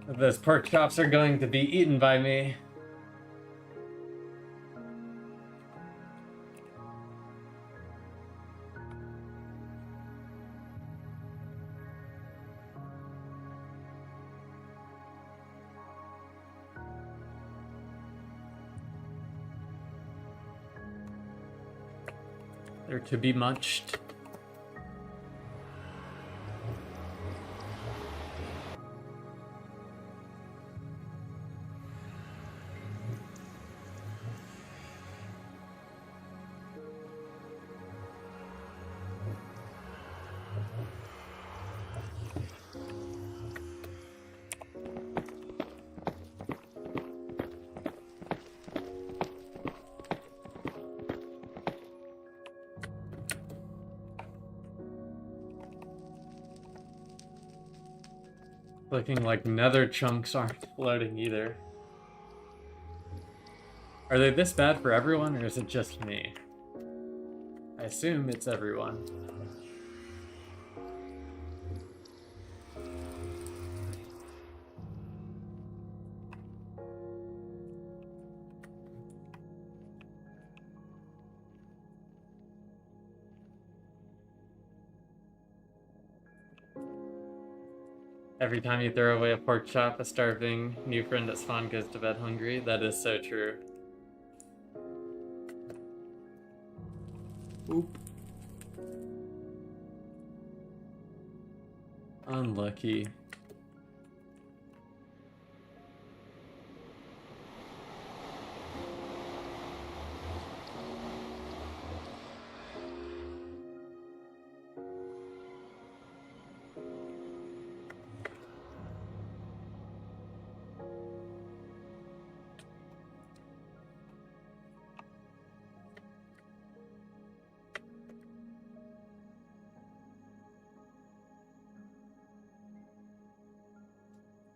Those pork chops are going to be eaten by me. They're to be munched. Looking like nether chunks aren't floating either. Are they this bad for everyone, or is it just me? I assume it's everyone. Every time you throw away a pork chop, a starving new friend at spawn goes to bed hungry. That is so true. Oop. Unlucky.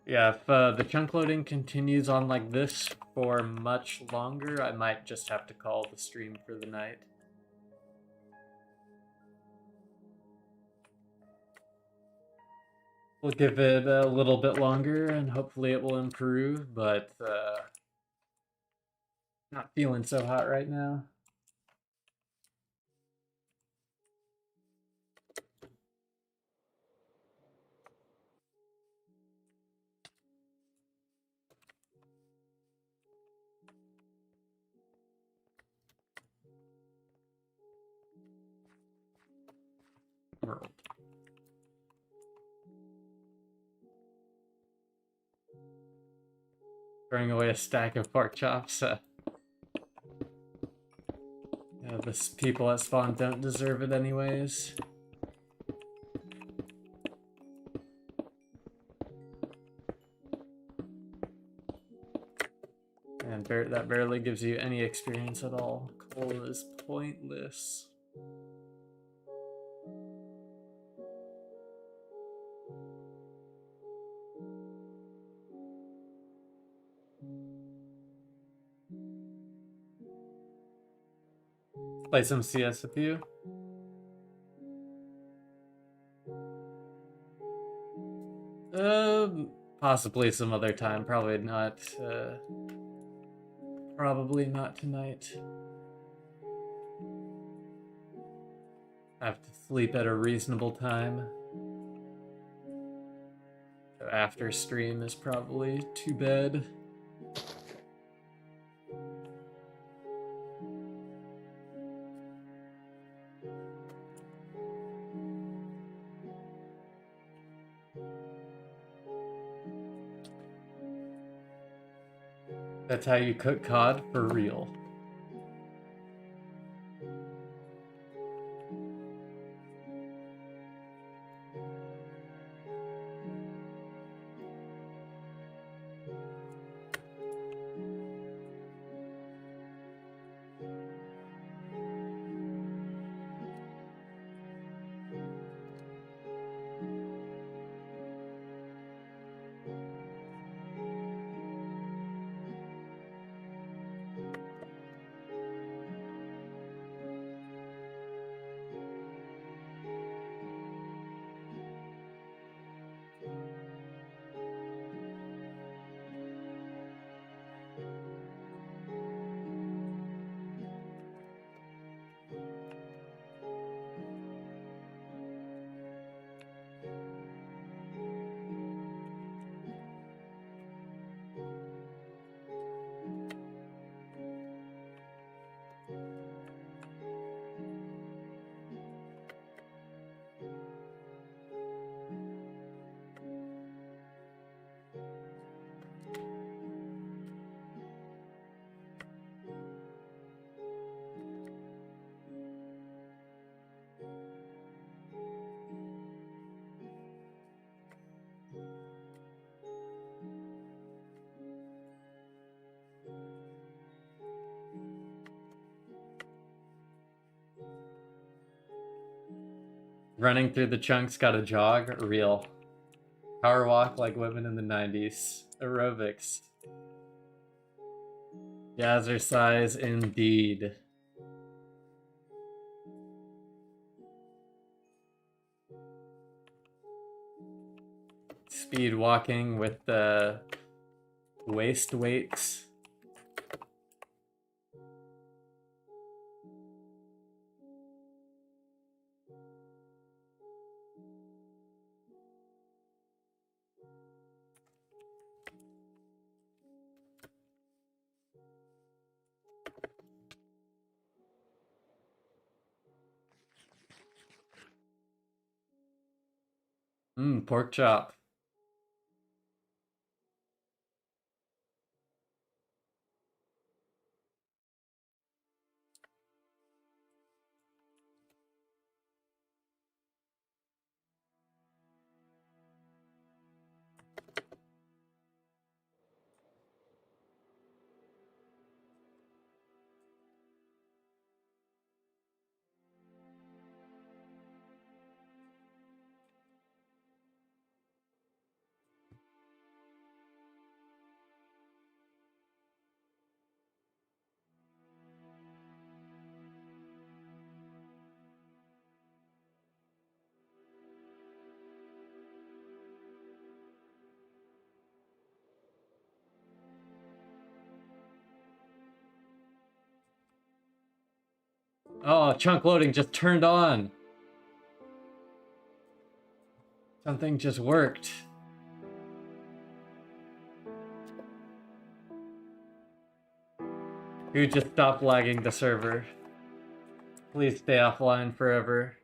Yeah, if the chunk loading continues on like this for much longer, I might just have to call the stream for the night. We'll give it a little bit longer and hopefully it will improve, but not feeling so hot right now. World. Throwing away a stack of pork chops. Yeah, the people at spawn don't deserve it anyways. And that barely gives you any experience at all. Coal is pointless. Play some CS with you. Possibly some other time. Probably not. Probably not tonight. I have to sleep at a reasonable time. So after stream is probably too bad. That's how you cook cod for real. Running through the chunks, gotta jog, real. Power walk like women in the 90s. Aerobics. Jazzercise indeed. Speed walking with the waist weights. Pork chop. Oh, chunk loading just turned on. Something just worked. Who just stopped lagging the server? Please stay offline forever.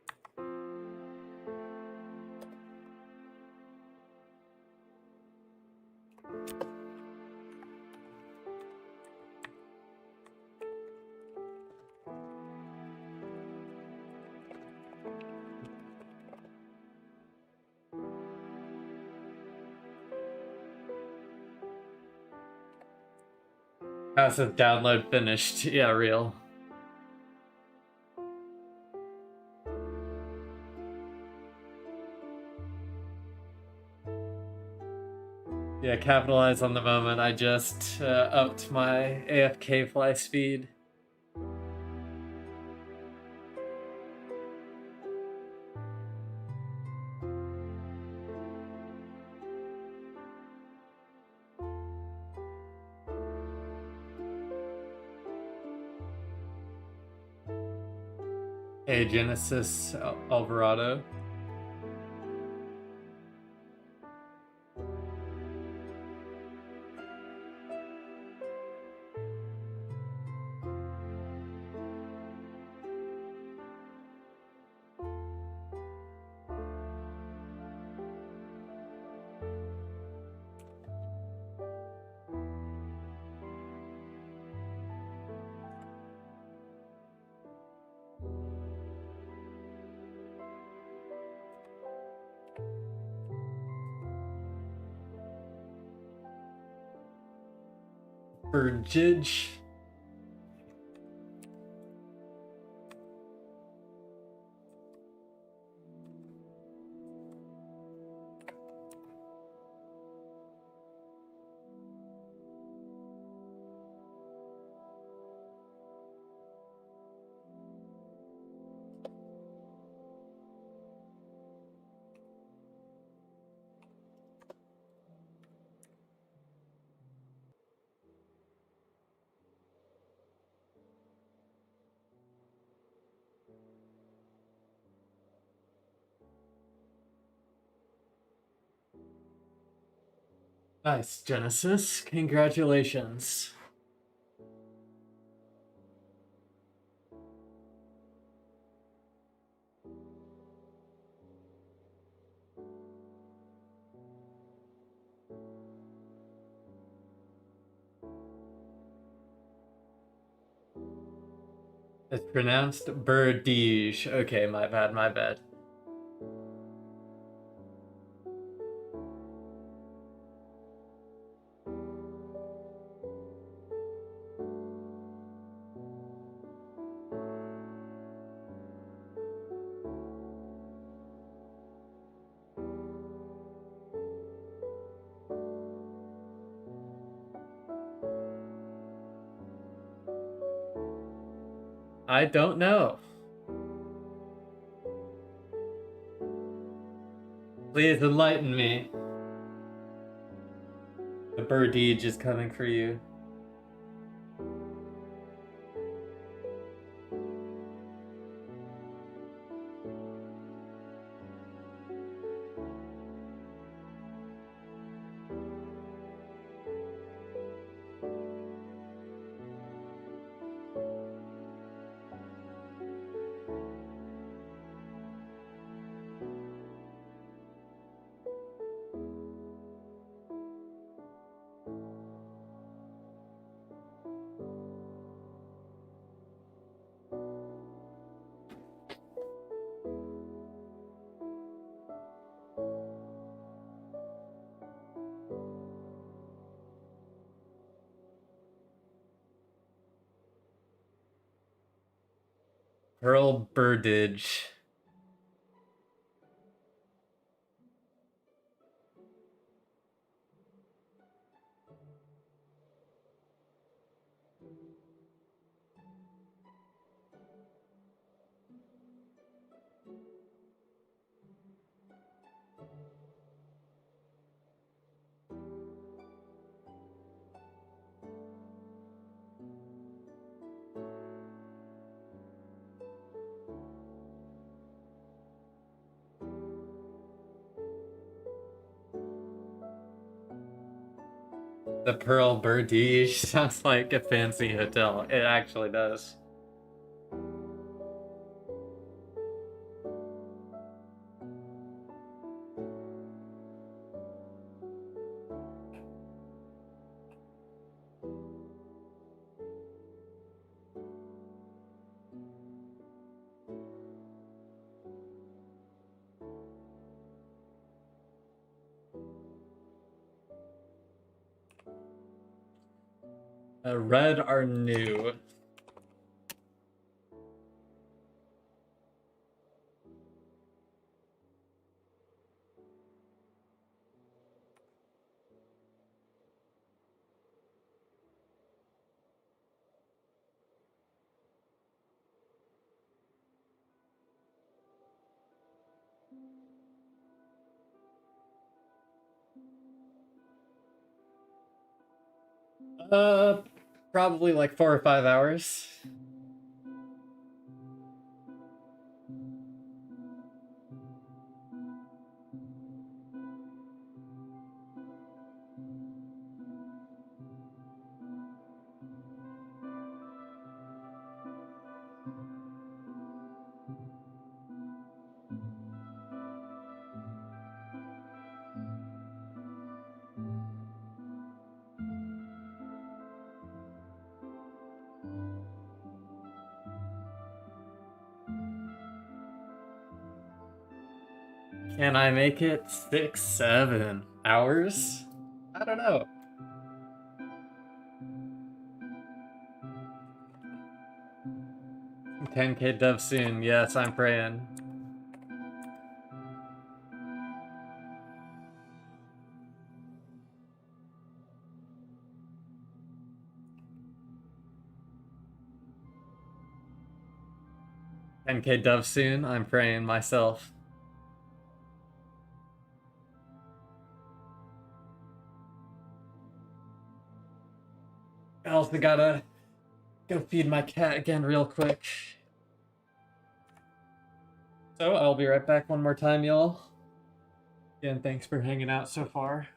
Passive download finished. Yeah, real. Yeah, capitalize on the moment. I just upped my AFK fly speed. Hey, Genesis Alvarado. Burgage. Nice, Genesis. Congratulations. It's pronounced Burdige. Okay, my bad, my bad. I don't know. Please enlighten me. The birdie is coming for you. Pearl birdage. The Pearl Birdie sounds like a fancy hotel. It actually does. Red are new. Uh, Probably like 4 or 5 hours. Can I make it 6, 7 hours? I don't know. 10K dove soon. Yes, I'm praying. $10K dove soon. I'm praying myself. I also gotta go feed my cat again real quick. So I'll be right back one more time, y'all. Again, thanks for hanging out so far.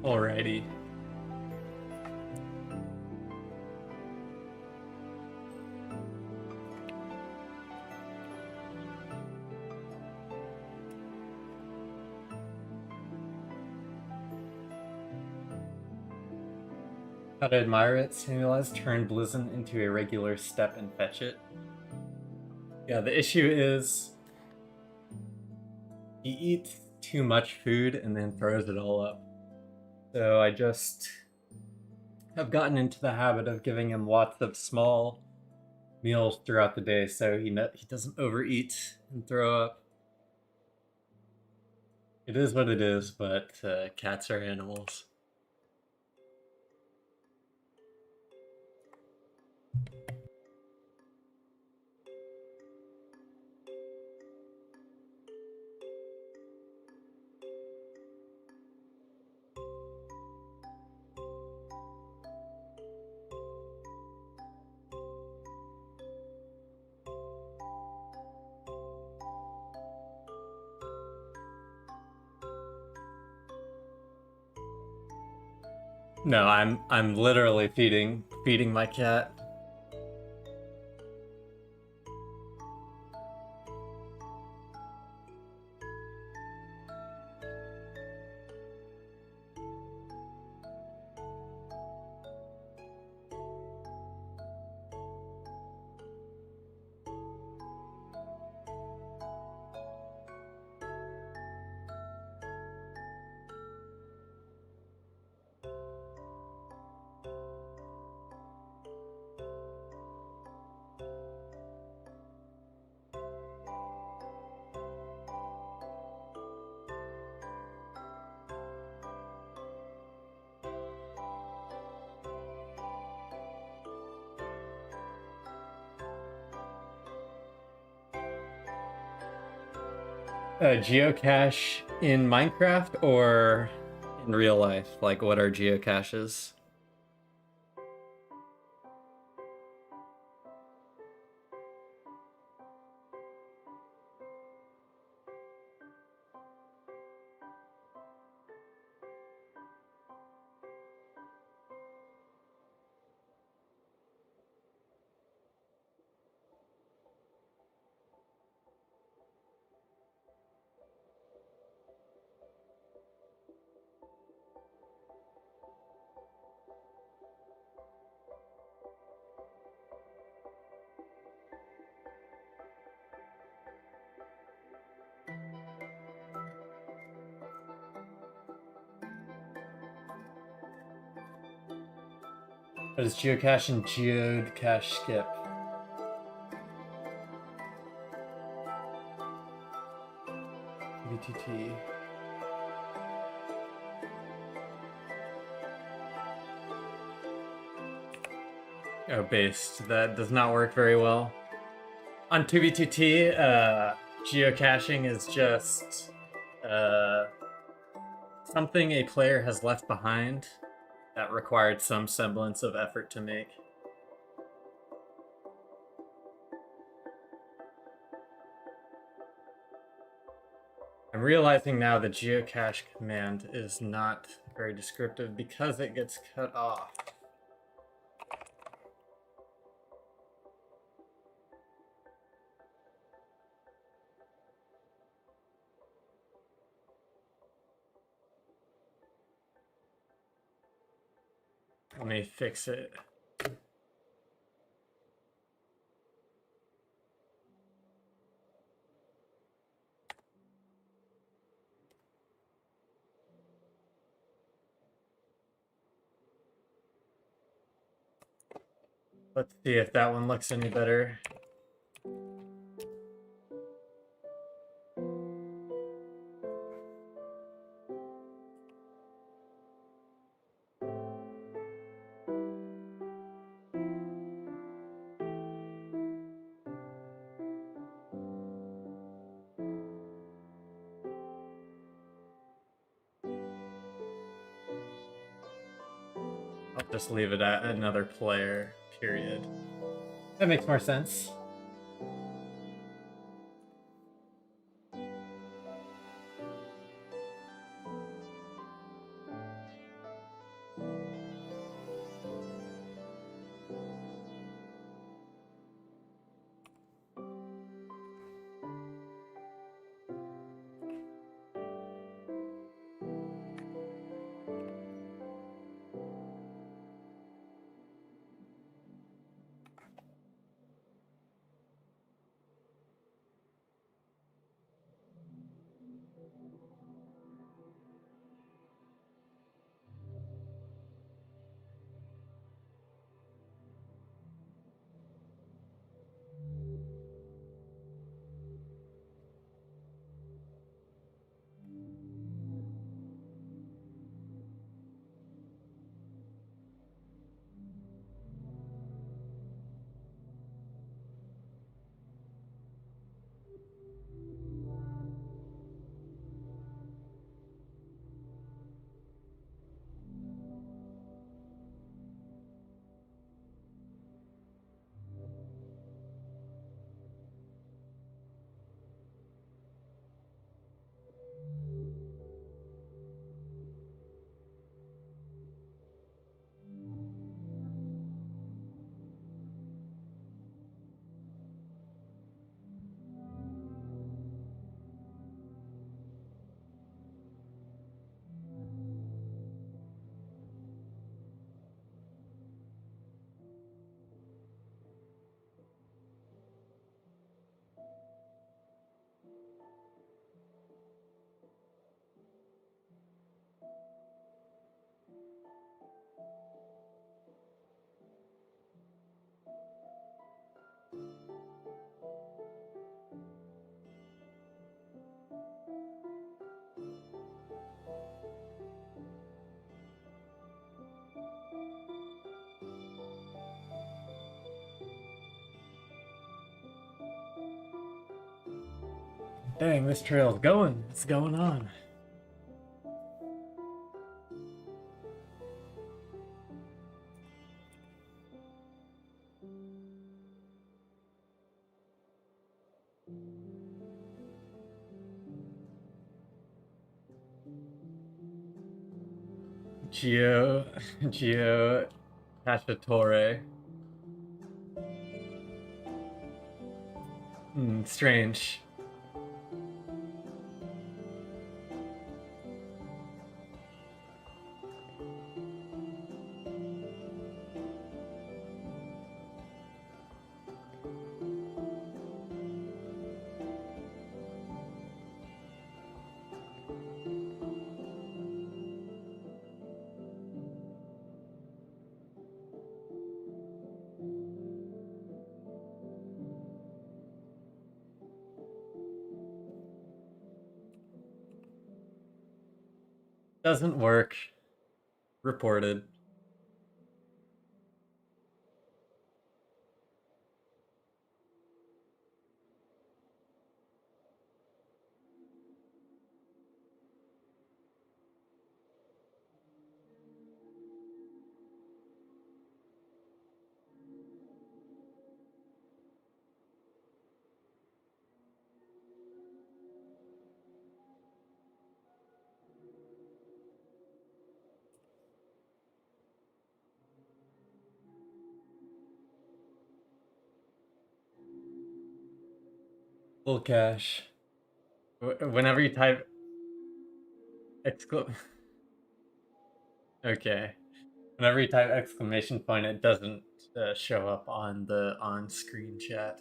Alrighty. How to admire it, Samuelize, turn Blizzon into a regular step and fetch it. Yeah, the issue is he eats too much food and then throws it all up. So I just have gotten into the habit of giving him lots of small meals throughout the day so he doesn't overeat and throw up. It is what it is, but cats are animals. No, I'm literally feeding my cat. Geocache in Minecraft or in real life? Like, what are geocaches? What is geocache and geocache skip? VTT. Oh, based. That does not work very well. On 2B2T, geocaching is just something a player has left behind that required some semblance of effort to make. I'm realizing now the geocache command is not very descriptive because it gets cut off. Let me fix it. Let's see if that one looks any better. I'll just leave it at another player, period. That makes more sense. Dang, this trail's going. What's going on? Geo Cacciatore. Strange. Doesn't work. Reported. Full cache. Whenever you type exclam okay. Whenever you type exclamation point, it doesn't show up on the on-screen chat.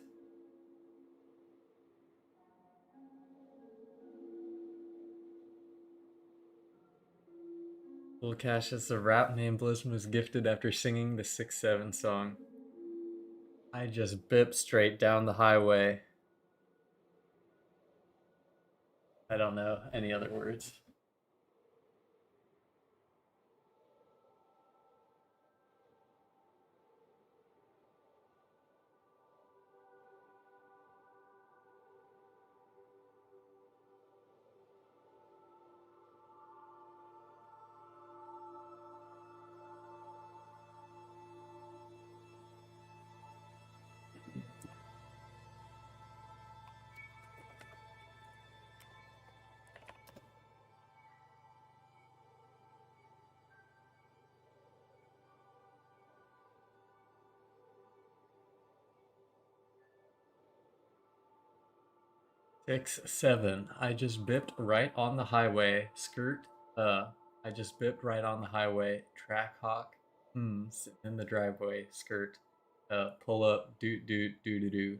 Full cache is the rap name Blizzard was gifted after singing the 6-7 song. I just bipped straight down the highway. I don't know any other words. Six, seven. I just bipped right on the highway. Skirt. I just bipped right on the highway. Track hawk. Sitting in the driveway. Skirt. Pull up. Doot doot doo doo doo.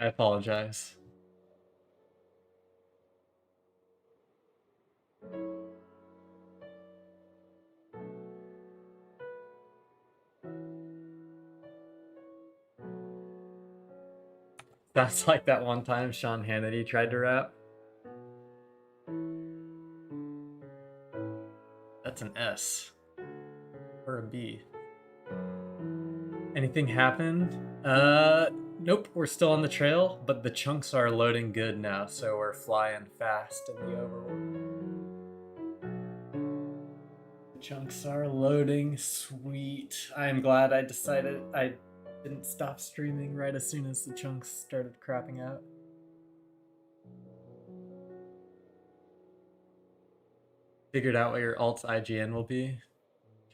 I apologize. That's like that one time Sean Hannity tried to rap. That's an S. Or a B. Anything happen? Nope, we're still on the trail, but the chunks are loading good now, so we're flying fast in the overworld. The chunks are loading, sweet. I'm glad I decided I didn't stop streaming right as soon as the chunks started crapping out. Figured out what your alt's IGN will be.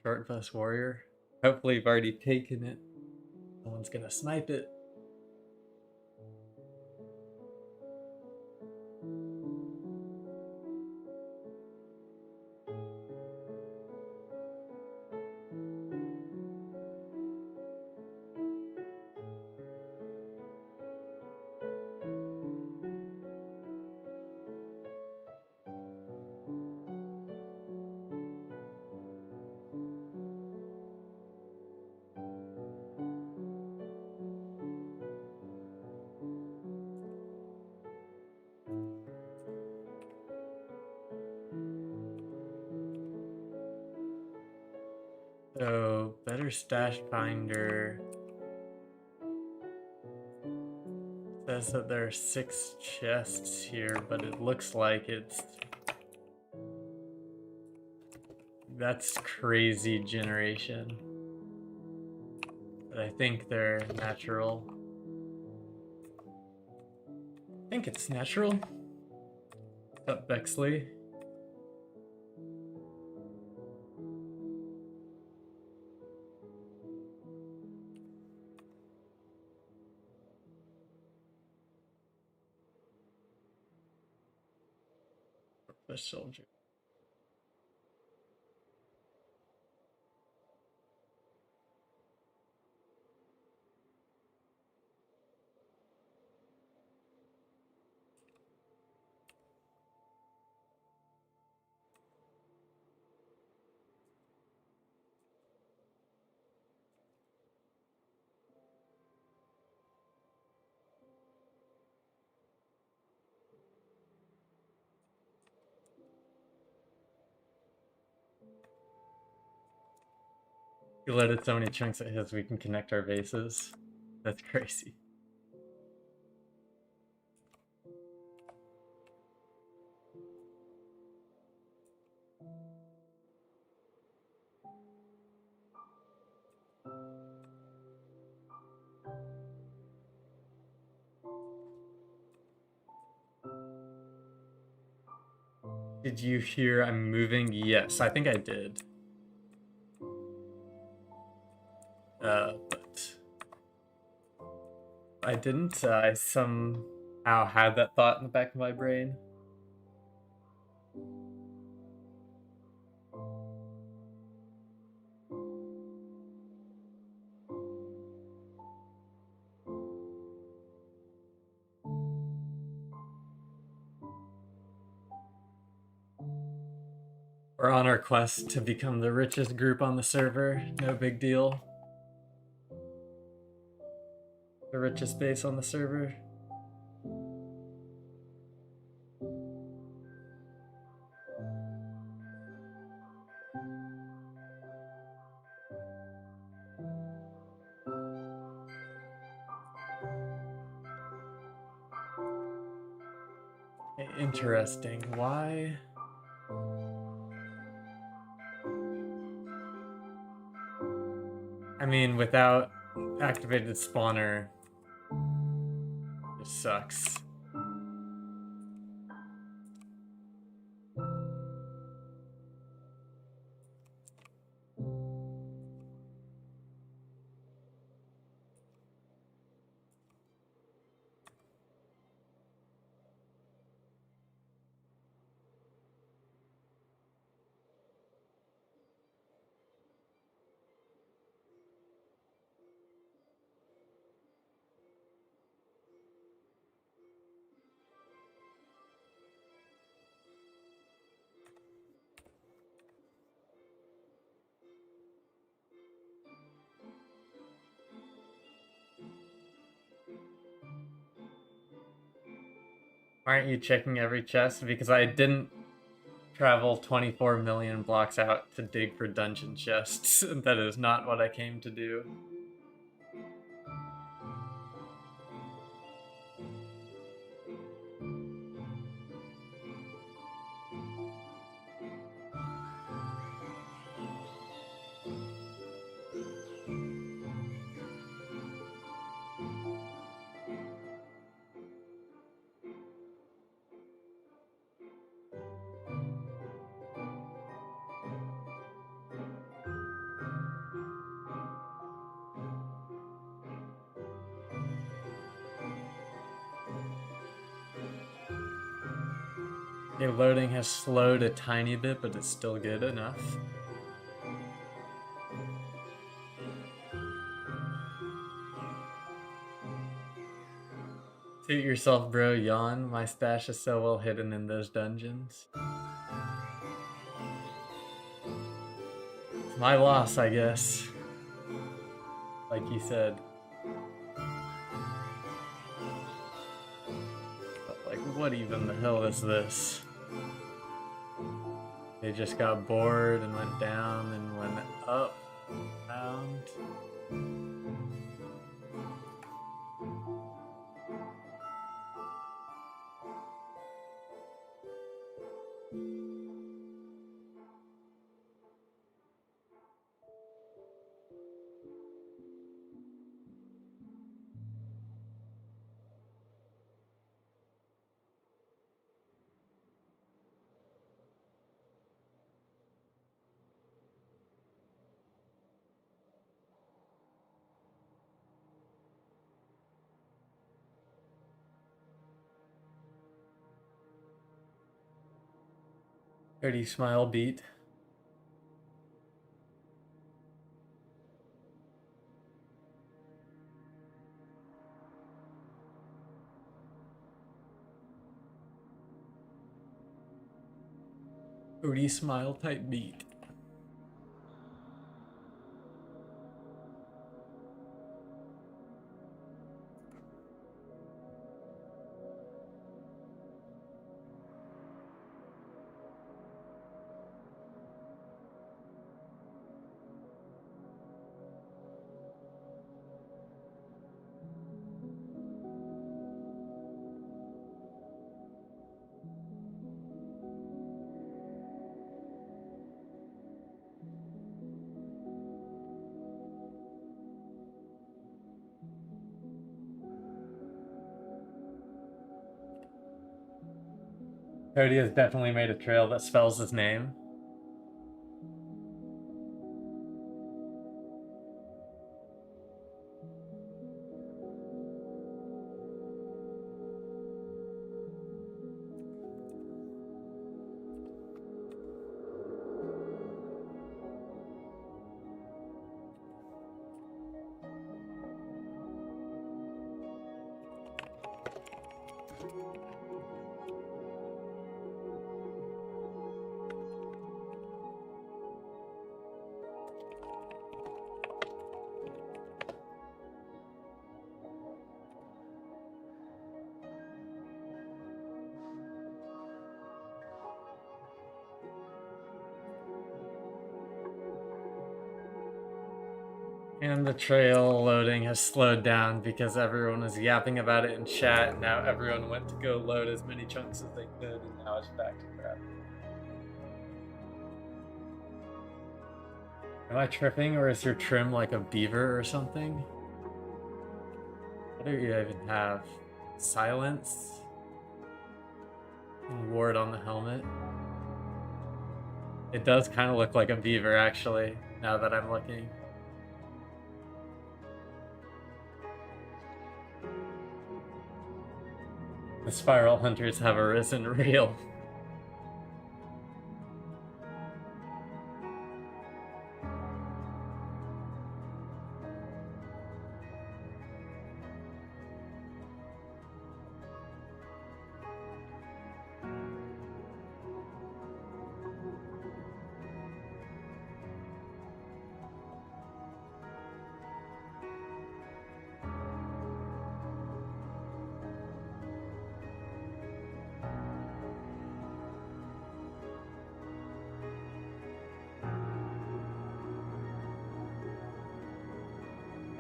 Short bus warrior. Hopefully you've already taken it. Someone's gonna snipe it. So, better stash finder says that there are 6 chests here, but it looks like that's crazy generation. But I think they're natural. I think it's natural. What's up, Bexley? The soldier. You let it so many chunks at his we can connect our bases. That's crazy. Did you hear I'm moving? Yes, I think I did. But I didn't. I somehow had that thought in the back of my brain. We're on our quest to become the richest group on the server. No big deal. The richest base on the server. Interesting. Why? I mean, without activated spawner, it sucks. Aren't you checking every chest? Because I didn't travel 24 million blocks out to dig for dungeon chests. That is not what I came to do. Okay, loading has slowed a tiny bit, but it's still good enough. Suit yourself, bro. Yawn. My stash is so well hidden in those dungeons. It's my loss, I guess. Like you said. But like, what even the hell is this? They just got bored and went down and went up. 30 smile beat. Odie smile type beat. Cody has definitely made a trail that spells his name. And the trail loading has slowed down because everyone was yapping about it in chat, and now everyone went to go load as many chunks as they could, and now it's back to crap. Am I tripping, or is your trim like a beaver or something? What do you even have? Silence? And ward on the helmet? It does kind of look like a beaver, actually, now that I'm looking. The spiral hunters have arisen real.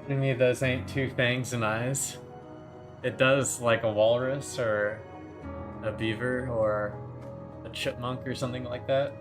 To me, those ain't two fangs and eyes. It does like a walrus or a beaver or a chipmunk or something like that.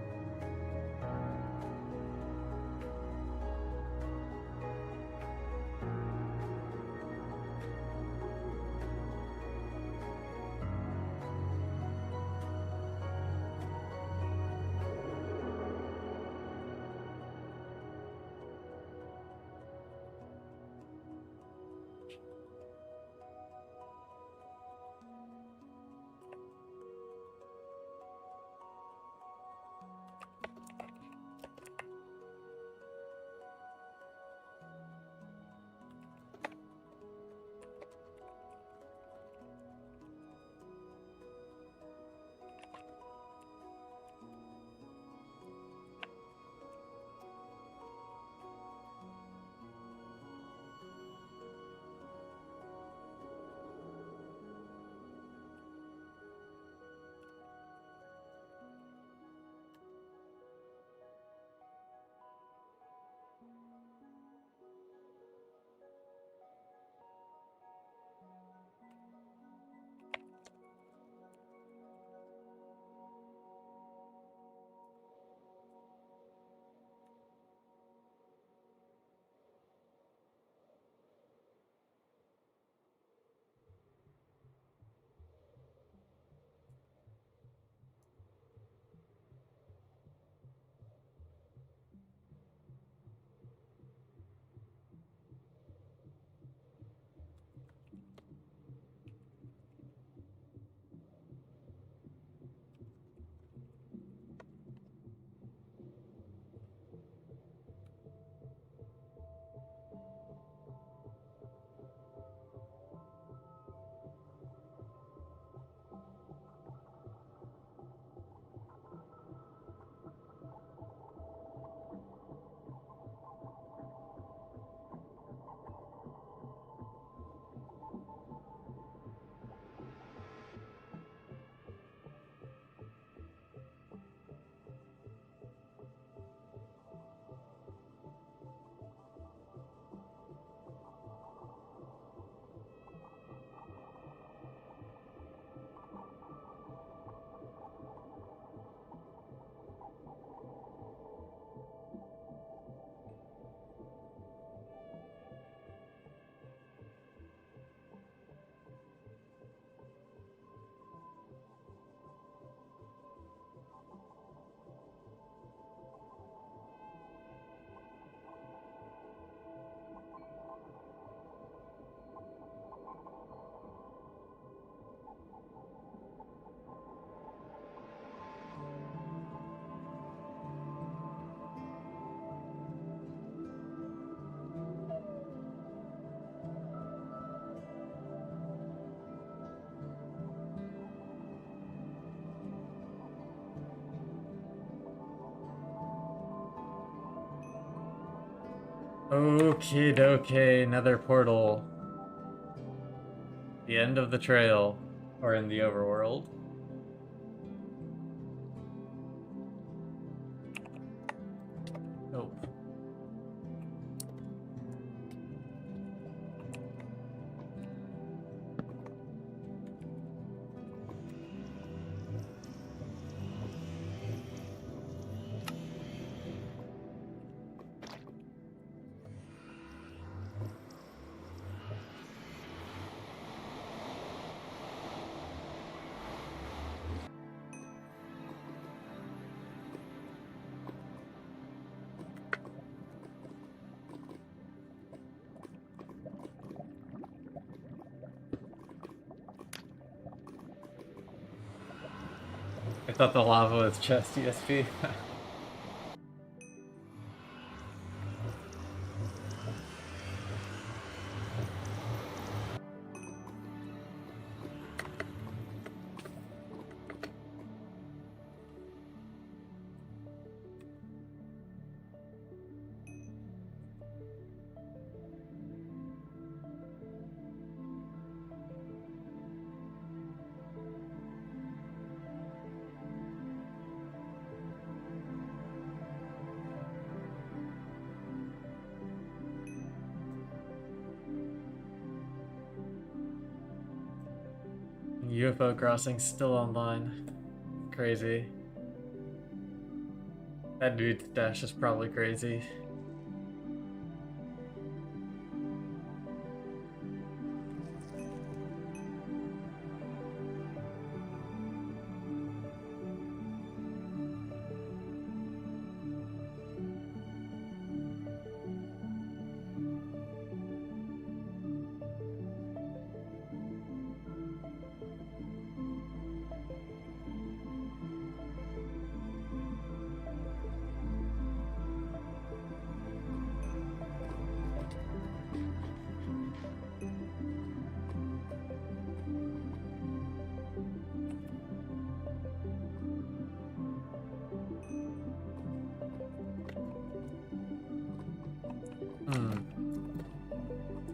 Okay, dokie, Nether portal. The end of the trail, or in the overworld. Nope. I thought the lava was chest ESP. UFO crossing still online. Crazy. That dude's dash is probably crazy.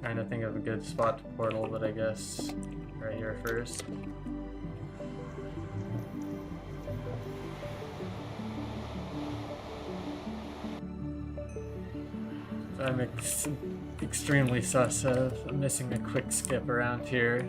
Trying to think of a good spot to portal, but I guess right here first. I'm extremely sus of missing a quick skip around here.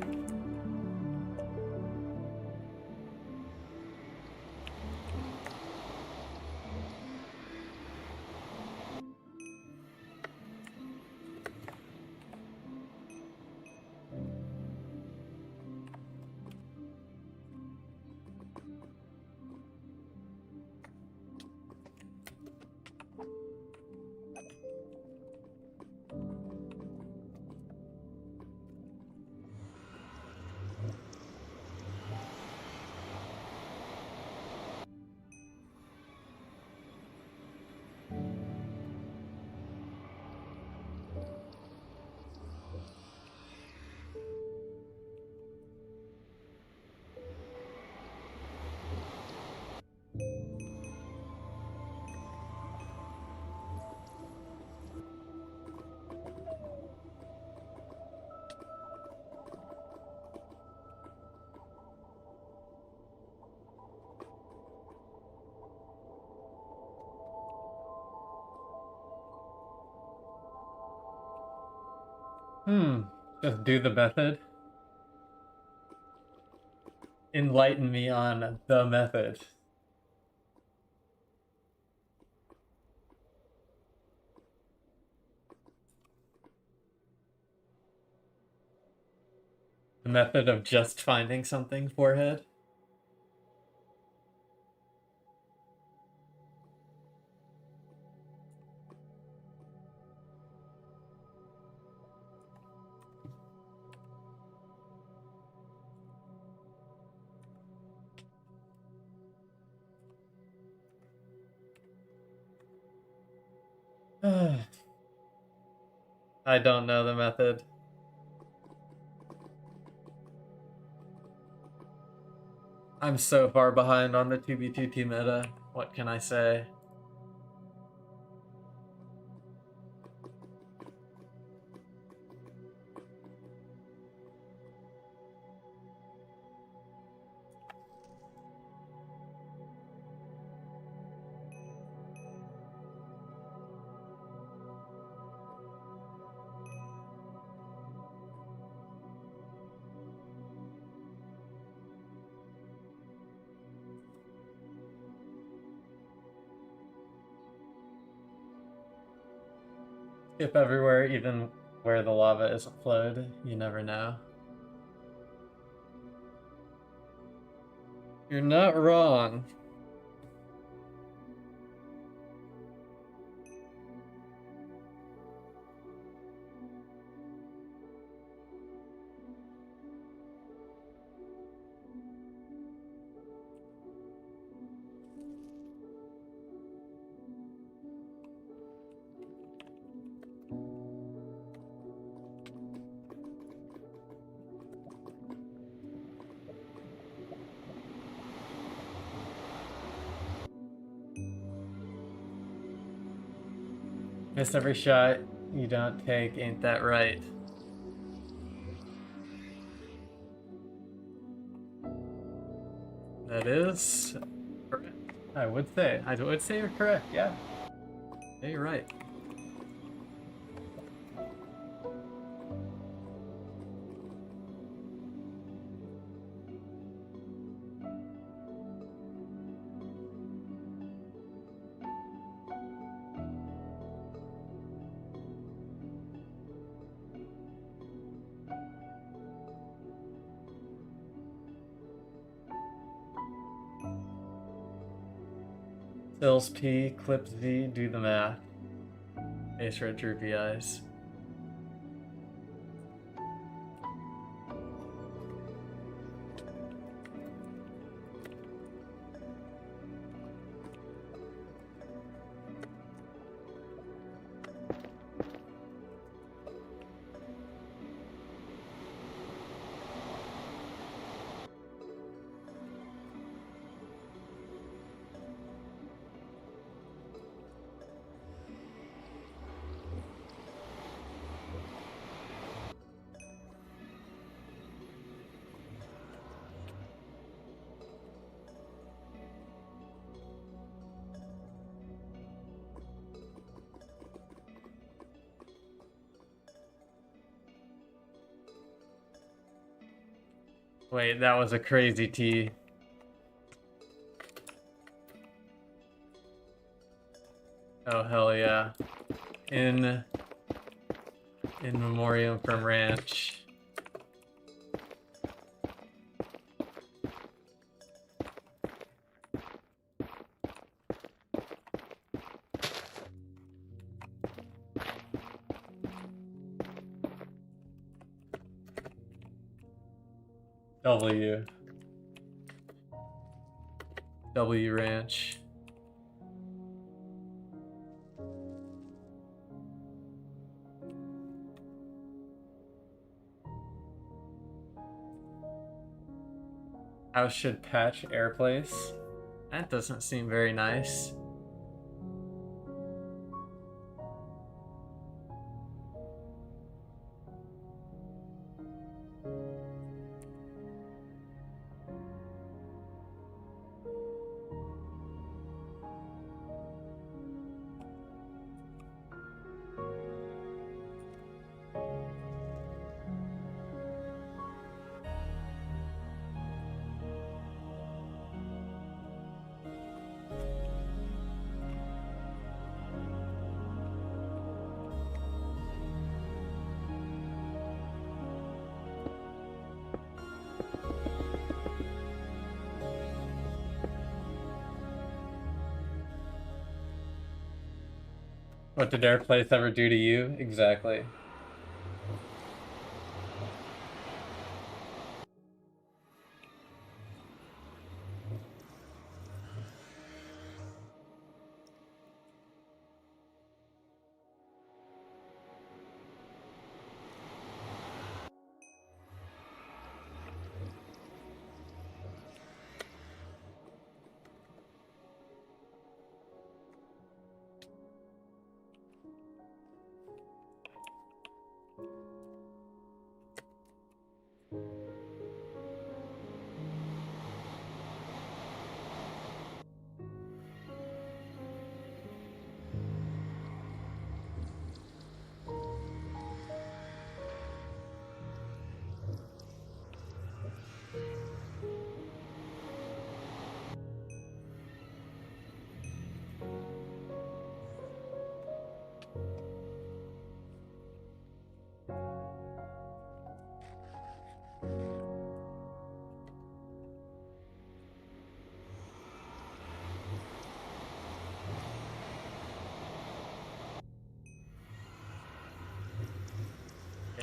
Just do the method. Enlighten me on the method. The method of just finding something, forehead. I don't know the method. I'm so far behind on the 2v2t meta. What can I say? Skip everywhere, even where the lava isn't flowed. You never know. You're not wrong. Miss every shot you don't take, ain't that right? That is correct. I would say. I would say you're correct, yeah. Yeah, you're right. Sills P, clips V, do the math. Ace red droopy eyes. Wait, that was a crazy T. Oh, hell yeah. In memoriam from Ranch. W. W Ranch. House should patch airplace. That doesn't seem very nice. What did airplace ever do to you? Exactly.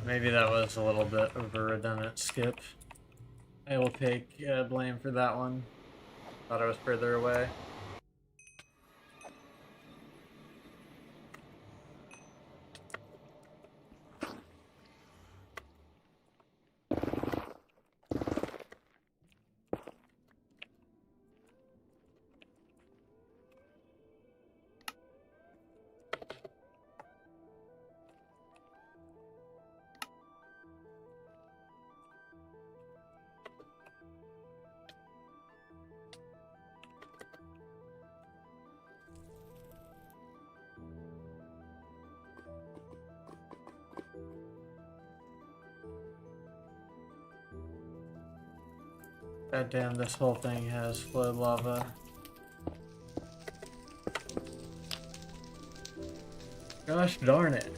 Maybe that was a little bit of a redundant skip. I will take blame for that one. Thought I was further away. God damn, this whole thing has flowed lava. Gosh darn it.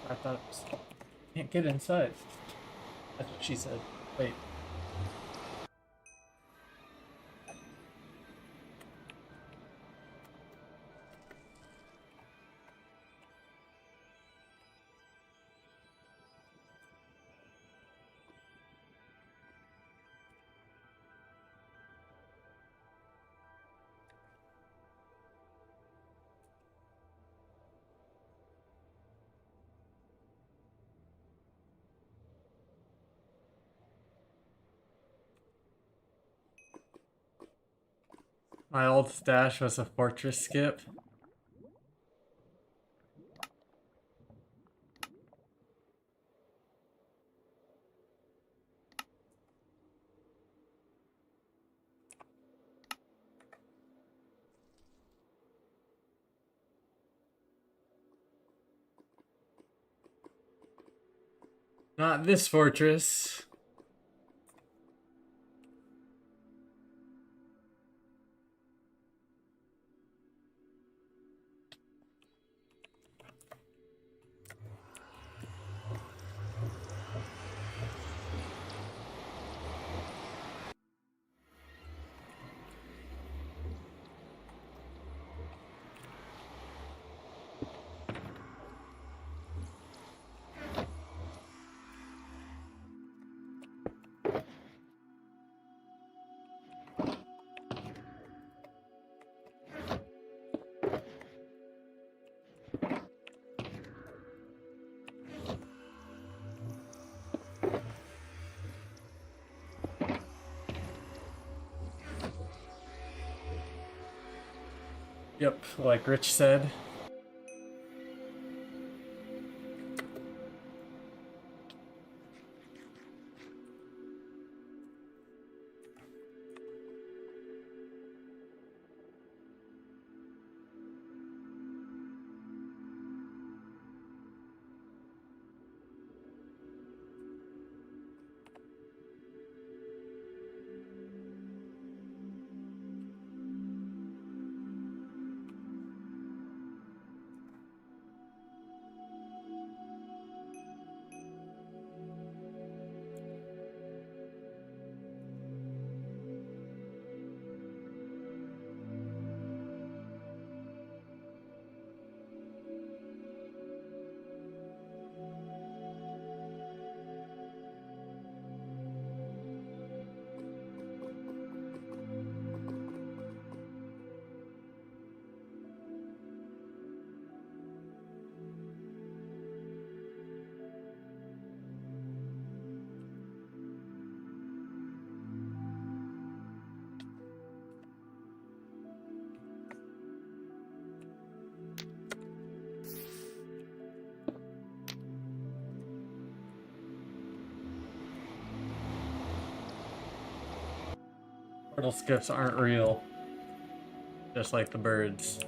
I thought it was... Can't get inside. That's what she said. Wait. My old stash was a fortress skip. Not this fortress. Yep, like Rich said. Portal skips aren't real. Just like the birds.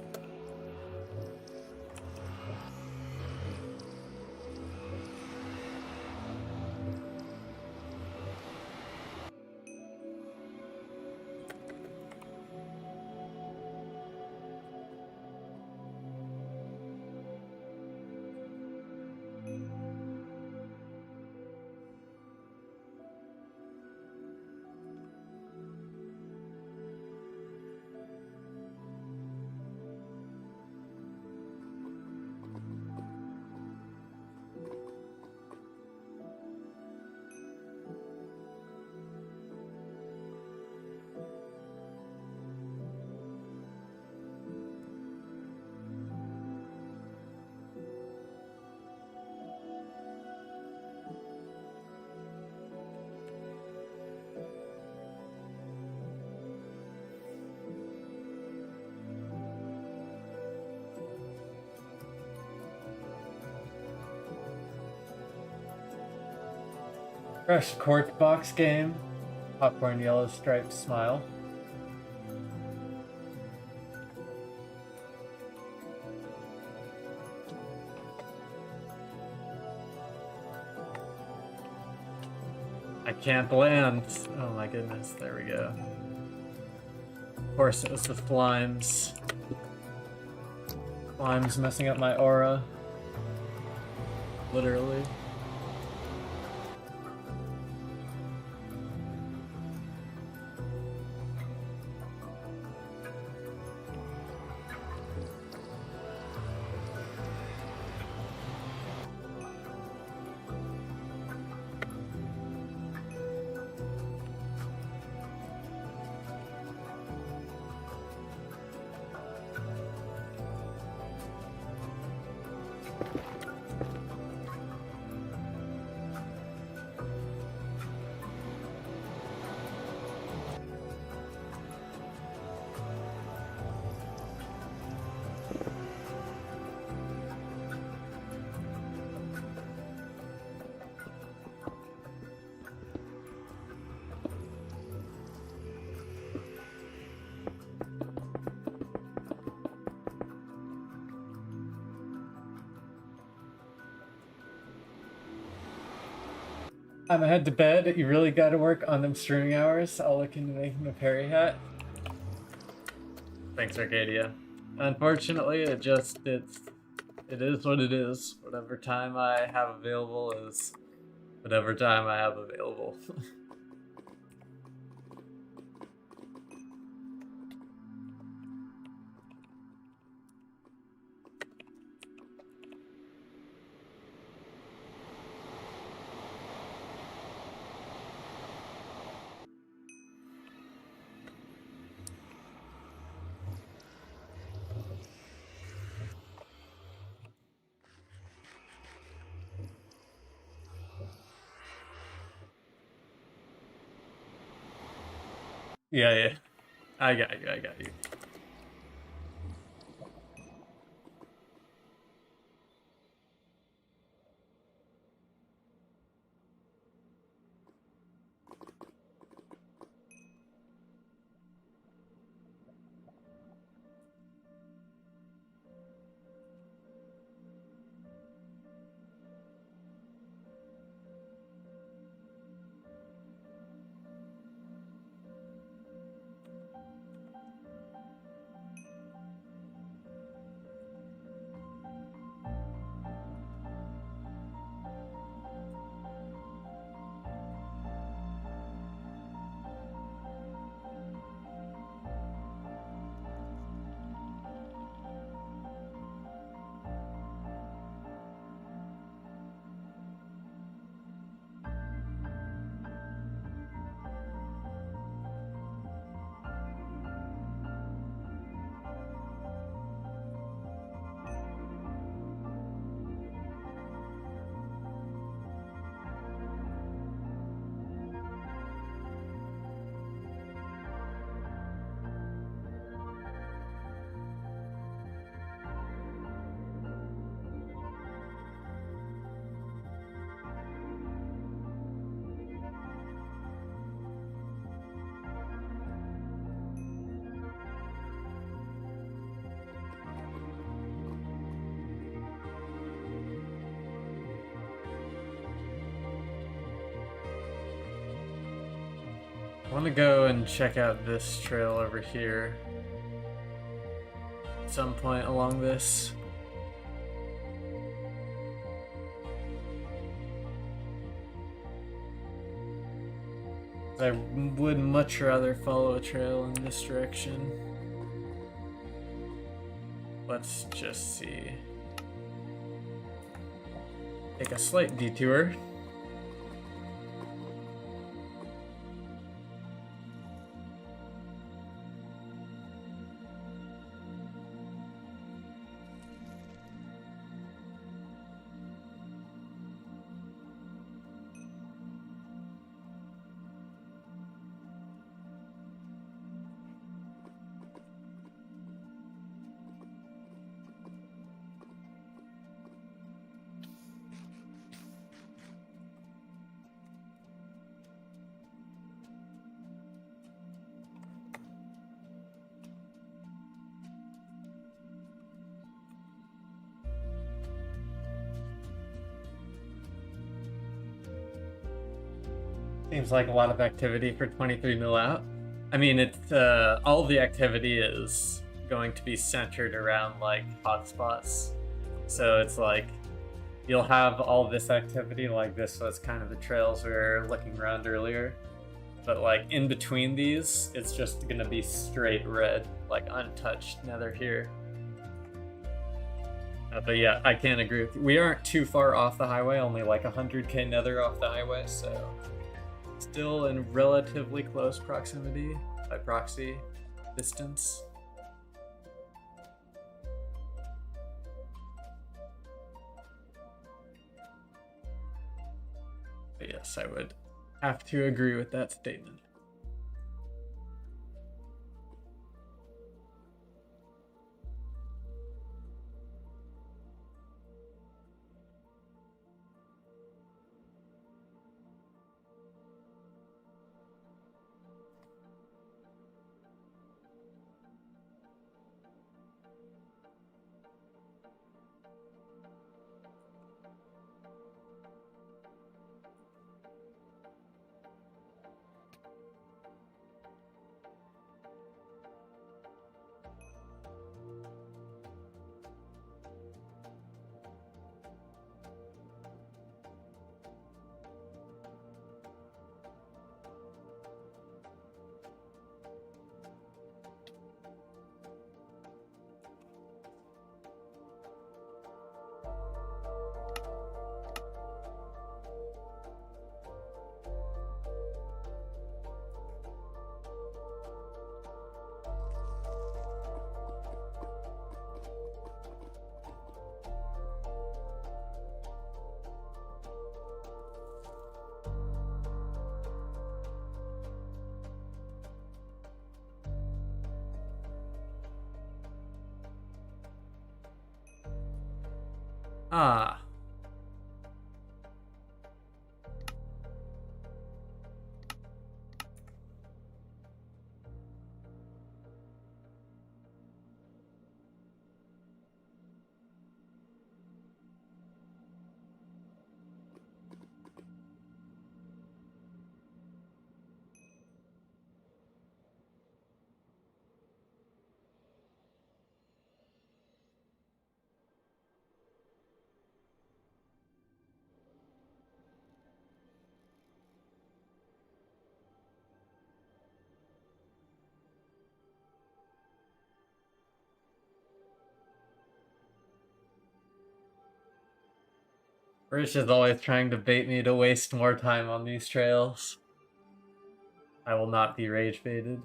Fresh cork box game. Popcorn yellow striped smile. I can't land. Oh my goodness, there we go. Of course it was the slimes. Slimes messing up my aura. Literally. I'm head to bed. You really gotta work on them streaming hours. I'll look into making a Perry hat. Thanks, Arcadia. Unfortunately, it is what it is. Whatever time I have available is whatever time I have available. Yeah. I got you. I want to go and check out this trail over here at some point along this. I would much rather follow a trail in this direction. Let's just see. Take a slight detour. Seems like a lot of activity for 23 mil out. I mean, it's all the activity is going to be centered around like hotspots. So it's like you'll have all this activity, like this was kind of the trails we were looking around earlier. But like in between these, it's just gonna be straight red, like untouched nether here. But yeah, I can't agree with you. We aren't too far off the highway, only like 100k nether off the highway, so still in relatively close proximity by proxy distance. But yes, I would have to agree with that statement. Ah. Rich is always trying to bait me to waste more time on these trails. I will not be rage baited.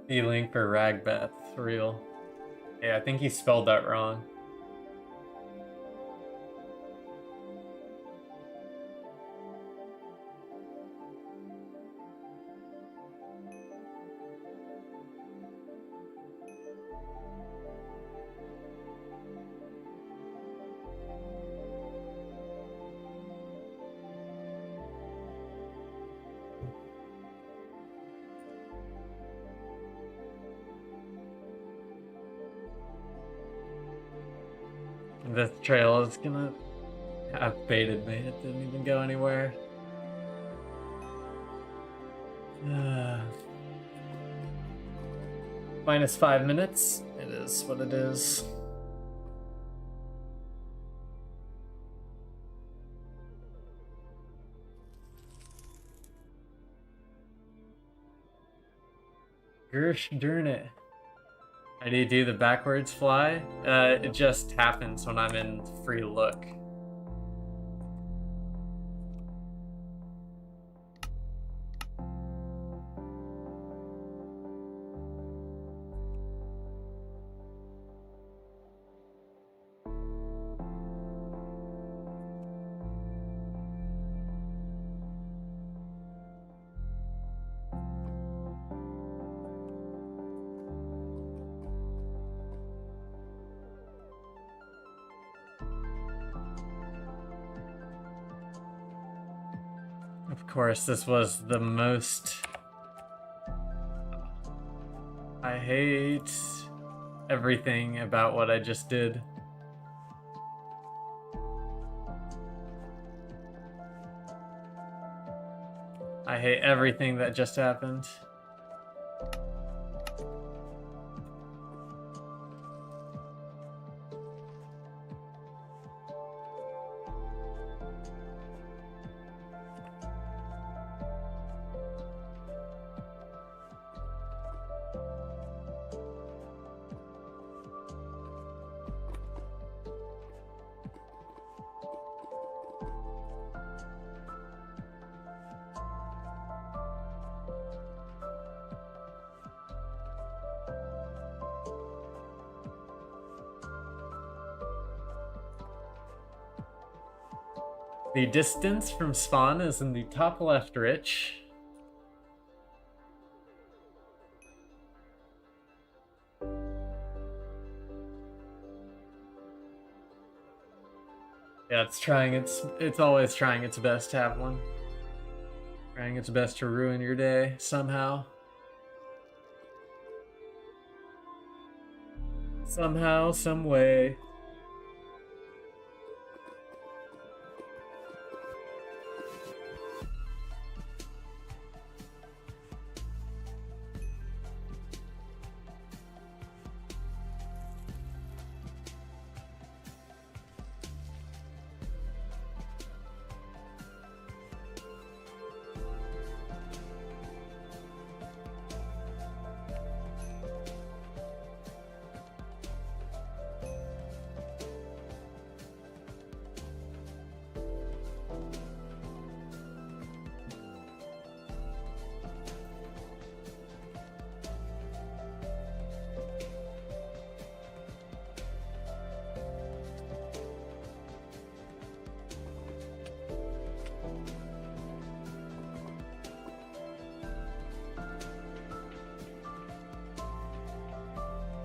Feeling for Ragbeth, for real. Yeah, I think he spelled that wrong. This trail is gonna have baited me. It didn't even go anywhere. Minus 5 minutes. It is what it is. Gersh darn it. How do you do the backwards fly? It just happens when I'm in free look. Of course, this was the most... I hate everything about what I just did. I hate everything that just happened. The distance from spawn is in the top left, Rich. Yeah, it's always trying its best to have one. Trying its best to ruin your day somehow. Somehow, some way.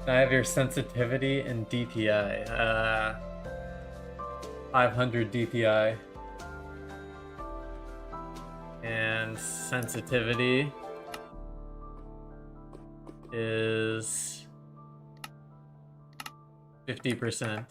I have your sensitivity and DPI. 500 DPI. And sensitivity is 50%.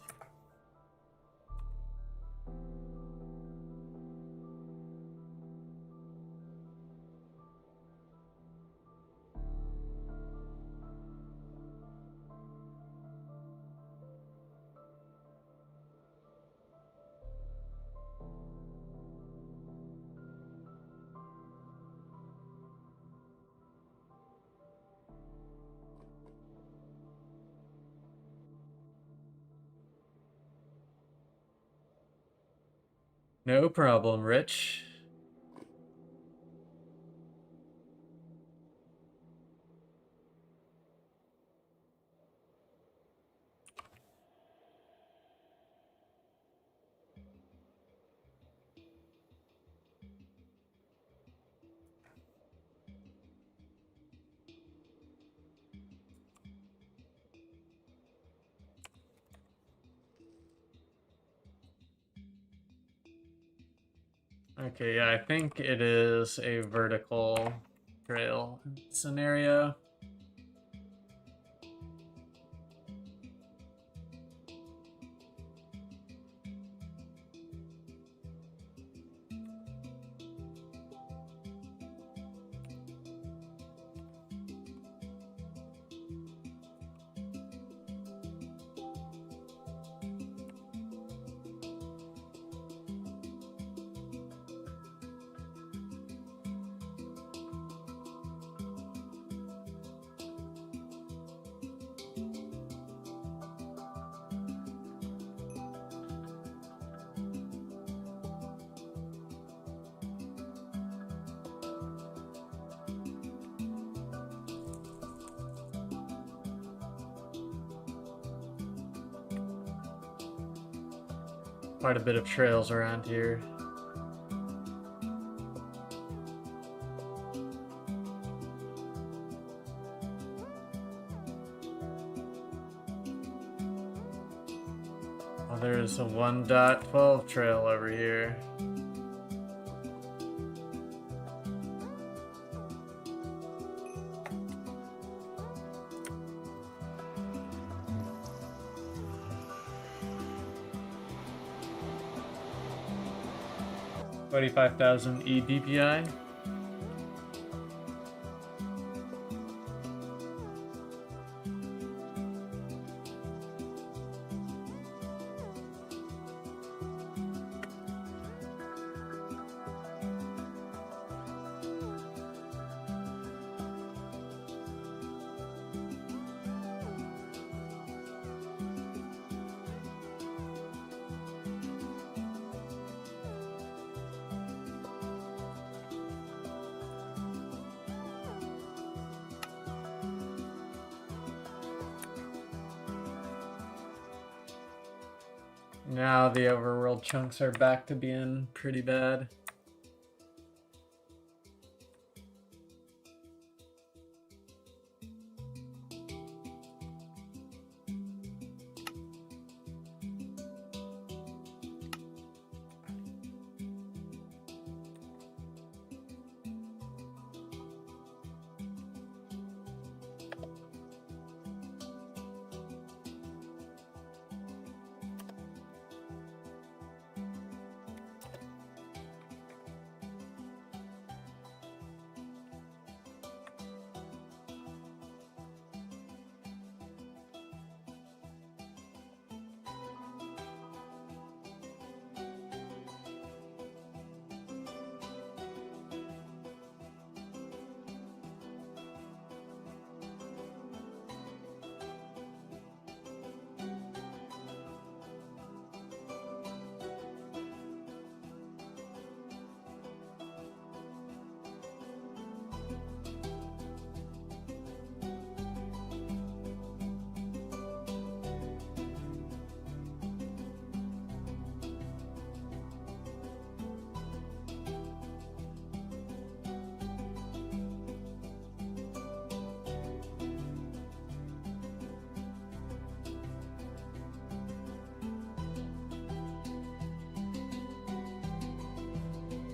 No problem, Rich. Okay, yeah, I think it is a vertical trail scenario. quite a bit of trails around here. Oh, there's a 1.12 trail over here. $25,000 EDPI. Now the overworld chunks are back to being pretty bad.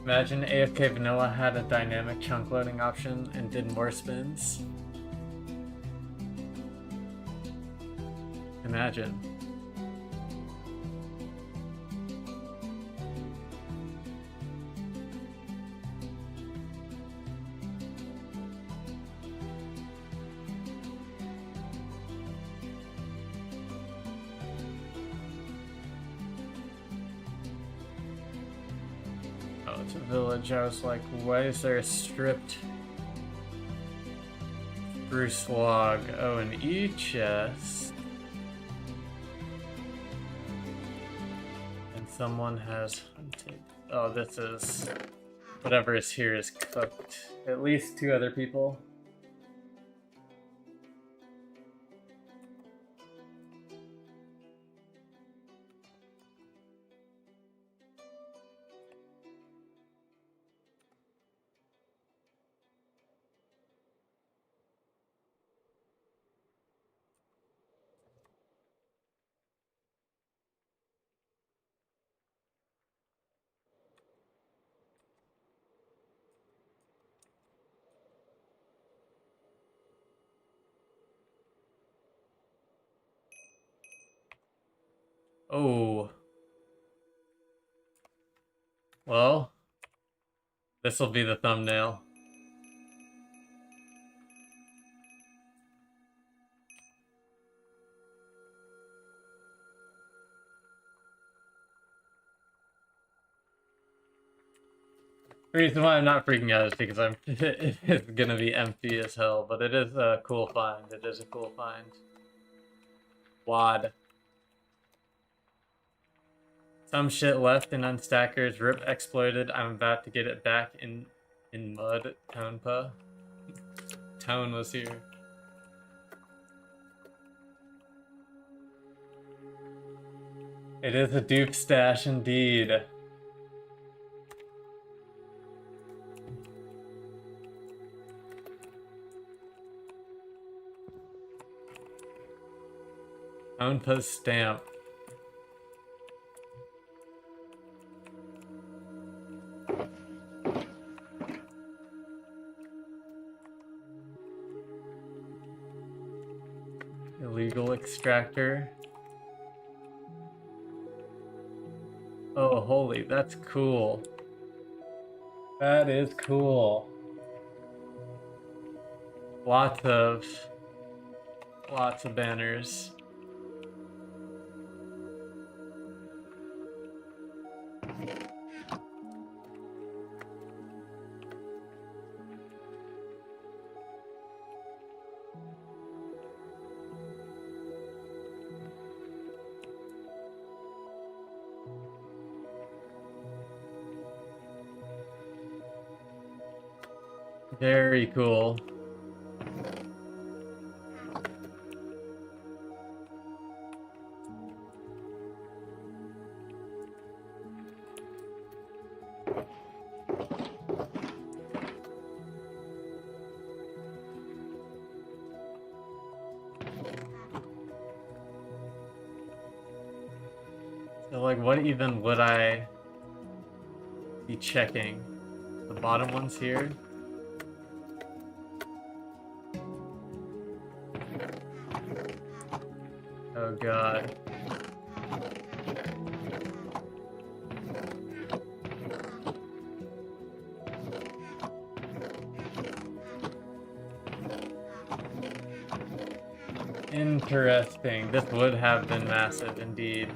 Imagine AFK Vanilla had a dynamic chunk loading option and did more spins. Imagine. Oh, it's a village. I was like, why is there a stripped spruce log? Oh, an E chest. And someone has hunted. Oh, this is... whatever is here is cooked. At least 2 other people. Oh. Well, this will be the thumbnail. The reason why I'm not freaking out is because it's gonna be empty as hell, but it is a cool find. It is a cool find. Wad. Some shit left in Unstackers. Rip exploited. I'm about to get it back in mud. Tonepa. Tone was here. It is a dupe stash indeed. Own post stamp. Illegal extractor. Oh, holy, that's cool. That is cool. Lots of banners. Very cool. So, like, what even would I be checking? The bottom ones here? Oh god. Interesting. This would have been massive indeed.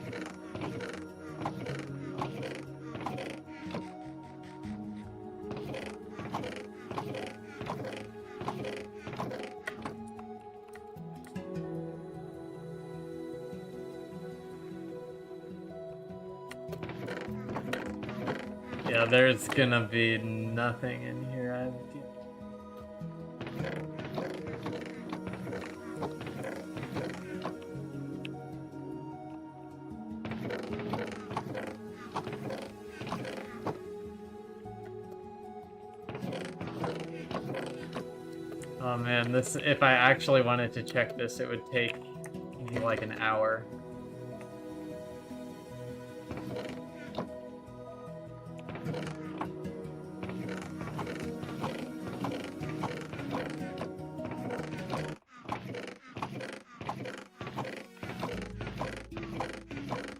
Yeah, there's gonna be nothing in here. Oh man, this, if I actually wanted to check this, it would take me like an hour.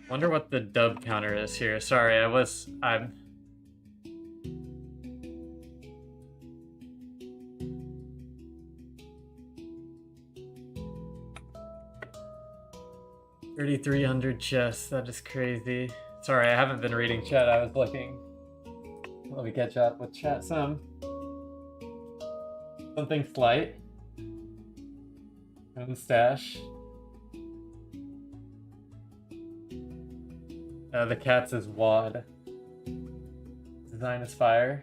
Wonder what the dub counter is here. Sorry, I'm 3,300 chests. That is crazy. Sorry, I haven't been reading chat. I was looking. Let me catch up with chat some. Something slight. Own stash. The cat's is wad. Design is fire.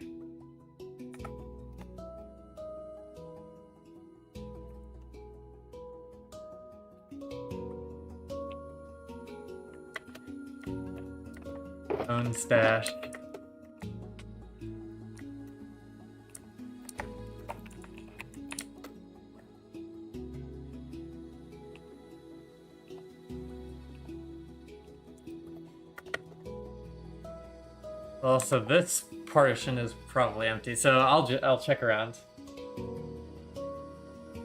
Own stash. Well, so this portion is probably empty, so I'll check around.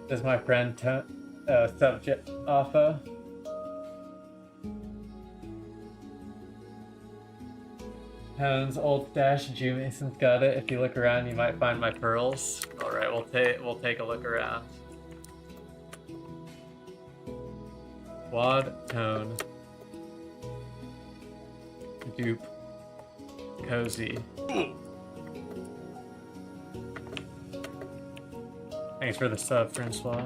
This is my friend subject Alpha. Hound's old stash. Jew Mason's got it. If you look around, you might find my pearls. All right, we'll take a look around. Quad tone. Dupe. Cozy. Thanks for the sub, Francois.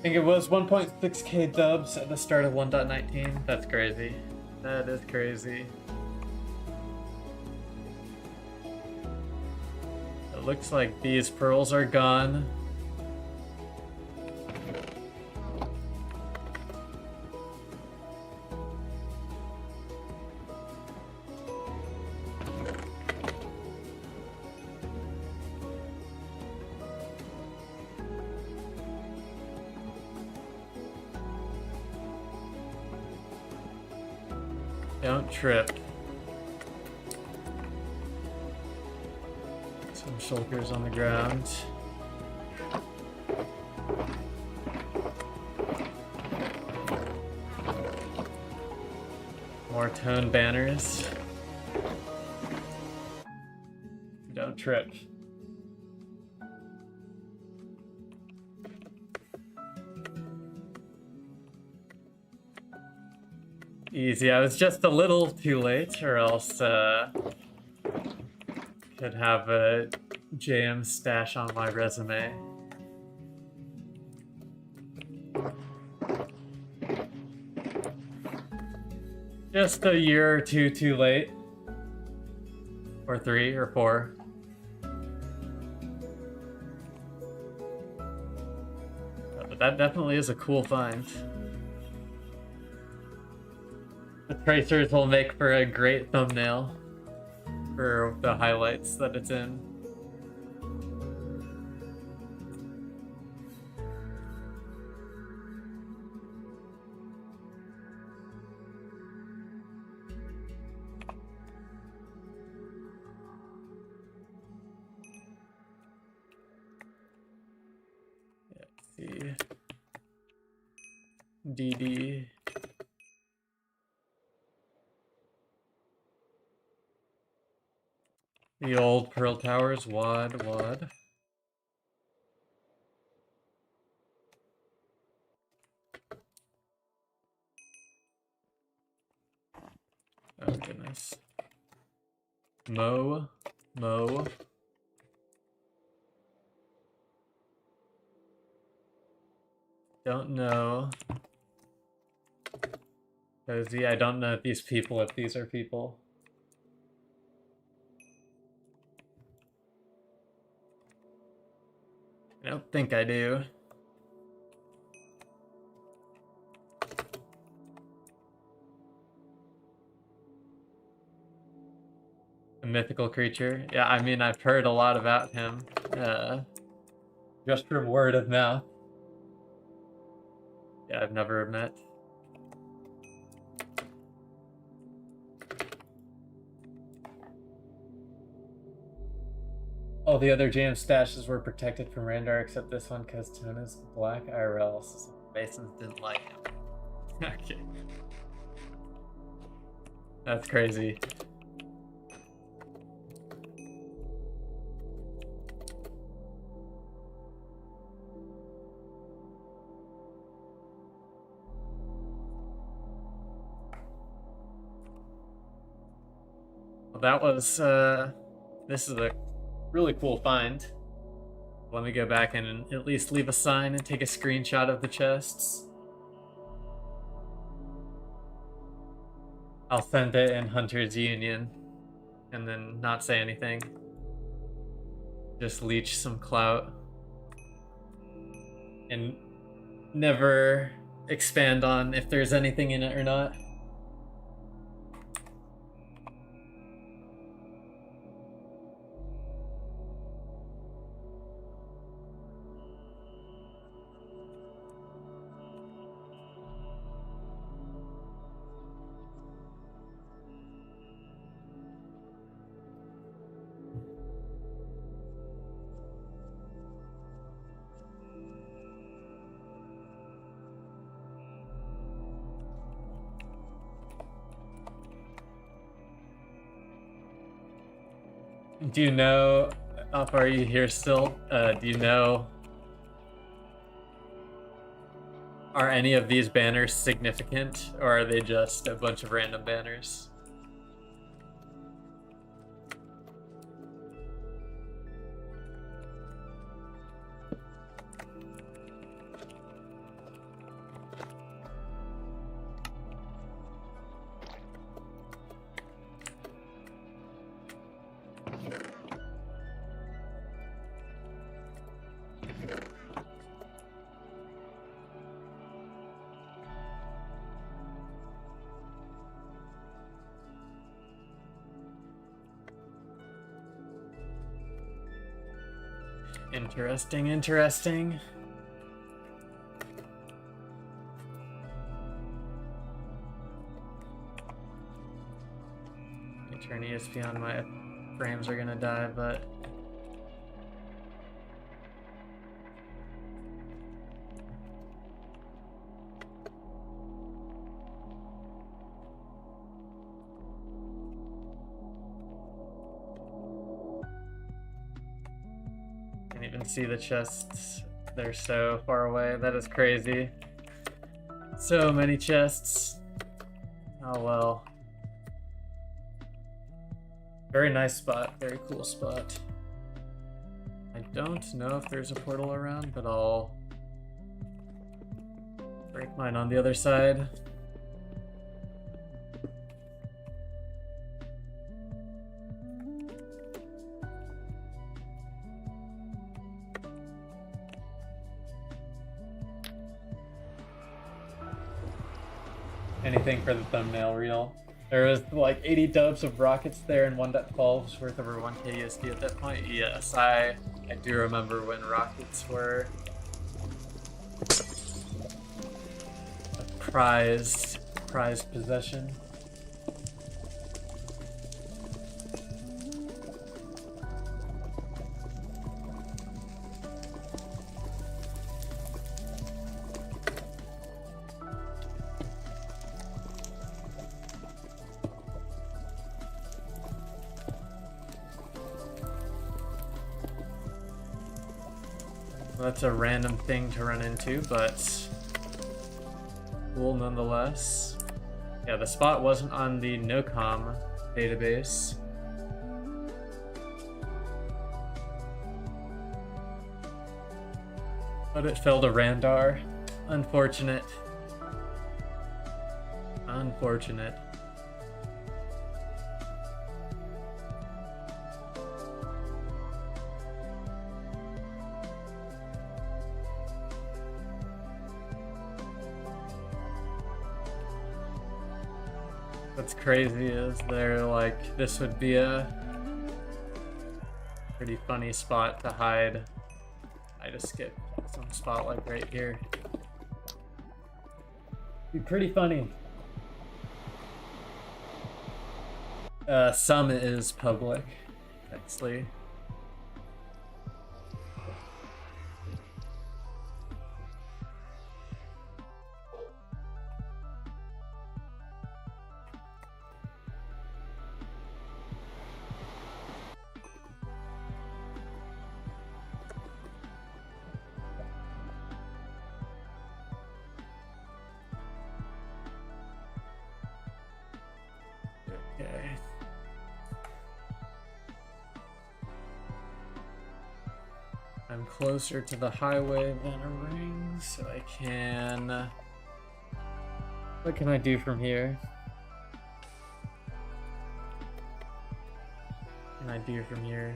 think it was 1.6k dubs at the start of 1.19. That's crazy. That is crazy. It looks like these pearls are gone. Don't trip. Some shulkers on the ground. More tone banners. Don't trip. Easy. I was just a little too late, or else could have a JM stash on my resume. Just a year or two too late. Or 3 or 4. But that definitely is a cool find. The tracers will make for a great thumbnail for the highlights that it's in. Let's see. DD. The old Pearl Towers, WAD. Oh goodness. Mo. Don't know. Cozy, I don't know if these are people. I don't think I do. A mythical creature. Yeah, I mean, I've heard a lot about him. Just from word of mouth. Yeah, I've never met. All the other jam stashes were protected from Randar except this one because Tone is black IRL, so some Masons didn't like him. Okay. That's crazy. Well, that was, this is a really cool find. Let me go back and at least leave a sign and take a screenshot of the chests. I'll send it in Hunter's Union and then not say anything. Just leech some clout. And never expand on if there's anything in it or not. Do you know, are you here still? Do you know, are any of these banners significant, or are they just a bunch of random banners? Interesting, interesting. Let me turn ESP on, my frames are gonna die, but can't even see the chests. They're so far away. That is crazy. So many chests. Oh well. Very nice spot. Very cool spot. I don't know if there's a portal around, but I'll break mine on the other side. Anything for the thumbnail reel. There was like 80 dubs of rockets there and 1.12's worth over 1k USD at that point. Yes, I do remember when rockets were a prized possession. That's a random thing to run into, but cool nonetheless. Yeah, the spot wasn't on the NOCOM database. But it fell to Randar. Unfortunate. Unfortunate. What's crazy is they're like, this would be a pretty funny spot to hide. I just skip some spot like right here. Be pretty funny. Some is public, actually. Okay. I'm closer to the highway than a ring, so I can... What can I do from here? What can I do from here?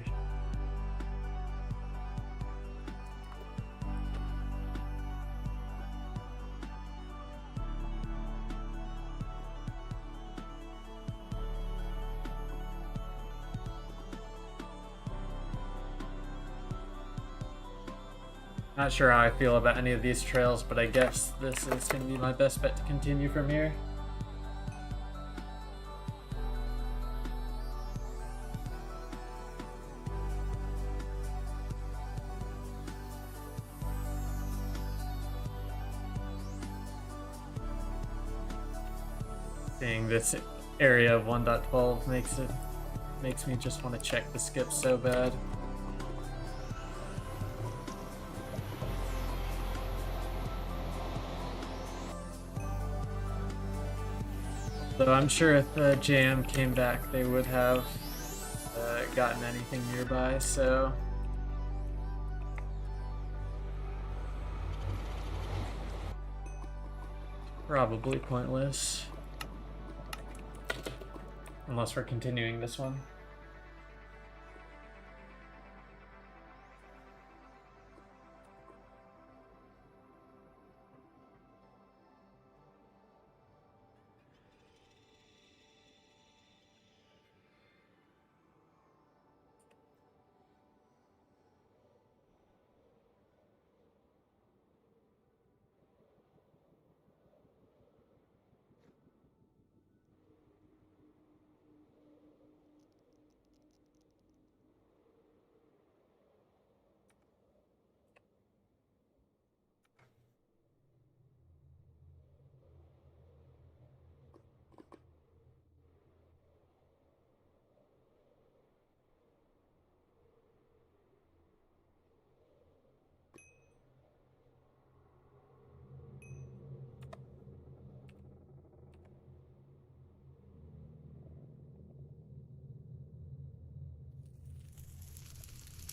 Not sure how I feel about any of these trails, but I guess this is going to be my best bet to continue from here. Seeing this area of 1.12 makes me just want to check the skip so bad. Though I'm sure if the JM came back, they would have gotten anything nearby, so... Probably pointless. Unless we're continuing this one.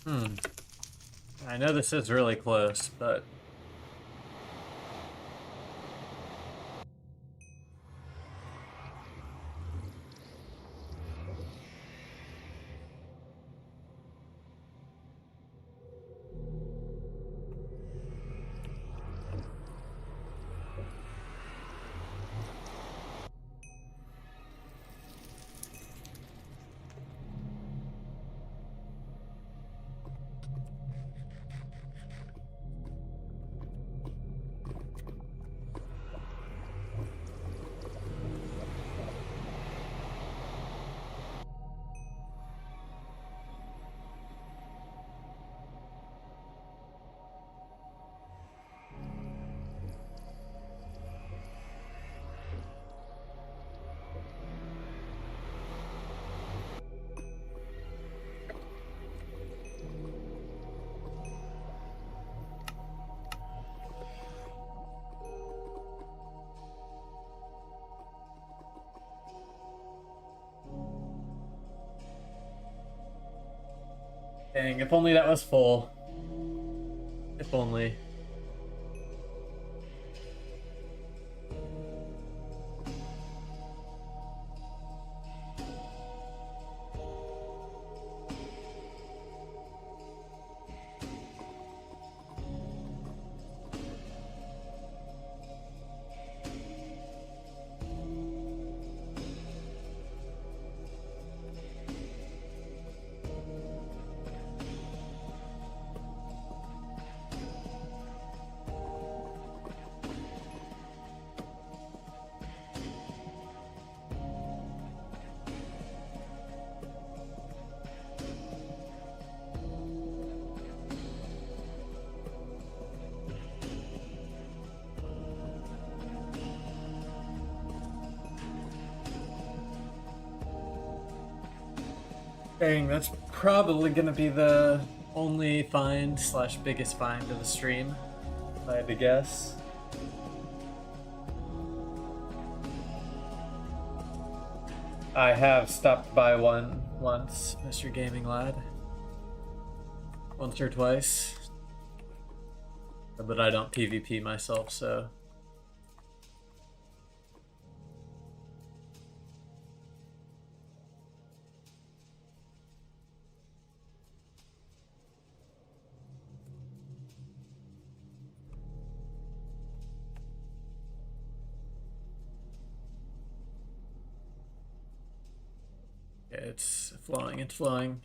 I know this is really close, but... Dang, if only that was full. If only. Dang, that's probably gonna be the only find slash biggest find of the stream, if I had to guess. I have stopped by one once, Mr. Gaming Lad. Once or twice. But I don't PvP myself, so... It's flowing, it's flowing.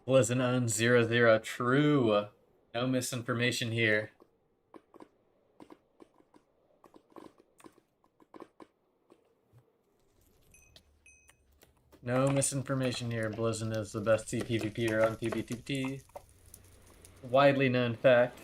Wasn't on 00. True. No misinformation here. No misinformation here. Blizzard is the best PvPer on PvTT. Widely known fact.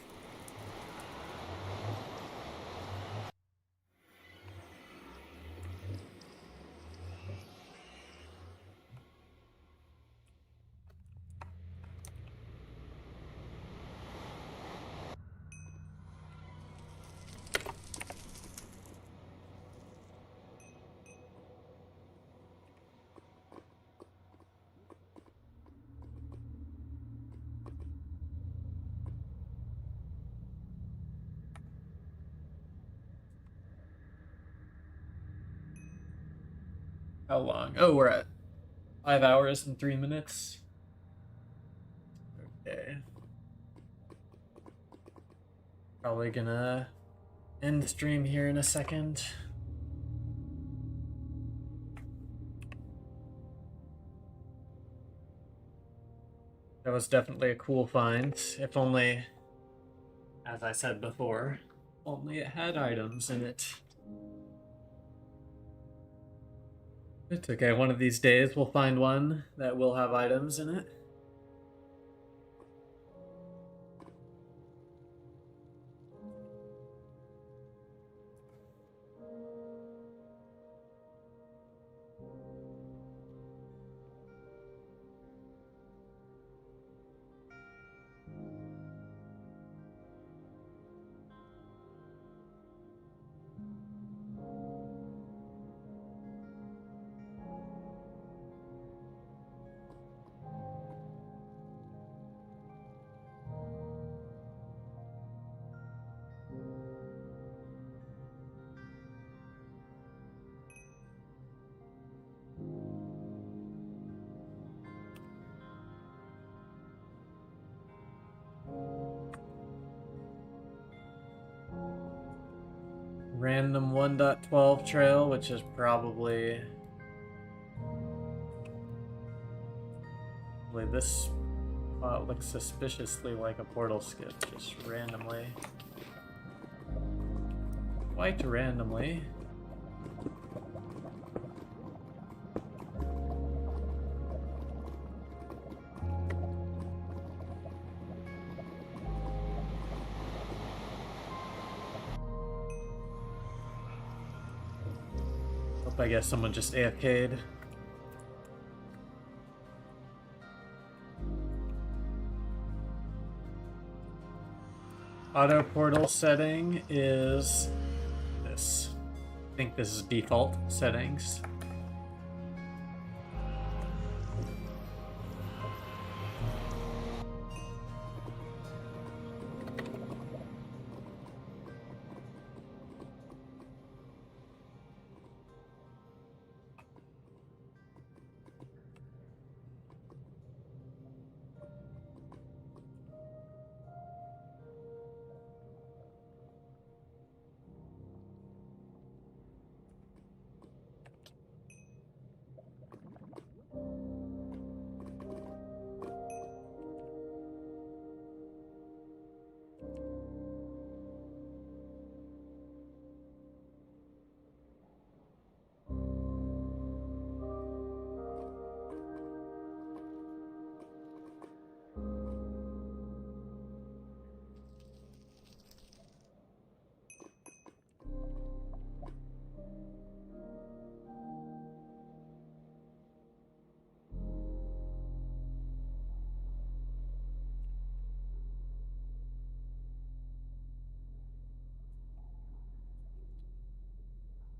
How long? Oh, we're at 5 hours and 3 minutes. Okay. Probably gonna end the stream here in a second. That was definitely a cool find. If only, as I said before, only it had items in it. It's okay, one of these days we'll find one that will have items in it. Random 1.12 trail, which is probably this spot looks suspiciously like a portal skip, just randomly. Quite randomly. I guess someone just AFK'd. Auto portal setting is this. I think this is default settings.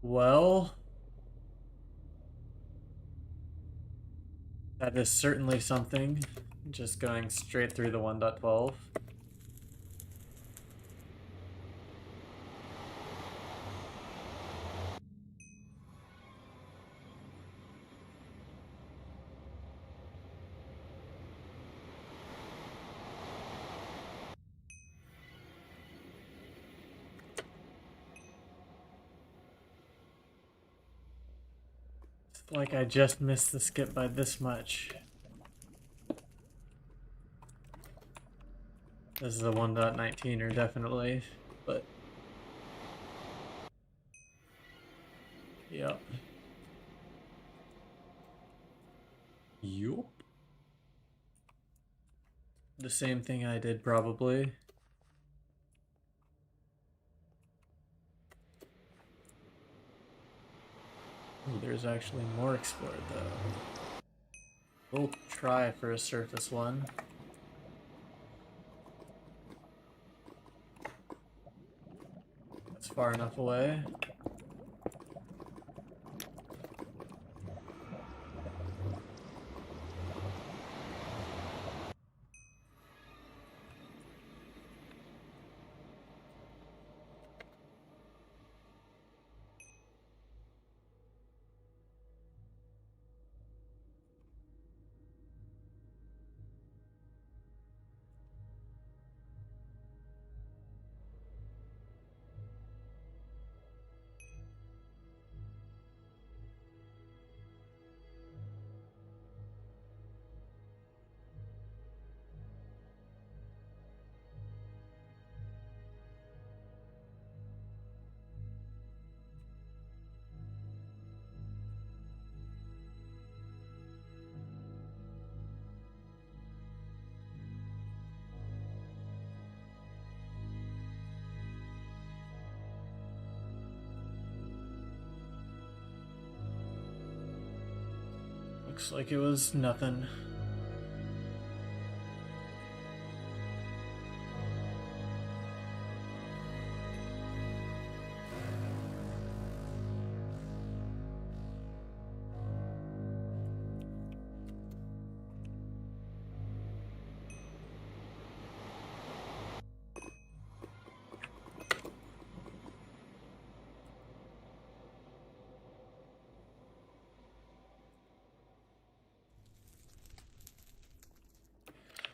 Well, that is certainly something. Just going straight through the 1.12. Like I just missed the skip by this much. This is a 1.19er definitely, but yep. Yup. The same thing I did probably. Ooh, there's actually more explored though. We'll try for a surface one. That's far enough away. Looks like it was nothing.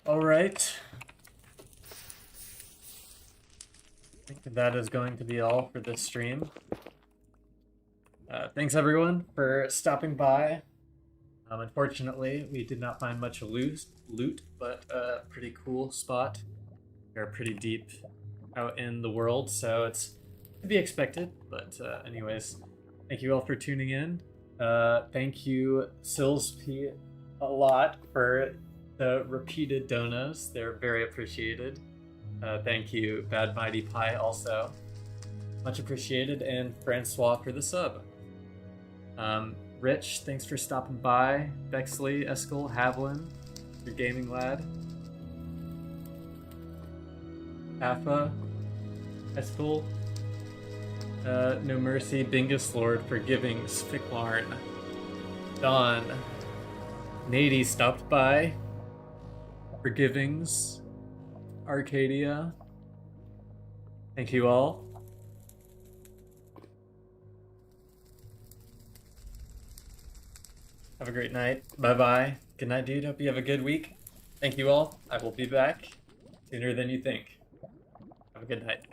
All right. I think that is going to be all for this stream. Thanks everyone for stopping by. Unfortunately, we did not find much loot, but a pretty cool spot. We're pretty deep out in the world, so it's to be expected. But anyways, thank you all for tuning in. Thank you, SillsP, a lot for the repeated donos. They're very appreciated. Thank you, Bad Mighty Pie, also. Much appreciated, and Francois for the sub. Rich, thanks for stopping by. Bexley, Eskel, Havlin, your gaming lad. Alpha, Eskel, No Mercy, Bingus Lord, Forgivings, Ficklarn, Don, Nady stopped by, Forgivings, Arcadia. Thank you all. Have a great night. Bye-bye. Good night, dude. Hope you have a good week. Thank you all. I will be back sooner than you think. Have a good night.